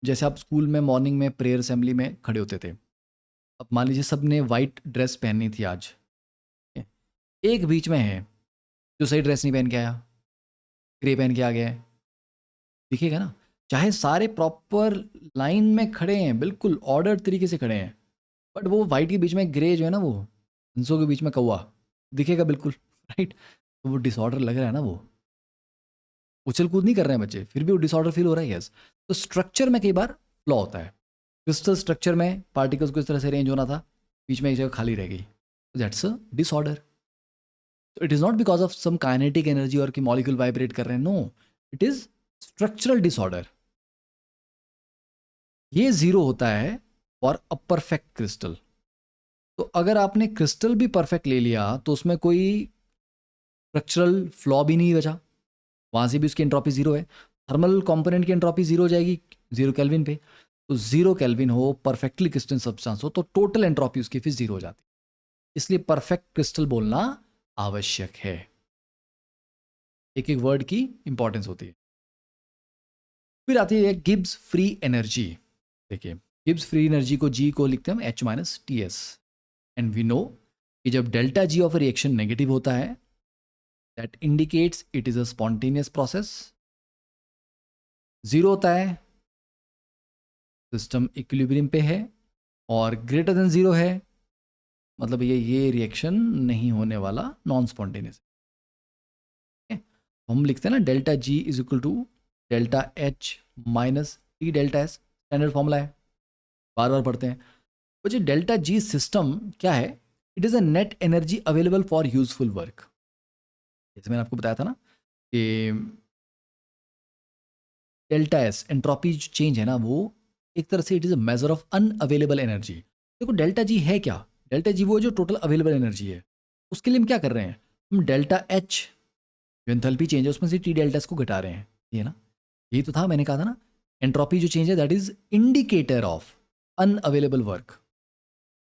जैसे आप स्कूल में मॉर्निंग में प्रेयर असेंबली में खड़े होते थे, अब मान लीजिए सब ने वाइट ड्रेस पहननी थी आज, एक बीच में है जो सही ड्रेस नहीं पहन के आया, ग्रे पहन के आ गया है, दिखेगा ना। चाहे सारे प्रॉपर लाइन में खड़े हैं, बिल्कुल ऑर्डर तरीके से खड़े हैं, बट वो वाइट के बीच में ग्रे जो है ना, वो हंसों के बीच में कौवा दिखेगा बिल्कुल। राइट, तो वो डिसऑर्डर लग रहा है ना, वो उछल कूद नहीं कर रहे हैं बच्चे, फिर भी वो डिसऑर्डर फील हो रहा है। यस, तो स्ट्रक्चर में कई बार फ्लॉ होता है। क्रिस्टल स्ट्रक्चर में पार्टिकल्स को इस तरह से अरेंज होना था, बीच में एक जगह खाली रह गई, दैट्स अ डिसऑर्डर। तो it is not because of some kinetic energy और कि मॉलिक्यूल वाइब्रेट कर रहे हैं, no, it is structural disorder. ये जीरो होता है फॉर अ परफेक्ट क्रिस्टल। तो अगर आपने क्रिस्टल भी परफेक्ट ले लिया तो उसमें कोई स्ट्रक्चरल फ्लॉ भी नहीं बचा, वहाँ से भी उसकी एंट्रोपी जीरो है। थर्मल कंपोनेंट की एंट्रोपी जीरो हो जाएगी जीरो केल्विन पे। तो जीरो केल्विन हो, परफेक्टली क्रिस्टल सब्सटेंस हो, तो टोटल एंट्रोपी उसकी फिर जीरो हो जाती है। इसलिए परफेक्ट क्रिस्टल बोलना आवश्यक है। एक एक वर्ड की इंपॉर्टेंस होती है। फिर आती है गिब्स फ्री एनर्जी। देखिए, गिब्स फ्री एनर्जी को जी को लिखते हैं हम H minus T S, and we know कि जब delta G of reaction negative होता है, that indicates it is a spontaneous process. Zero होता है, सिस्टम इक्विलिब्रियम पे है, और ग्रेटर देन जीरो है, मतलब ये रिएक्शन नहीं होने वाला, नॉन स्पॉन्टेनियस है। हम लिखते हैं ना delta G is equal to delta H minus T delta S, standard formula है, बार बार पढ़ते हैं। तो जो डेल्टा जी सिस्टम क्या है, it is a net energy available for useful work. जैसे मैंने आपको बताया था ना कि डेल्टा एस एंट्रोपी चेंज है ना, वो एक तरह से it is a major of unavailable energy. देखो डेल्टा जी है क्या, डेल्टा जी वो जो टोटल अवेलेबल एनर्जी है, उसके लिए हम क्या कर रहे हैं, हम डेल्टा एच जो एंथैल्पी चेंज है उसमें से टी डेल्टा एस को घटा रहे हैं, ये ना, यही तो था, मैंने कहा था ना, एंट्रोपी जो चेंज है that is indicator of unavailable work.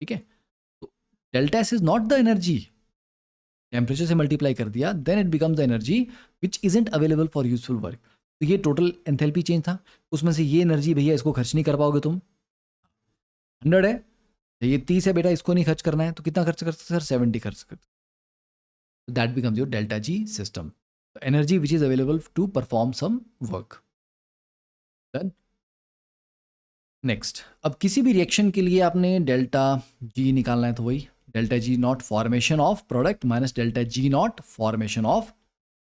ठीक है, तो delta S is not the energy, temperature से मल्टीप्लाई कर दिया, then it becomes the energy which isn't available for useful work. तो ये टोटल एंथैल्पी चेंज था, उसमें से ये एनर्जी भैया इसको खर्च नहीं कर पाओगे तुम, 100 है, ये 30 है बेटा, इसको नहीं खर्च करना है, तो कितना खर्च करते सर, 70 खर्च करते, that becomes your delta G system, energy which is available to perform some work. Done. Next, अब किसी भी रिएक्शन के लिए आपने डेल्टा जी निकालना है, तो वही delta G not formation of product minus delta G not formation of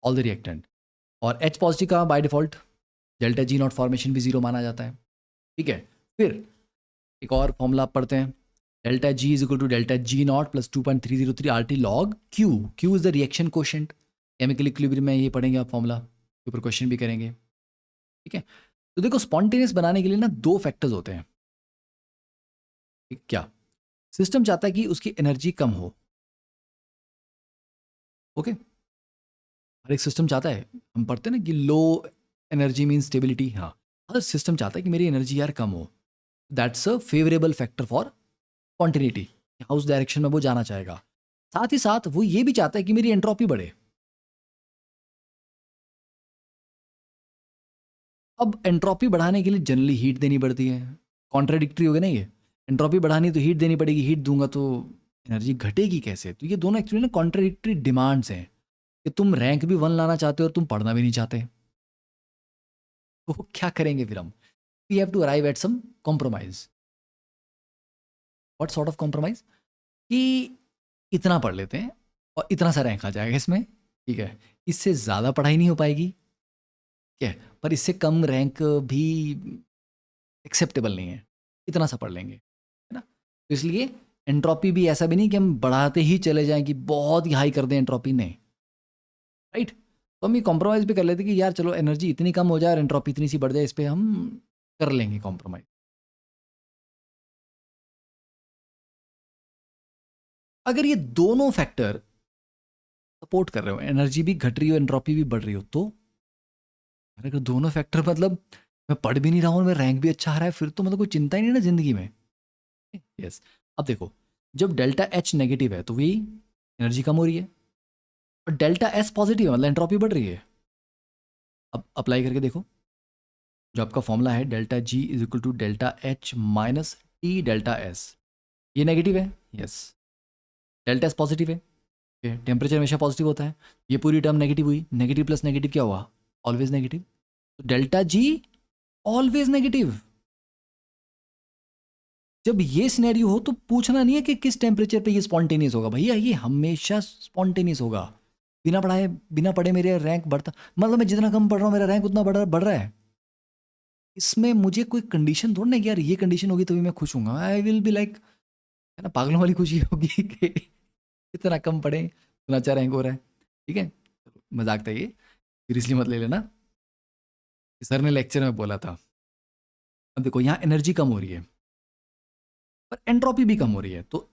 all the reactant, और एच पॉजिटिव का by default delta G not formation भी जीरो माना जाता है। ठीक है, फिर एक और फॉर्मूला आप पढ़ते हैं, delta G is equal to delta G naught plus 2.303 R T log Q. Q is the reaction quotient, chemical equilibrium में ये पढ़ेंगे आप फॉर्मूला, के ऊपर क्वेश्चन भी करेंगे। ठीक है, तो देखो स्पॉन्टेनियस बनाने के लिए ना दो फैक्टर्स होते हैं। ठीक, क्या सिस्टम चाहता है कि उसकी एनर्जी कम हो, ओके, हर एक सिस्टम चाहता है, हम पढ़ते हैं ना कि लो एनर्जी मीन स्टेबिलिटी, हाँ, हर सिस्टम चाहता है कि मेरी एनर्जी यार कम हो। That's a favourable factor for continuity, उस डायरेक्शन में वो जाना चाहेगा। साथ ही साथ वो ये भी चाहता है कि मेरी एंट्रोपी बढ़े। अब एंट्रोपी बढ़ाने के लिए जनरली हीट देनी पड़ती है। कॉन्ट्राडिक्टरी हो गया ना ये, एंट्रोपी बढ़ानी तो हीट देनी पड़ेगी, हीट दूंगा तो एनर्जी घटेगी कैसे? तो ये दोनों एक्चुअली ना कॉन्ट्राडिक्टरी डिमांड्स हैं कि तुम रैंक भी 1 लाना चाहते हो और तुम पढ़ना भी नहीं चाहते। तो क्या करेंगे फिर हम? We have to arrive at some compromise. What sort of compromise? कि इतना पढ़ लेते हैं और इतना सा रैंक आ जाएगा इसमें, ठीक है, इससे ज़्यादा पढ़ाई नहीं हो पाएगी, ठीक है, पर इससे कम रैंक भी एक्सेप्टेबल नहीं है, इतना सा पढ़ लेंगे, है ना? तो इसलिए एंट्रोपी भी ऐसा भी नहीं कि हम बढ़ाते ही चले जाएं कि बहुत ही हाई कर दें एंट्रोपी, नहीं, राइट? तो हम ये कॉम्प्रोमाइज़ भी कर लेते कि यार चलो एनर्जी इतनी कम हो जाए और एंट्रोपी इतनी सी बढ़ जाए, इस पे हम कर लेंगे कॉम्प्रोमाइज़। अगर ये दोनों फैक्टर सपोर्ट कर रहे हो, एनर्जी भी घट रही हो, एंट्रोपी भी बढ़ रही हो, तो अगर दोनों फैक्टर मतलब मैं पढ़ भी नहीं रहा हूँ, मेरा रैंक भी अच्छा आ रहा है, फिर तो मतलब कोई चिंता ही नहीं ना ज़िंदगी में। यस। अब देखो, जब डेल्टा एच नेगेटिव है तो वही एनर्जी कम हो रही है, और डेल्टा एस पॉजिटिव है मतलब एंट्रोपी बढ़ रही है। अब अप्लाई करके देखो, जो आपका फॉर्मूला है delta G is equal to delta H minus T delta S, ये नेगेटिव है, यस। डेल्टा एस पॉजिटिव है, टेम्परेचर हमेशा पॉजिटिव होता है, ये पूरी टर्म नेगेटिव हुई, नेगेटिव प्लस नेगेटिव क्या हुआ? Always negative. तो डेल्टा जी ऑलवेज नेगेटिव। जब ये सिनेरियो हो तो पूछना नहीं है कि किस टेम्परेचर पे ये स्पॉन्टेनियस होगा, भैया ये हमेशा स्पॉन्टेनियस होगा। बिना पढ़ाए बिना पढ़े मेरे रैंक बढ़ता, मतलब मैं जितना कम पढ़ रहा हूँ मेरा रैंक उतना बढ़ रहा है। इसमें मुझे कोई कंडीशन थोड़ा ना कि यार ये कंडीशन होगी तभी मैं खुश हूँ, आई विल बी लाइक, है ना, पागलों वाली खुशी होगी कि इतना कम पढ़े उतना अच्छा रैंक हो रहा है। ठीक है, मजाक था ये, सीरियसली मत ले लेना, सर ने लेक्चर में बोला था। अब देखो यहाँ एनर्जी कम हो रही है पर एंट्रोपी भी कम हो रही है, तो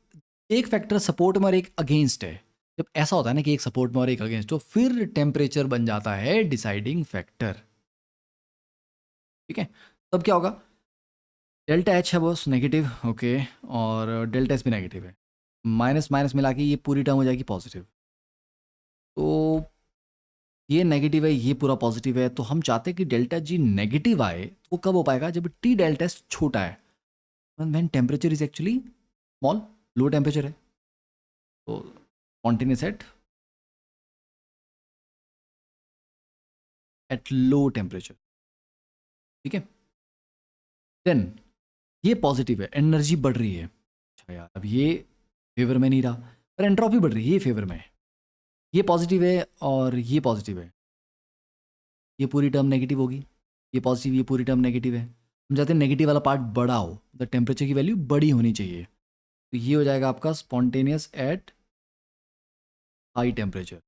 एक फैक्टर सपोर्ट में और एक अगेंस्ट है। जब ऐसा होता है ना कि एक सपोर्ट में और एक अगेंस्ट, तो फिर टेम्परेचर बन जाता है डिसाइडिंग फैक्टर। ठीक है, तब क्या होगा? डेल्टा एच है बस नेगेटिव, ओके, और डेल्टा एस भी नेगेटिव है, माइनस माइनस मिला के ये पूरी टर्म हो जाएगी पॉजिटिव। तो ये नेगेटिव है, ये पूरा पॉजिटिव है, तो हम चाहते हैं कि डेल्टा जी नेगेटिव आए, तो वो कब हो पाएगा? जब टी डेल्टा एस छोटा है, when temperature is actually small, low temperature है, तो कॉन्टिन्यूस एट लो टेम्परेचर। ठीक है, देन ये पॉजिटिव है, एनर्जी बढ़ रही है, अच्छा यार अब ये फेवर में नहीं रहा, पर एंट्रोपी बढ़ रही है, ये फेवर में है, ये पॉजिटिव है और ये पॉजिटिव है, ये पूरी टर्म नेगेटिव होगी, ये पॉजिटिव, ये पूरी टर्म नेगेटिव है। हम चाहते हैं नेगेटिव वाला पार्ट बड़ा हो, द टेम्परेचर की वैल्यू बड़ी होनी चाहिए, तो ये हो जाएगा आपका स्पॉन्टेनियस एट हाई टेम्परेचर।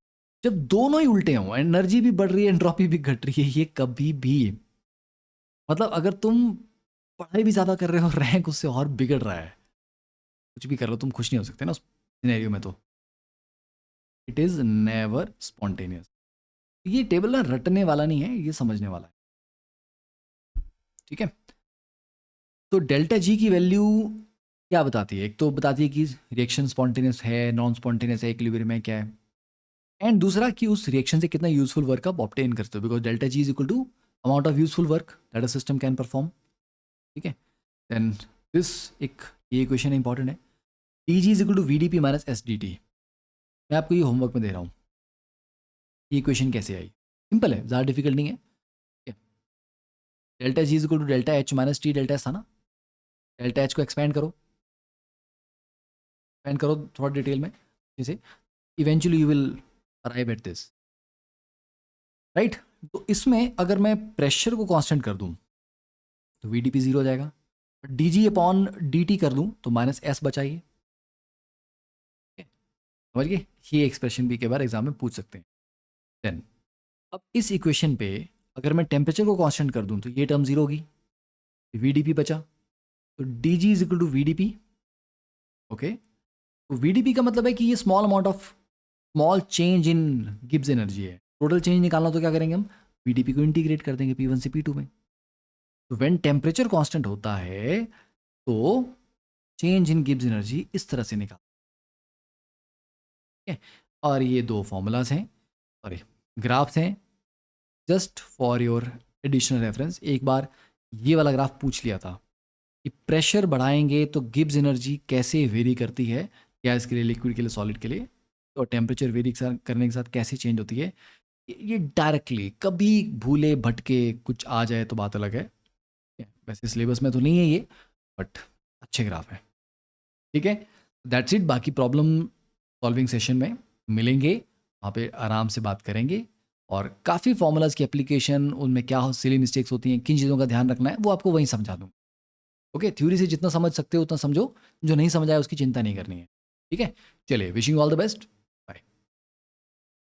जब दोनों ही उल्टे हों, एनर्जी भी बढ़ रही है एंट्रोपी भी घट रही है, ये कभी भी, मतलब अगर तुम पढ़ाई भी ज़्यादा कर रहे हो, रैंक उससे और बिगड़ रहा है, कुछ भी कर लो तुम खुश नहीं हो सकते ना उस सिनेरियो में, तो इट इज़ नेवर स्पॉन्टेनियस। ये टेबल ना रटने वाला नहीं है, ये समझने वाला है। ठीक है, तो डेल्टा जी की वैल्यू क्या बताती है? एक तो बताती है कि रिएक्शन स्पॉन्टेनियस है, नॉन स्पॉन्टेनियस है, इक्विलिब्रियम में क्या है, एंड दूसरा कि उस रिएक्शन से कितना यूजफुल वर्क आप ऑब्टेन करते हो, because delta G is equal to amount of useful work that a system can perform. ठीक है, देन दिस एक ये इक्वेशन इंपॉर्टेंट है, T G is equal to V D P minus S D T. मैं आपको ये homework में दे रहा हूँ, ये इक्वेशन कैसे आई? सिंपल है, ज़्यादा डिफिकल्ट नहीं है। Delta G is equal to delta H minus T delta S था ना, डेल्टा एच को एक्सपेंड करो थोड़ा डिटेल में, जैसे eventually you will arrive at this, right? तो इसमें अगर मैं प्रेशर को कांस्टेंट कर दूं तो वी डी पी जीरो हो जाएगा, D G upon D T कर दूं तो माइनस एस बचाइए। समझ गए? ये एक्सप्रेशन भी के बार एग्जाम में पूछ सकते हैं। देन अब इस इक्वेशन पे अगर मैं टेम्परेचर को कांस्टेंट कर दूं तो ये टर्म जीरो होगी, वी डी पी बचा, तो D G is equal to V D P. Okay, तो वी डी पी का मतलब है कि ये small amount of small change in Gibbs energy है। टोटल चेंज निकालना तो क्या करेंगे हम? वी डी पी को इंटीग्रेट कर देंगे पी वन से पी टू में। तो व्हेन टेम्परेचर कांस्टेंट होता है तो चेंज इन गिब्स एनर्जी इस तरह से निकाल, ठीक है। और ये दो फॉर्मूलाज हैं, सॉरी ग्राफ्स हैं, just for your additional reference. एक बार ये वाला ग्राफ पूछ लिया था कि प्रेशर बढ़ाएंगे तो गिब्स एनर्जी कैसे वेरी करती है, गैस के लिए, लिक्विड के लिए, सॉलिड के लिए, और टेम्परेचर वेरी करने के साथ कैसे चेंज होती है। ये डायरेक्टली कभी भूले भटके कुछ आ जाए तो बात अलग है, वैसे सिलेबस में तो नहीं है ये, बट अच्छे ग्राफ है, ठीक है। That's it. बाकी प्रॉब्लम सॉल्विंग सेशन में मिलेंगे, वहाँ पे आराम से बात करेंगे, और काफ़ी फॉर्मूलाज की एप्लीकेशन, उनमें क्या हो सिली मिस्टेक्स होती हैं, किन चीज़ों का ध्यान रखना है, वो आपको वहीं समझा दूँ। ओके, थ्योरी से जितना समझ सकते हो उतना समझो, जो नहीं समझ आया उसकी चिंता नहीं करनी है, ठीक है। चलिए, wishing you all the best.